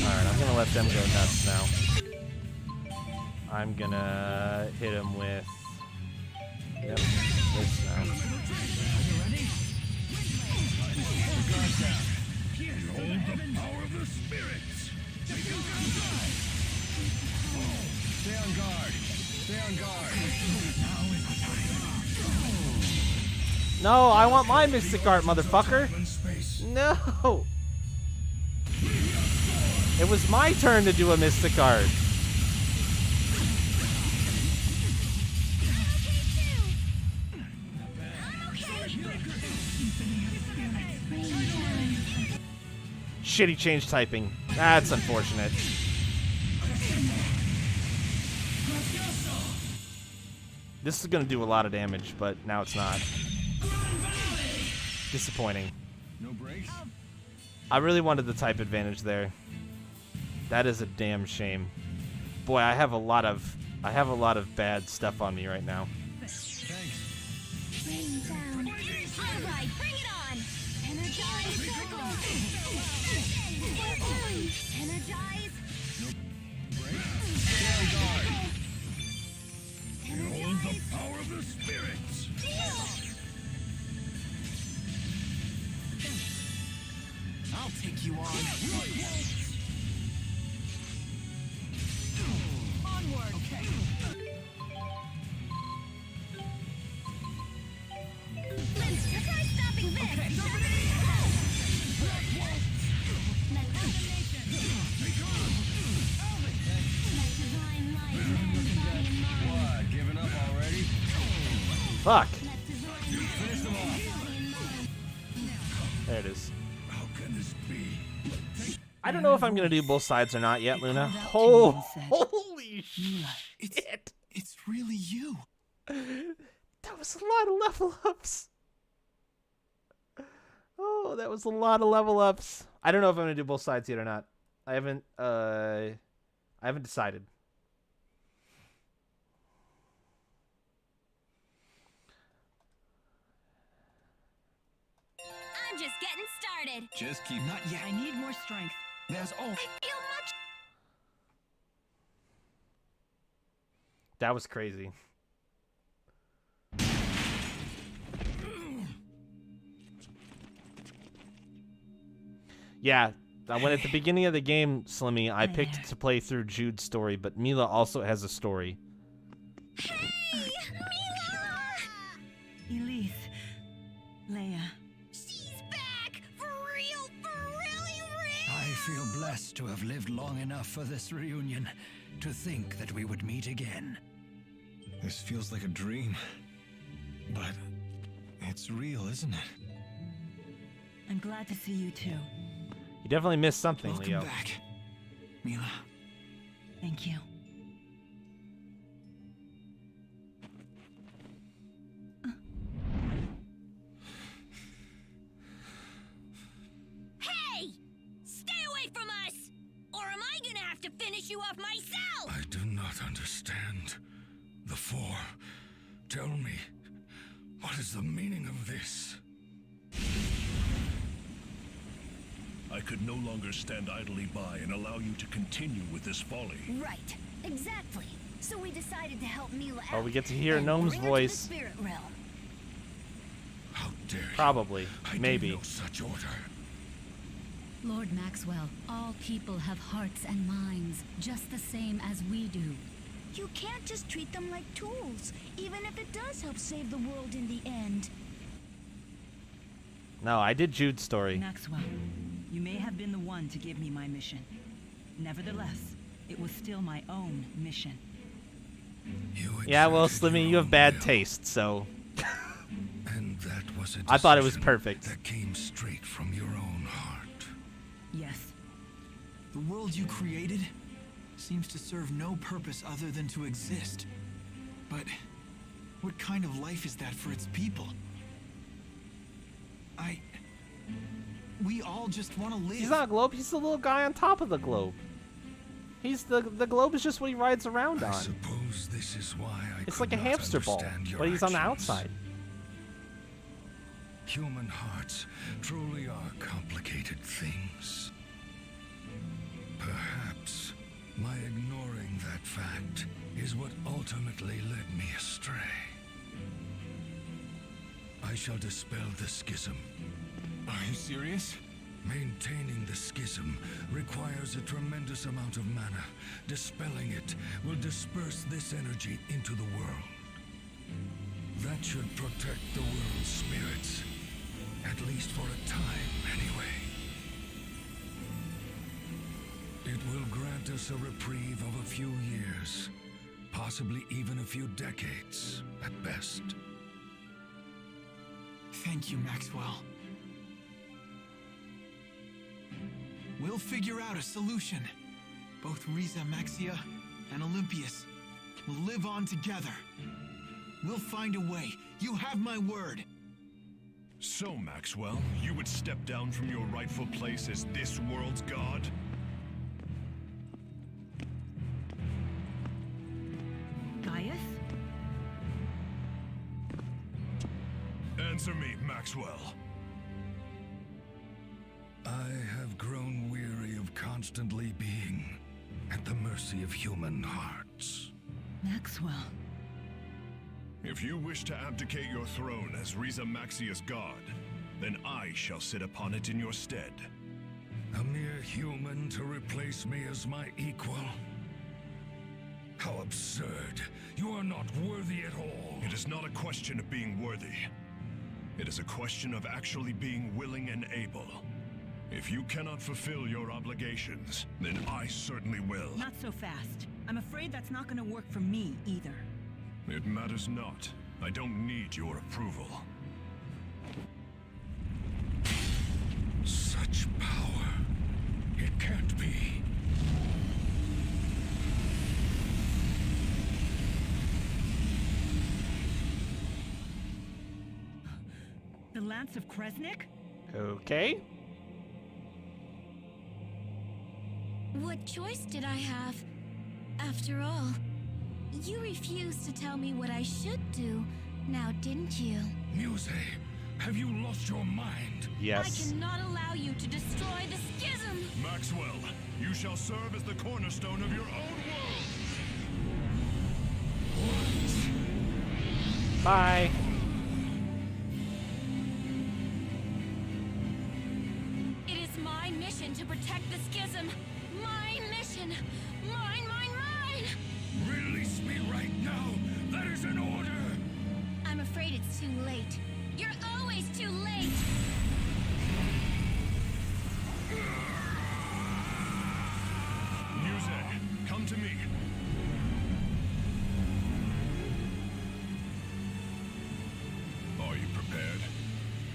Alright, I'm gonna let them go nuts now. I'm gonna hit him with... Yep, this now. Stay on guard. Stay on guard. No, I want my Mystic Art, motherfucker! No! It was my turn to do a Mystic Art. Shitty change typing. That's unfortunate. This is gonna do a lot of damage, but now it's not. Disappointing. No brakes? I really wanted the type advantage there. That is a damn shame. Boy, I have a lot of bad stuff on me right now. Rain down. All right, bring it on. Energize circle. Energize. Stay on guard. Behold the power of the spirits. I'll take you on. Onward. Okay. Let's try stopping this. Okay. Let divine light mend body and mind. What, giving up already? Fuck. Let divine Finish them off. There it is. How can this be? I don't know if I'm gonna do both sides or not yet, Luna. Oh, holy shit! It's really you. That was a lot of level ups. Oh, that was a lot of level ups. I don't know if I'm gonna do both sides yet or not. I haven't decided. I'm just getting started. Just keep... Not yet. I need more strength. There's I feel much. That was crazy. Yeah, when at the beginning of the game, Slimmy, I picked to play through Jude's story, but Mila also has a story. Hey, Mila! Elise. Leia. She's back! For real, really real! I feel blessed to have lived long enough for this reunion to think that we would meet again. This feels like a dream. But it's real, isn't it? I'm glad to see you too. You definitely missed something, Welcome Leo. back, Mila. Thank you. Hey! Stay away from us! Or am I gonna have to finish you off myself? I do not understand. The Four. Tell me, what is the meaning of this? I could no longer stand idly by and allow you to continue with this folly. Right, exactly. So we decided to help Mila out. Oh, we get to hear and Gnome's bring her to the voice. spirit realm. How dare you? Probably. I Maybe. gave no such order. Lord Maxwell, all people have hearts and minds, just the same as we do. You can't just treat them like tools, even if it does help save the world in the end. No, I did Jude's story. Maxwell, you may have been the one to give me my mission. Nevertheless, it was still my own mission. Yeah, well, exerted Slimmy, your you have own bad will, taste, so and that was a I thought it was decision perfect. That came straight from your own heart. Yes. The world you created seems to serve no purpose other than to exist. But what kind of life is that for its people? we all just want to live. He's not a globe. He's the little guy on top of the globe. He's the globe is just what he rides around I on. suppose this is why I It's could like a not hamster ball, understand your but he's on the actions. outside. Human hearts truly are complicated things. Perhaps my ignoring that fact is what ultimately led me astray. I shall dispel the schism. Are you serious? Maintaining the schism requires a tremendous amount of mana. Dispelling it will disperse this energy into the world. That should protect the world's spirits. At least for a time, anyway. It will grant us a reprieve of a few years. Possibly even a few decades, at best. Thank you, Maxwell. We'll figure out a solution. Both Riza Maxia and Olympius will live on together. We'll find a way. You have my word. So, Maxwell, you would step down from your rightful place as this world's god? Gaius? Answer me, Maxwell. I have grown weary of constantly being at the mercy of human hearts. Maxwell. If you wish to abdicate your throne as Riza Maxia's god, then I shall sit upon it in your stead. A mere human to replace me as my equal? How absurd. You are not worthy at all. It is not a question of being worthy. It is a question of actually being willing and able. If you cannot fulfill your obligations, then I certainly will. Not so fast. I'm afraid that's not gonna work for me either. It matters not. I don't need your approval. Such power. It can't be. The Lance of Kresnik? Okay. What choice did I have? After all, you refused to tell me what I should do, now didn't you? Muse, have you lost your mind? Yes. I cannot allow you to destroy the schism! Maxwell, you shall serve as the cornerstone of your own world! Bye. It is my mission to protect the schism! My mission! Mine, mine, mine! Release me right now! That is an order! I'm afraid it's too late. You're always too late! Muse, come to me. Are you prepared?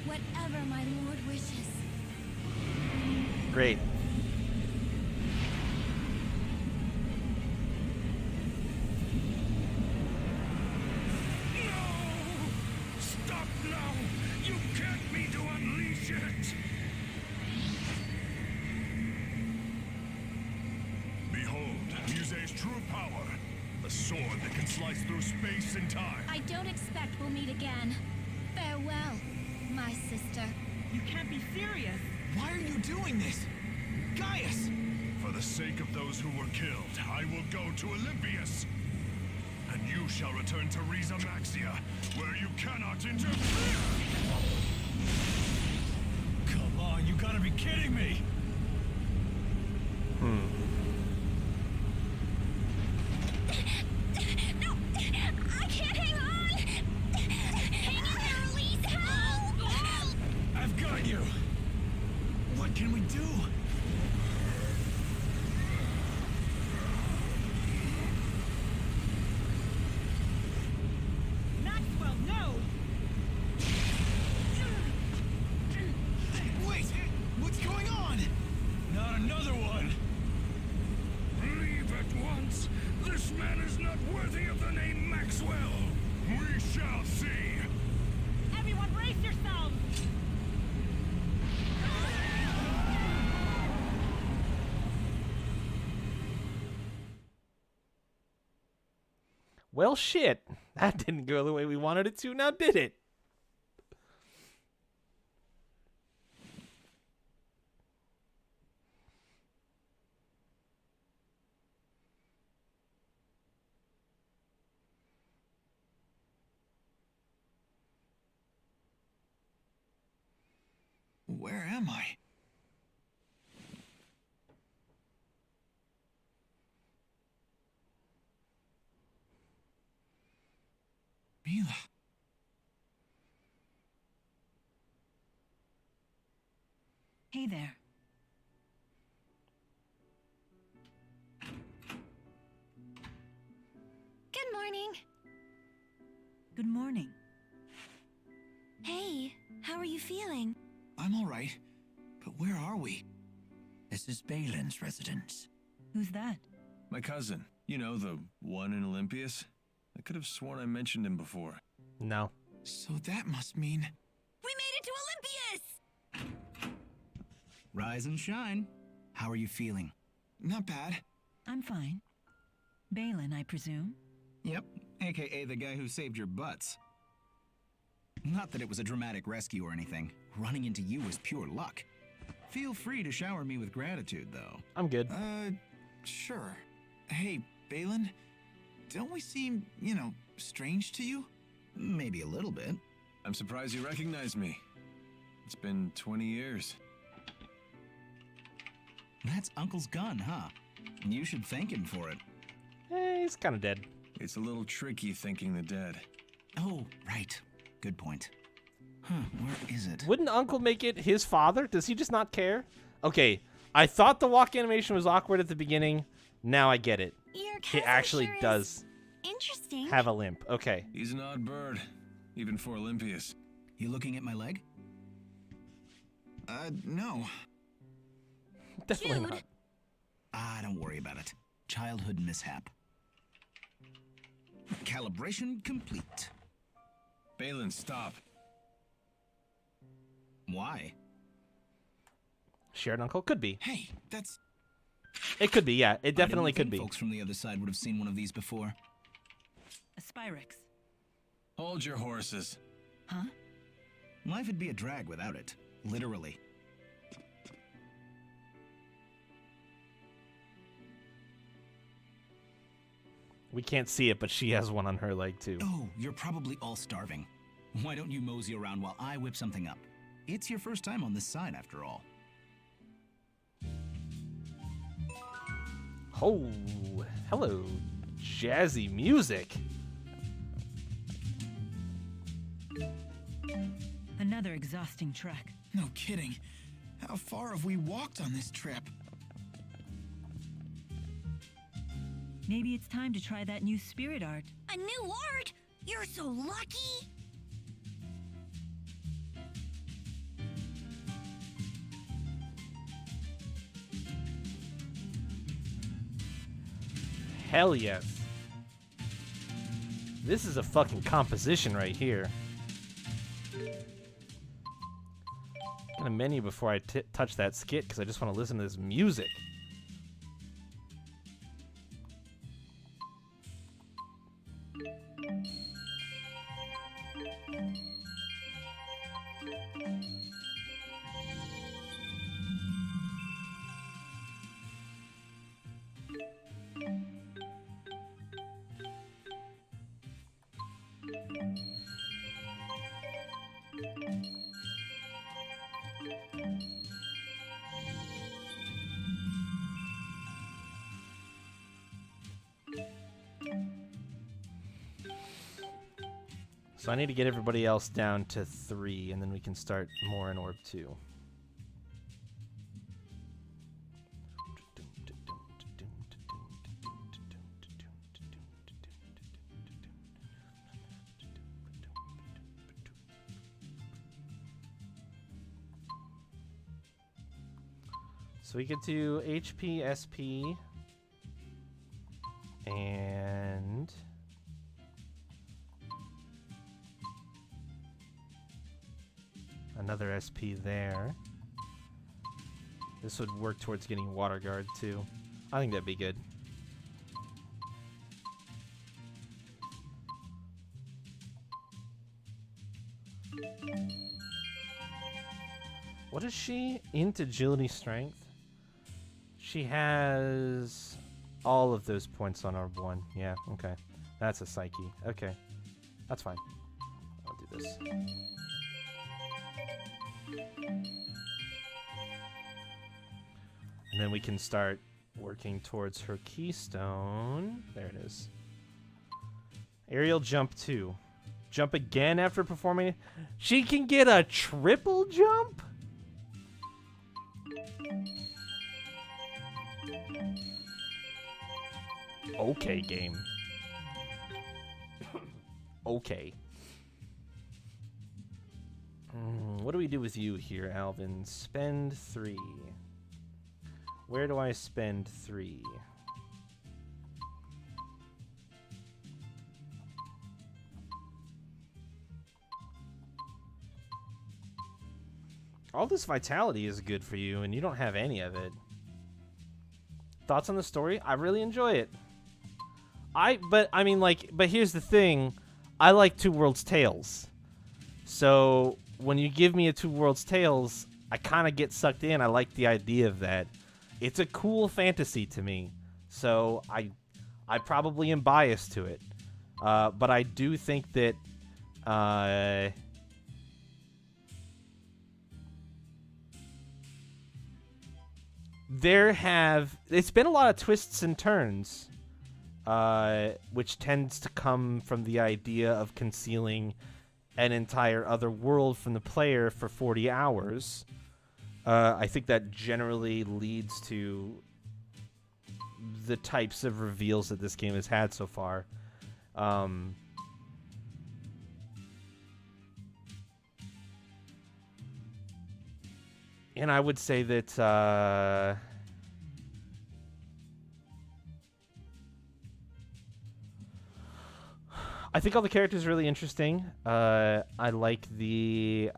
Whatever my lord wishes. Great. Stop now! You can't me to unleash it! Behold, Muse's true power. A sword that can slice through space and time. I don't expect we'll meet again. Farewell, my sister. You can't be serious. Why are you doing this? Gaius! For the sake of those who were killed, I will go to Olympius. And you shall return to Riza Maxia, where you cannot interfere! Come on, you gotta be kidding me! No! I can't hang on! Hang in there, Elise! Help! I've got you! What can we do? Maxwell, no! Wait! What's going on? Not another one! Leave at once! This man is not worthy of the name Maxwell! We shall see! Everyone brace yourselves! Well, shit. That didn't go the way we wanted it to, now did it? Where am I? Mila. Hey there. Good morning. Good morning. Hey, how are you feeling? I'm all right, but where are we? This is Balin's residence. Who's that? My cousin. You know, the one in Olympias? I could have sworn I mentioned him before. No. So that must mean... We made it to Olympias! Rise and shine. How are you feeling? Not bad. I'm fine. Balin, I presume? Yep, aka the guy who saved your butts. Not that it was a dramatic rescue or anything. Running into you was pure luck. Feel free to shower me with gratitude, though. I'm good. Sure. Hey, Balin, don't we seem, strange to you? Maybe a little bit. I'm surprised you recognize me. It's been 20 years. That's Uncle's gun, huh? You should thank him for it. He's kind of dead. It's a little tricky thanking the dead. Oh, right. Good point. Where is it? Wouldn't Uncle make it his father? Does he just not care? Okay, I thought the walk animation was awkward at the beginning. Now I get it. Your He cousin actually sure does interesting. have a limp. Okay. He's an odd bird, even for Olympias. You looking at my leg? No. Definitely Jude. not. Don't worry about it. Childhood mishap. Calibration complete. Balin, stop. Why? Shared uncle? Could be. Hey, that's... It could be, yeah. It definitely I didn't could think be. Folks from the other side would have seen one of these before. A Spyrix. Hold your horses. Huh? Life would be a drag without it. Literally. We can't see it, but she has one on her leg, too. Oh, you're probably all starving. Why don't you mosey around while I whip something up? It's your first time on this side, after all. Oh, hello. Jazzy music. Another exhausting trek. No kidding. How far have we walked on this trip? Maybe it's time to try that new spirit art. A new art? You're so lucky! Hell yes. This is a fucking composition right here. I'm gonna menu before I touch that skit because I just want to listen to this music. So I need to get everybody else down to 3, and then we can start more in Orb 2. So we could do HP, SP, and... another SP there. This would work towards getting Water Guard too. I think that'd be good. What is she? Int, agility, strength. She has all of those points on our one. Yeah, okay. That's a psyche. Okay. That's fine. I'll do this. And then we can start working towards her keystone. There it is. Aerial jump 2. Jump again after performing. She can get a triple jump? Okay, game. Okay. What do we do with you here, Alvin? Spend 3. Where do I spend 3? All this vitality is good for you, and you don't have any of it. Thoughts on the story? I really enjoy it. But here's the thing. I like Two Worlds Tales. So, when you give me a Two Worlds Tales, I kind of get sucked in. I like the idea of that. It's a cool fantasy to me. So, I probably am biased to it. But I do think that... it's been a lot of twists and turns, which tends to come from the idea of concealing an entire other world from the player for 40 hours. I think that generally leads to the types of reveals that this game has had so far. And I would say that I think all the characters are really interesting. I like the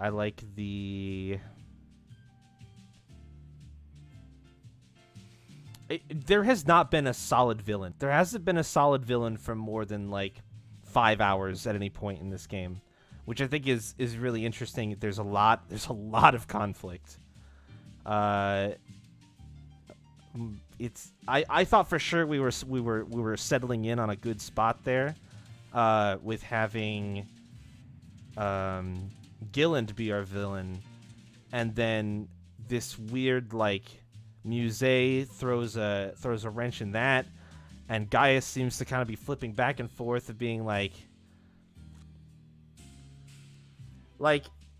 there has not been a solid villain. There hasn't been a solid villain for more than like 5 hours at any point in this game, which I think is really interesting. There's a lot of conflict. I thought for sure we were settling in on a good spot there, with having Gilland be our villain, and then this weird like Musée throws a wrench in that, and Gaius seems to kind of be flipping back and forth of being like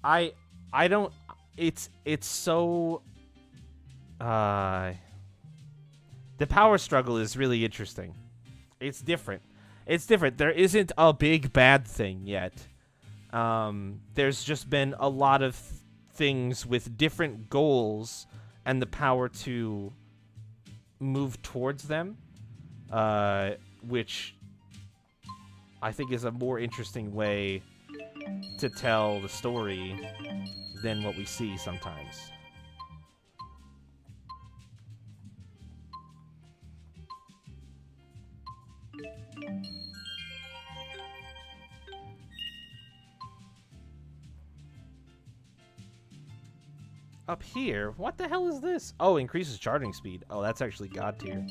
I don't. It's so. The power struggle is really interesting. It's different. There isn't a big bad thing yet. There's just been a lot of things with different goals and the power to move towards them, which I think is a more interesting way to tell the story than what we see sometimes. Up here? What the hell is this? Oh, increases charging speed. Oh, that's actually God tier.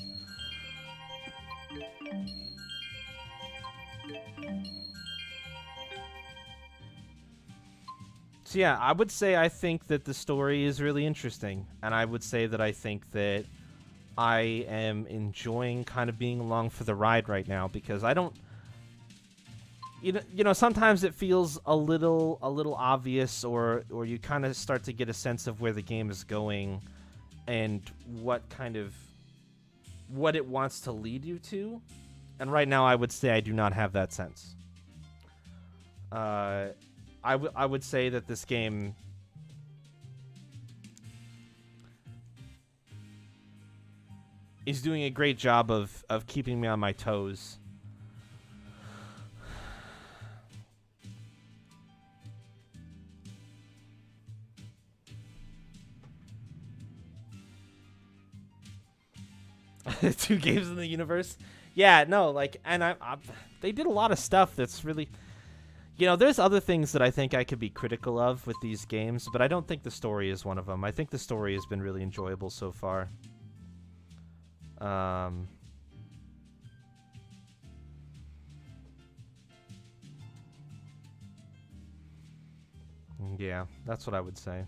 So yeah, I would say I think that the story is really interesting. And I would say that I think that I am enjoying kind of being along for the ride right now, because I don't... You know, sometimes it feels a little obvious, or you kind of start to get a sense of where the game is going and what it wants to lead you to. And right now I would say I do not have that sense. I would say that this game is doing a great job of keeping me on my toes. Two games in the universe. Yeah, no, like, and they did a lot of stuff that's really... You know, there's other things that I think I could be critical of with these games, but I don't think the story is one of them. I think the story has been really enjoyable so far. Yeah, that's what I would say.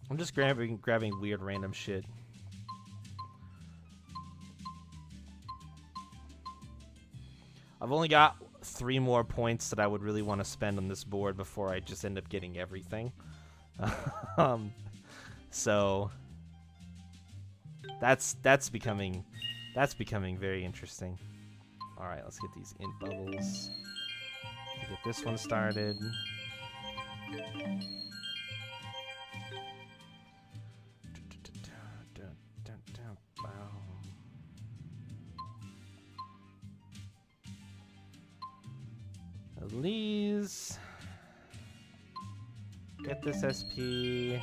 I'm just grabbing weird random shit. I've only got 3 more points that I would really want to spend on this board before I just end up getting everything. So that's becoming very interesting. All right, let's get these int bubbles. Get this one started. These. Get this SP.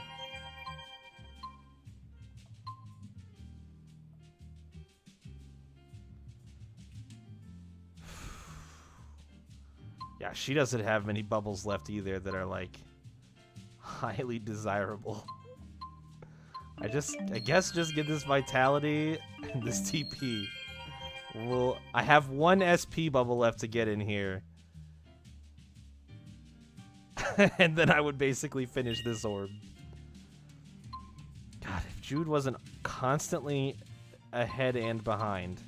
Yeah, she doesn't have many bubbles left either that are like highly desirable. I guess just get this vitality and this TP. Well, I have 1 SP bubble left to get in here. And then I would basically finish this orb. God, if Jude wasn't constantly ahead and behind.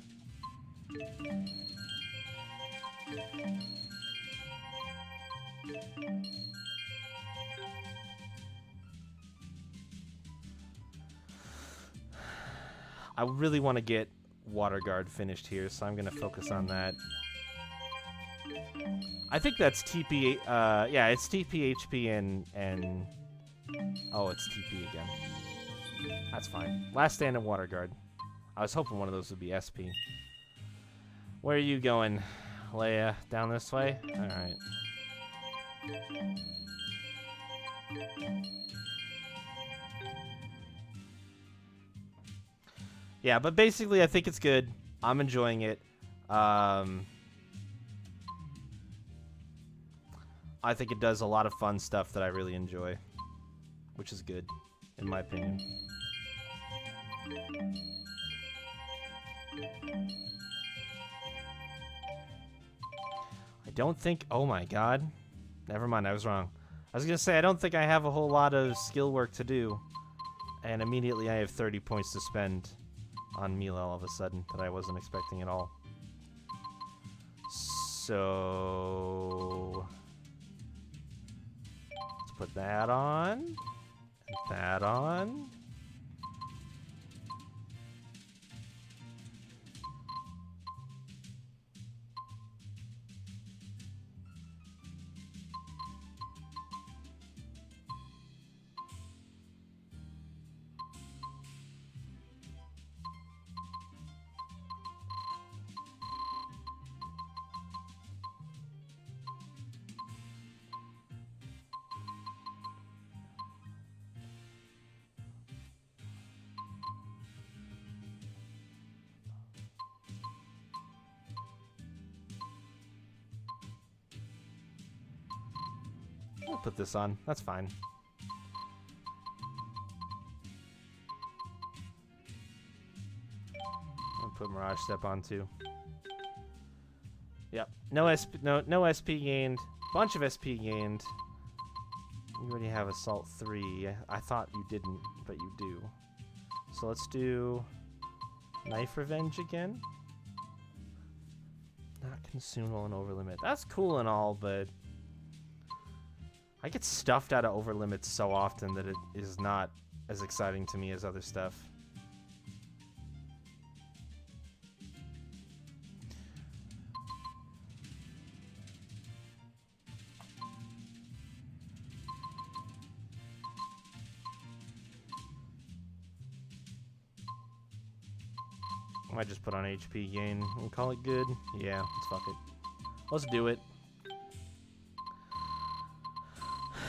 I really want to get Water Guard finished here, so I'm going to focus on that. I think that's TP, yeah, it's TP, HP, and... Oh, it's TP again. That's fine. Last Stand and Water Guard. I was hoping one of those would be SP. Where are you going, Leia? Down this way? Alright. Yeah, but basically I think it's good. I'm enjoying it. I think it does a lot of fun stuff that I really enjoy, which is good, in my opinion. I don't think... Oh my god. Never mind, I was wrong. I was going to say, I don't think I have a whole lot of skill work to do. And immediately I have 30 points to spend on Mila all of a sudden that I wasn't expecting at all. So... let's put that on. And that on. I'll put this on. That's fine. I'll put Mirage Step on too. Yep. No SP gained. Bunch of SP gained. You already have Assault 3. I thought you didn't, but you do. So let's do Knife Revenge again. Not consumable and overlimit. That's cool and all, but I get stuffed out of overlimits so often that it is not as exciting to me as other stuff. I might just put on HP gain and call it good. Yeah, let's fuck it. Let's do it.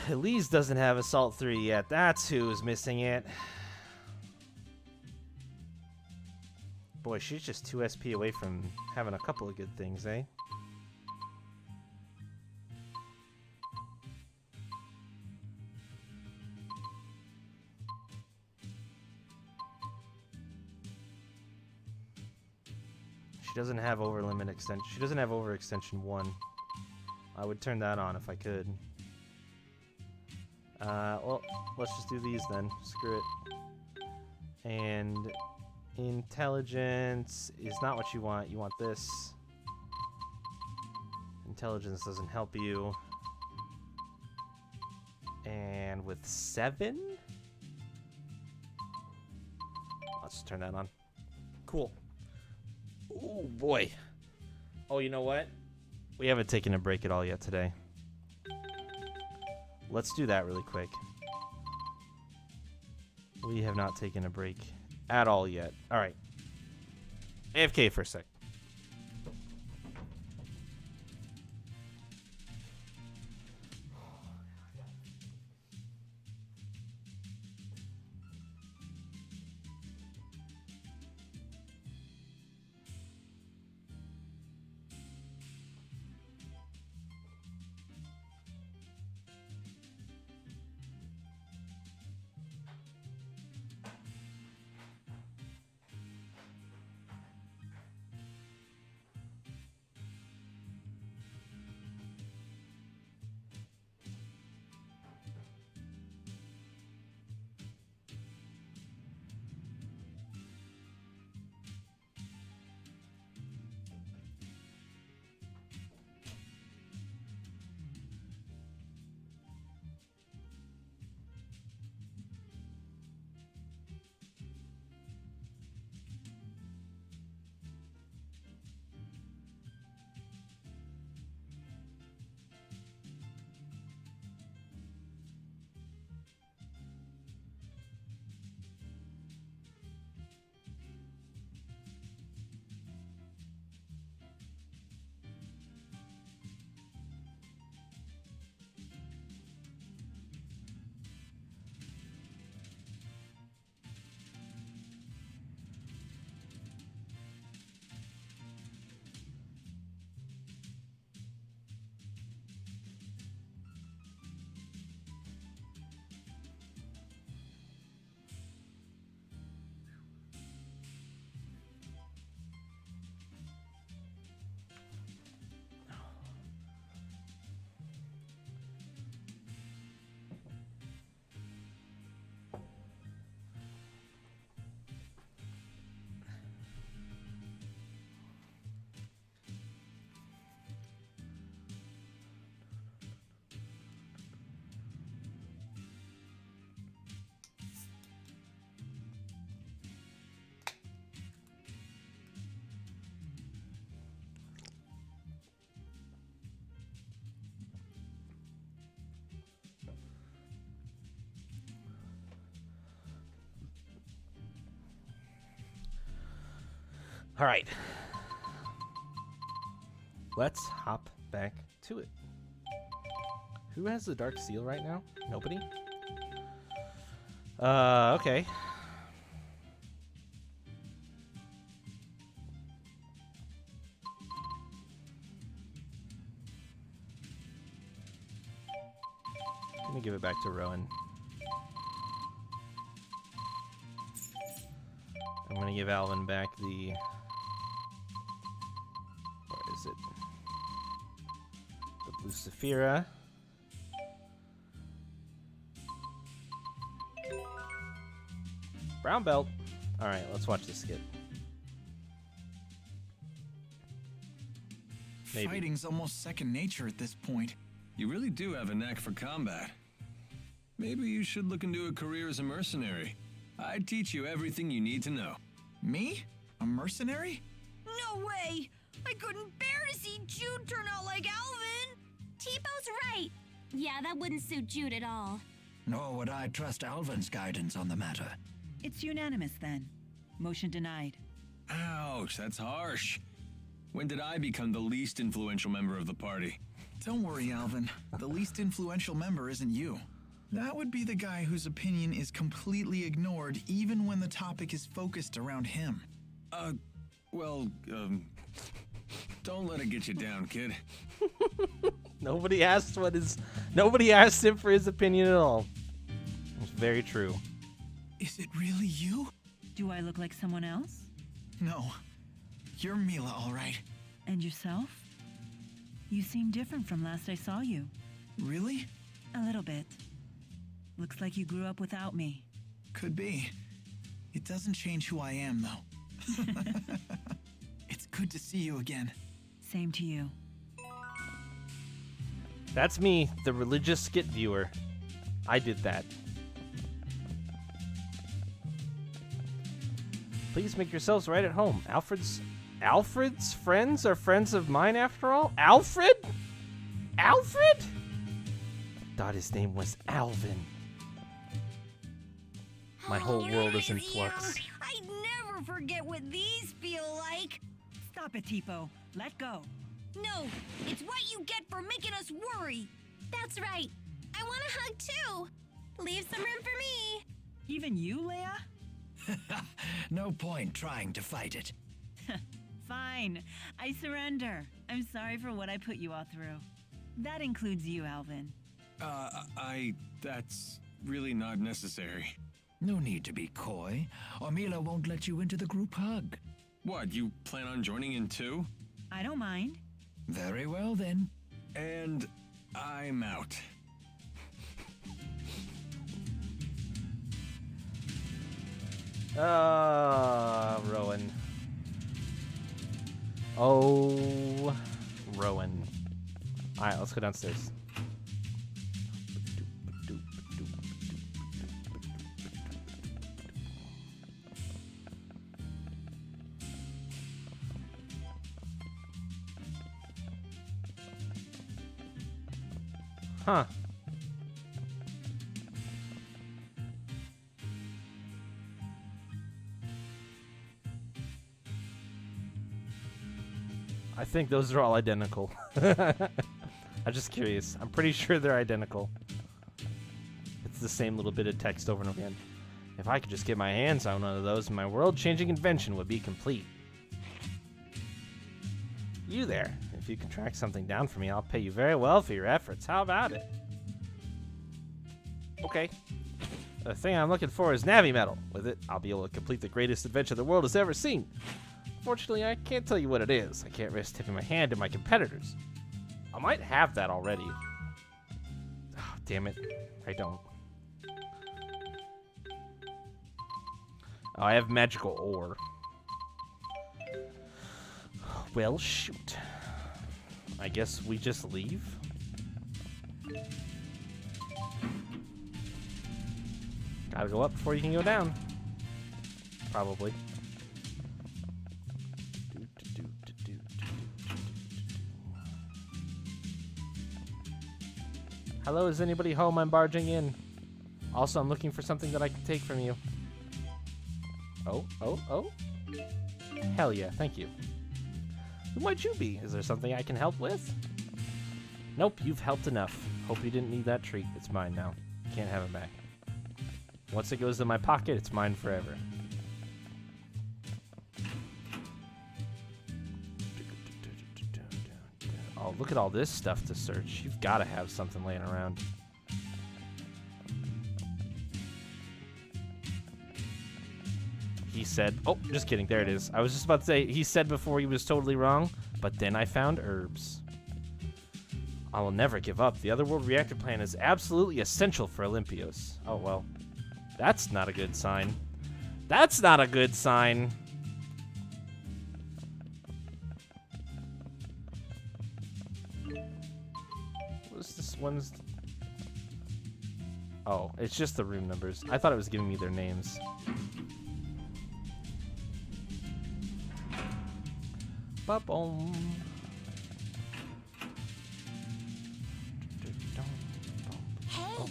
Elise doesn't have Assault 3 yet. That's who's missing it. Boy, she's just 2 SP away from having a couple of good things, eh? She doesn't have over limit extension. She doesn't have overextension 1. I would turn that on if I could. Well, let's just do these then. Screw it. And intelligence is not what you want. You want this. Intelligence doesn't help you. And with 7? Let's just turn that on. Cool. Oh boy. Oh, you know what? We haven't taken a break at all yet today. Let's do that really quick. We have not taken a break at all yet. All right. AFK for a sec. All right. Let's hop back to it. Who has the Dark Seal right now? Nobody? Okay. I'm gonna give it back to Rowan. I'm gonna give Alvin back the... Where is it? The Blue Saphira. Brown belt. Alright, let's watch this skit. Maybe. Fighting's almost second nature at this point. You really do have a knack for combat. Maybe you should look into a career as a mercenary. I'd teach you everything you need to know. Me? A mercenary? No way! I couldn't bear to see Jude turn out like Alvin! T-Bow's right. Yeah, that wouldn't suit Jude at all. Nor would I trust Alvin's guidance on the matter. It's unanimous then. Motion denied. Ouch, that's harsh. When did I become the least influential member of the party? Don't worry, Alvin. The least influential member isn't you. That would be the guy whose opinion is completely ignored even when the topic is focused around him. Don't let it get you down, kid. Nobody asked him for his opinion at all. It's very true. Is it really you? Do I look like someone else? No. You're Mila, all right. And yourself? You seem different from last I saw you. Really? A little bit. Looks like you grew up without me. Could be. It doesn't change who I am, though. It's good to see you again. Same to you. That's me, the religious skit viewer. I did that. Please make yourselves right at home. Alfred's friends are friends of mine after all? Alfred? Alfred? I thought his name was Alvin. My whole world is in flux. I never forget what these feel like. Stop it, Tipo. Let go. No, it's what you get for making us worry. That's right. I want a hug too. Leave some room for me. Even you, Leia? No point trying to fight it. Fine. I surrender. I'm sorry for what I put you all through. That includes you, Alvin. That's really not necessary. No need to be coy, or Mila won't let you into the group hug. What, you plan on joining in too? I don't mind. Very well, then. And I'm out. Rowan. Oh, Rowan. Alright, let's go downstairs. Huh. I think those are all identical. I'm just curious. I'm pretty sure they're identical. It's the same little bit of text over and over again. If I could just get my hands on one of those, my world-changing invention would be complete. You there. If you can track something down for me, I'll pay you very well for your efforts. How about it? Okay. The thing I'm looking for is Navi Metal. With it, I'll be able to complete the greatest adventure the world has ever seen. Fortunately, I can't tell you what it is. I can't risk tipping my hand to my competitors. I might have that already. Oh, damn it. I don't. Oh, I have magical ore. Well, shoot. I guess we just leave? Gotta go up before you can go down. Probably. Hello, is anybody home? I'm barging in. Also, I'm looking for something that I can take from you. Oh. Hell yeah, thank you. Who might you be? Is there something I can help with? Nope, you've helped enough. Hope you didn't need that treat. It's mine now. Can't have it back. Once it goes in my pocket, it's mine forever. Oh, look at all this stuff to search. You've got to have something laying around. He said, oh, just kidding. There it is. I was just about to say, he said before he was totally wrong, but then I found herbs. I will never give up. The Otherworld reactor plan is absolutely essential for Olympios. Oh, well. That's not a good sign. That's not a good sign. What's this one's? Oh, it's just the room numbers. I thought it was giving me their names. Ba-boom. Hey,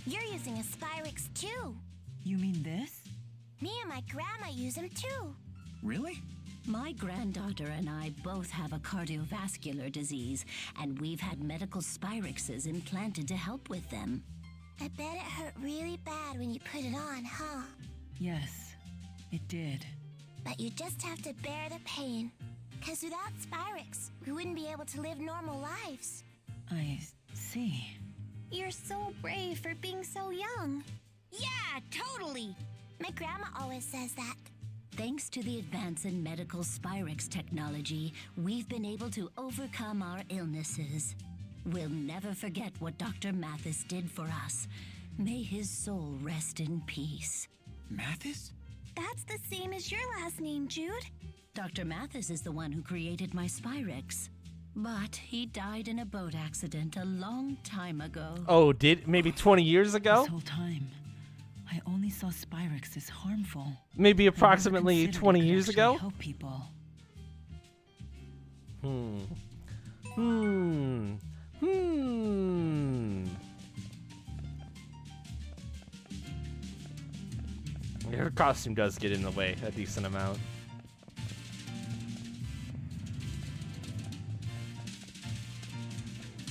you're using a Spyrix too. You mean this? Me and my grandma use them too. Really? My granddaughter and I both have a cardiovascular disease, and we've had medical spyrexes implanted to help with them. I bet it hurt really bad when you put it on, huh? Yes, it did. But you just have to bear the pain. 'Cause without Spyrex, we wouldn't be able to live normal lives. I see. You're so brave for being so young. Yeah, totally! My grandma always says that. Thanks to the advance in medical Spyrex technology, we've been able to overcome our illnesses. We'll never forget what Dr. Mathis did for us. May his soul rest in peace. Mathis? That's the same as your last name, Jude. Dr. Mathis is the one who created my Spyrex. But he died in a boat accident a long time ago. Oh, maybe 20 years ago? This whole time, I only saw Spyrex as harmful. Maybe approximately 20 years ago? Help people. Her costume does get in the way a decent amount.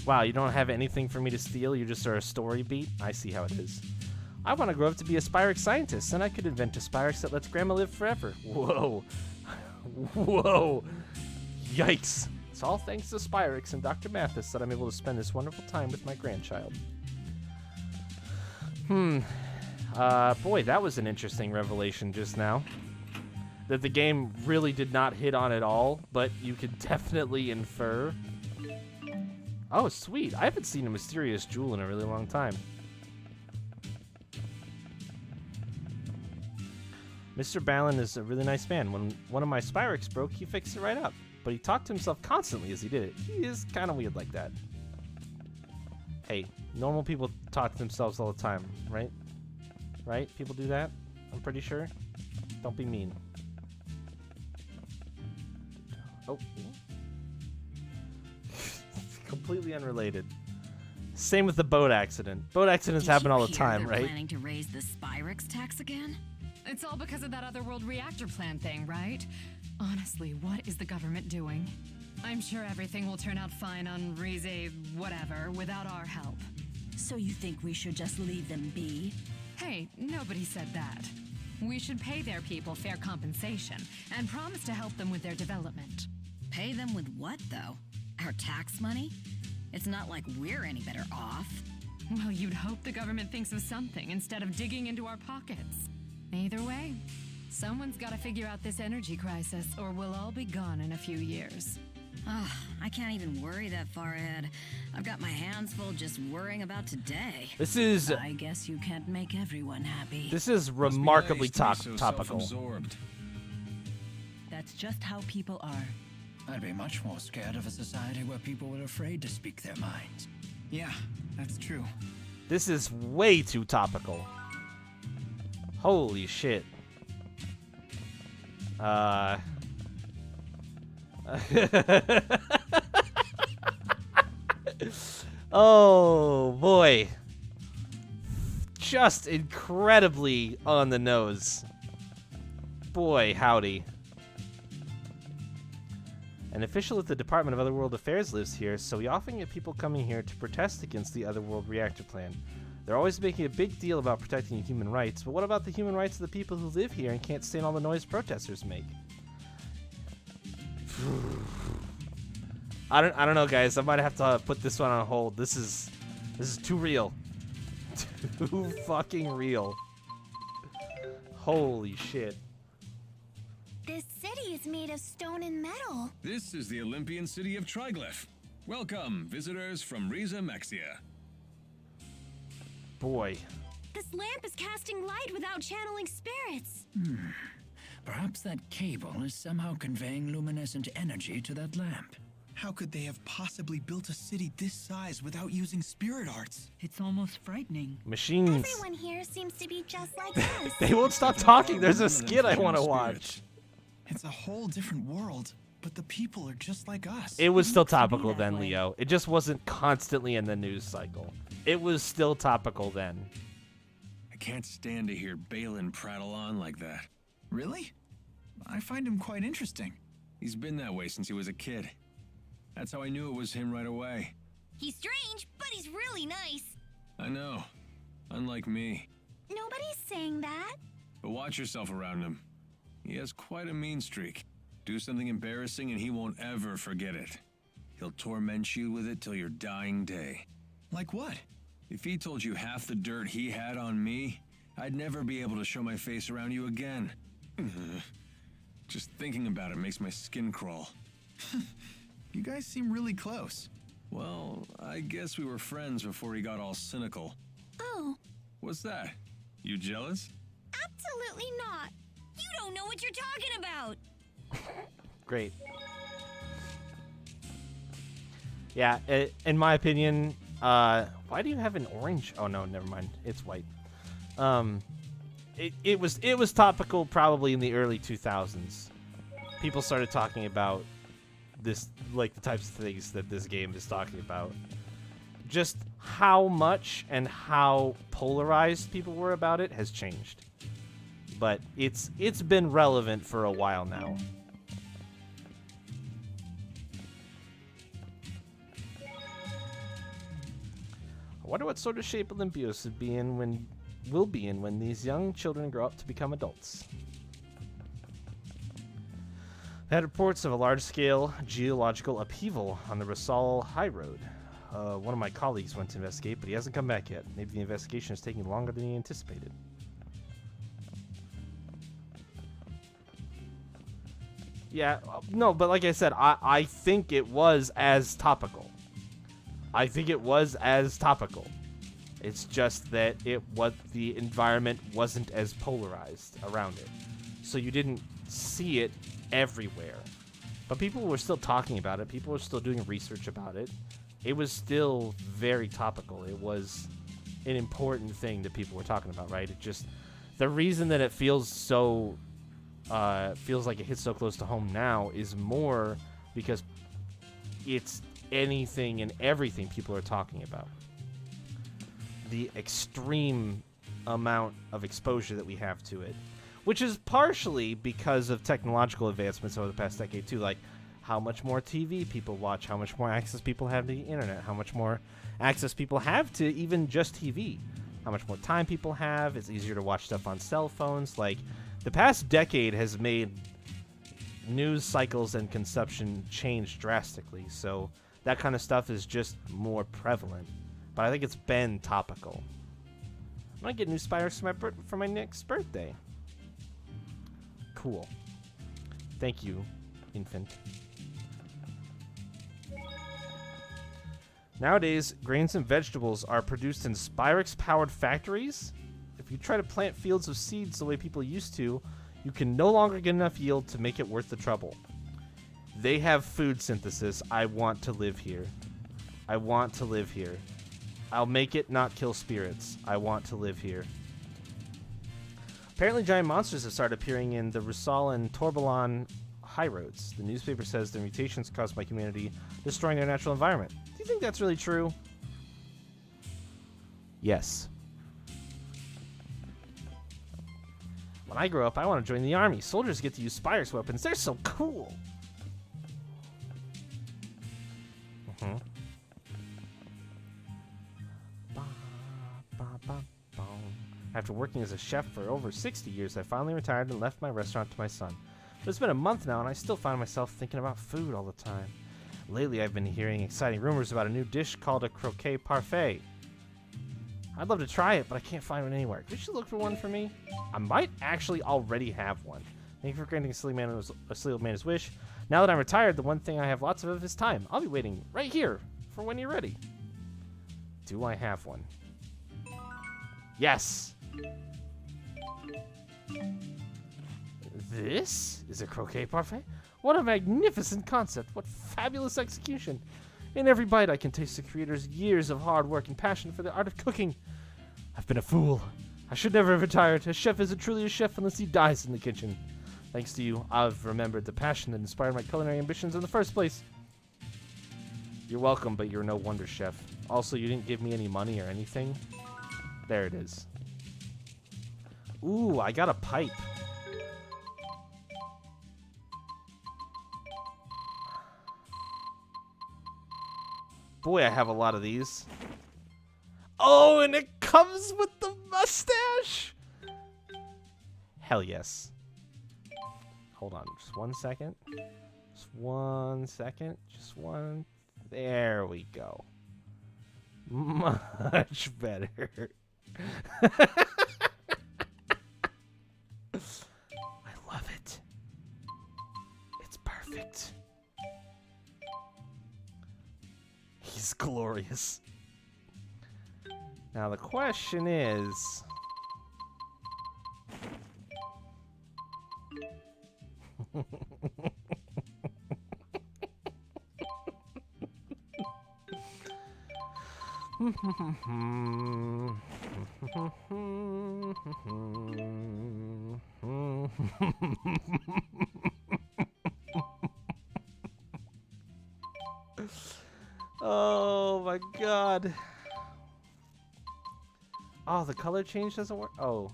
Wow, you don't have anything for me to steal? You just are a story beat? I see how it is. I want to grow up to be a Spyrex scientist, and I could invent a Spyrex that lets Grandma live forever. Whoa. Whoa. Yikes. It's all thanks to Spyrex and Dr. Mathis that I'm able to spend this wonderful time with my grandchild. Boy, that was an interesting revelation just now. That the game really did not hit on at all, but you could definitely infer. Oh, sweet. I haven't seen a mysterious jewel in a really long time. Mr. Balin is a really nice man. When one of my Spyrex broke, he fixed it right up. But he talked to himself constantly as he did it. He is kind of weird like that. Hey, normal people talk to themselves all the time, right? Right? People do that? I'm pretty sure. Don't be mean. Oh. Completely unrelated. Same with the boat accident. Boat accidents happen all the time, right? Planning to raise the Spyrex tax again? It's all because of that otherworld reactor plan thing, right? Honestly, what is the government doing? I'm sure everything will turn out fine on Rize whatever without our help. So you think we should just leave them be? Hey, nobody said that. We should pay their people fair compensation and promise to help them with their development. Pay them with what, though? Our tax money? It's not like we're any better off. Well, you'd hope the government thinks of something instead of digging into our pockets. Either way, someone's got to figure out this energy crisis, or we'll all be gone in a few years. I can't even worry that far ahead. I've got my hands full just worrying about today. This is... I guess you can't make everyone happy. This is remarkably topical. That's just how people are. I'd be much more scared of a society where people were afraid to speak their minds. Yeah, that's true. This is way too topical. Holy shit. Oh boy. Just incredibly on the nose. Boy, howdy. An official at the Department of Otherworld Affairs lives here, so we often get people coming here to protest against the Otherworld reactor plan. They're always making a big deal about protecting human rights, but what about the human rights of the people who live here and can't stand all the noise protesters make? I don't know, guys. I might have to put this one on hold. This is too real. Too fucking real. Holy shit. This city is made of stone and metal. This is the Olympian city of Triglyph. Welcome, visitors from Rize Mexia. Boy. This lamp is casting light without channeling spirits. Perhaps that cable is somehow conveying luminescent energy to that lamp. How could they have possibly built a city this size without using spirit arts? It's almost frightening. Machines. Everyone here seems to be just like us. They won't stop talking. There's a skit I want to watch. It's a whole different world, but the people are just like us. It was still topical then, Leo. It just wasn't constantly in the news cycle. It was still topical then. I can't stand to hear Balin prattle on like that. Really? I find him quite interesting. He's been that way since he was a kid. That's how I knew it was him right away. He's strange, but he's really nice. I know. Unlike me. Nobody's saying that. But watch yourself around him. He has quite a mean streak. Do something embarrassing and he won't ever forget it. He'll torment you with it till your dying day. Like what? If he told you half the dirt he had on me, I'd never be able to show my face around you again. Just thinking about it makes my skin crawl. You guys seem really close. Well, I guess we were friends before he got all cynical. Oh. What's that? You jealous? Absolutely not. You don't know what you're talking about. Great. Yeah, in my opinion, why do you have an orange? Oh no, never mind. It's white. It was topical probably in the early 2000s. People started talking about this, like the types of things that this game is talking about. Just how much and how polarized people were about it has changed. But it's been relevant for a while now. I wonder what sort of shape Olympios will be in when these young children grow up to become adults. They had reports of a large-scale geological upheaval on the Rosal High Road. One of my colleagues went to investigate, but he hasn't come back yet. Maybe the investigation is taking longer than he anticipated. Yeah, no, but like I said, I think it was as topical. It's just that the environment wasn't as polarized around it. So you didn't see it everywhere. But people were still talking about it. People were still doing research about it. It was still very topical. It was an important thing that people were talking about, right? It just, the reason that it feels so, feels like it hits so close to home now is more because it's anything and everything people are talking about. The extreme amount of exposure that we have to it, which is partially because of technological advancements over the past decade too, like how much more TV people watch, how much more access people have to the internet, how much more access people have to even just TV, how much more time people have. It's easier to watch stuff on cell phones. Like, the past decade has made news cycles and consumption change drastically, so that kind of stuff is just more prevalent. But I think it's been topical. I'm gonna get new spiders for my next birthday. Cool. Thank you, infant. Nowadays, grains and vegetables are produced in Spyrex-powered factories. If you try to plant fields of seeds the way people used to, you can no longer get enough yield to make it worth the trouble. They have food synthesis. I want to live here. I want to live here. I'll make it not kill spirits. I want to live here. Apparently, giant monsters have started appearing in the Rusal and Torbalan high roads. The newspaper says the mutations caused by humanity destroying their natural environment. Do you think that's really true? Yes. When I grow up, I want to join the army. Soldiers get to use Spyrex weapons. They're so cool. After working as a chef for over 60 years, I finally retired and left my restaurant to my son. But it's been a month now, and I still find myself thinking about food all the time. Lately, I've been hearing exciting rumors about a new dish called a croquet parfait. I'd love to try it, but I can't find one anywhere. Could you look for one for me? I might actually already have one. Thank you for granting a silly man his wish. Now that I'm retired, the one thing I have lots of is time. I'll be waiting right here for when you're ready. Do I have one? Yes! This is a croquet parfait? What a magnificent concept. What fabulous execution. In every bite, I can taste the creator's years of hard work and passion for the art of cooking. I've been a fool. I should never have retired. A chef isn't truly a chef unless he dies in the kitchen. Thanks to you, I've remembered the passion that inspired my culinary ambitions in the first place. You're welcome, but you're no wonder, chef. Also, you didn't give me any money or anything. There it is. Ooh, I got a pipe. Boy, I have a lot of these. Oh, and it comes with the mustache. Hell yes. Hold on, just 1 second. Just 1 second. Just one. There we go. Much better. I love it. It's perfect. He's glorious. Now the question is... Oh my god. Oh, the color change doesn't work? Oh.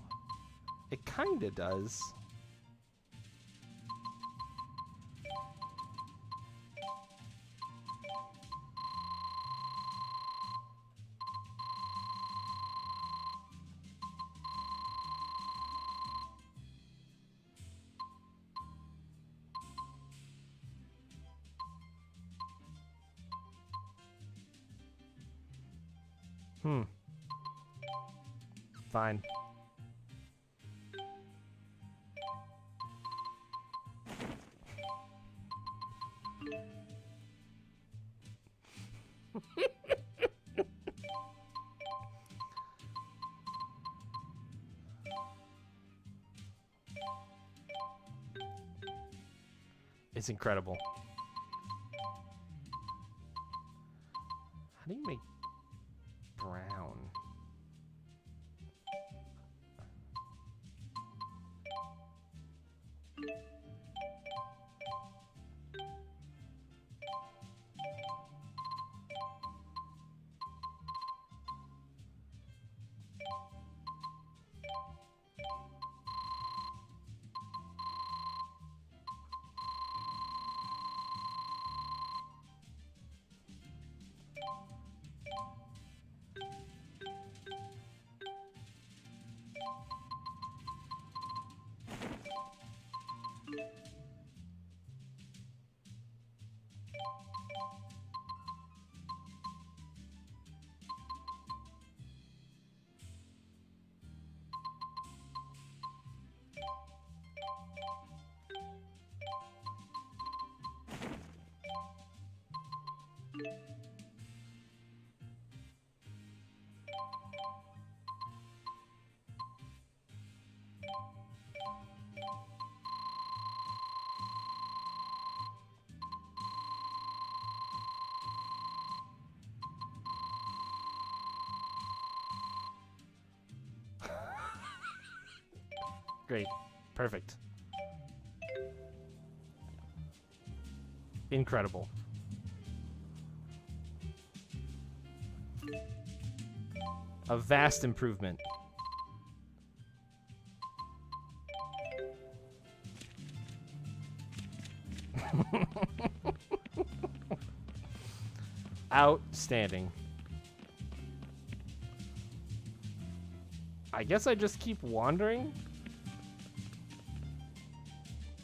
It kinda does. Fine. It's incredible. How do you make brown? Great. Perfect. Incredible. A vast improvement. Outstanding. I guess I just keep wandering.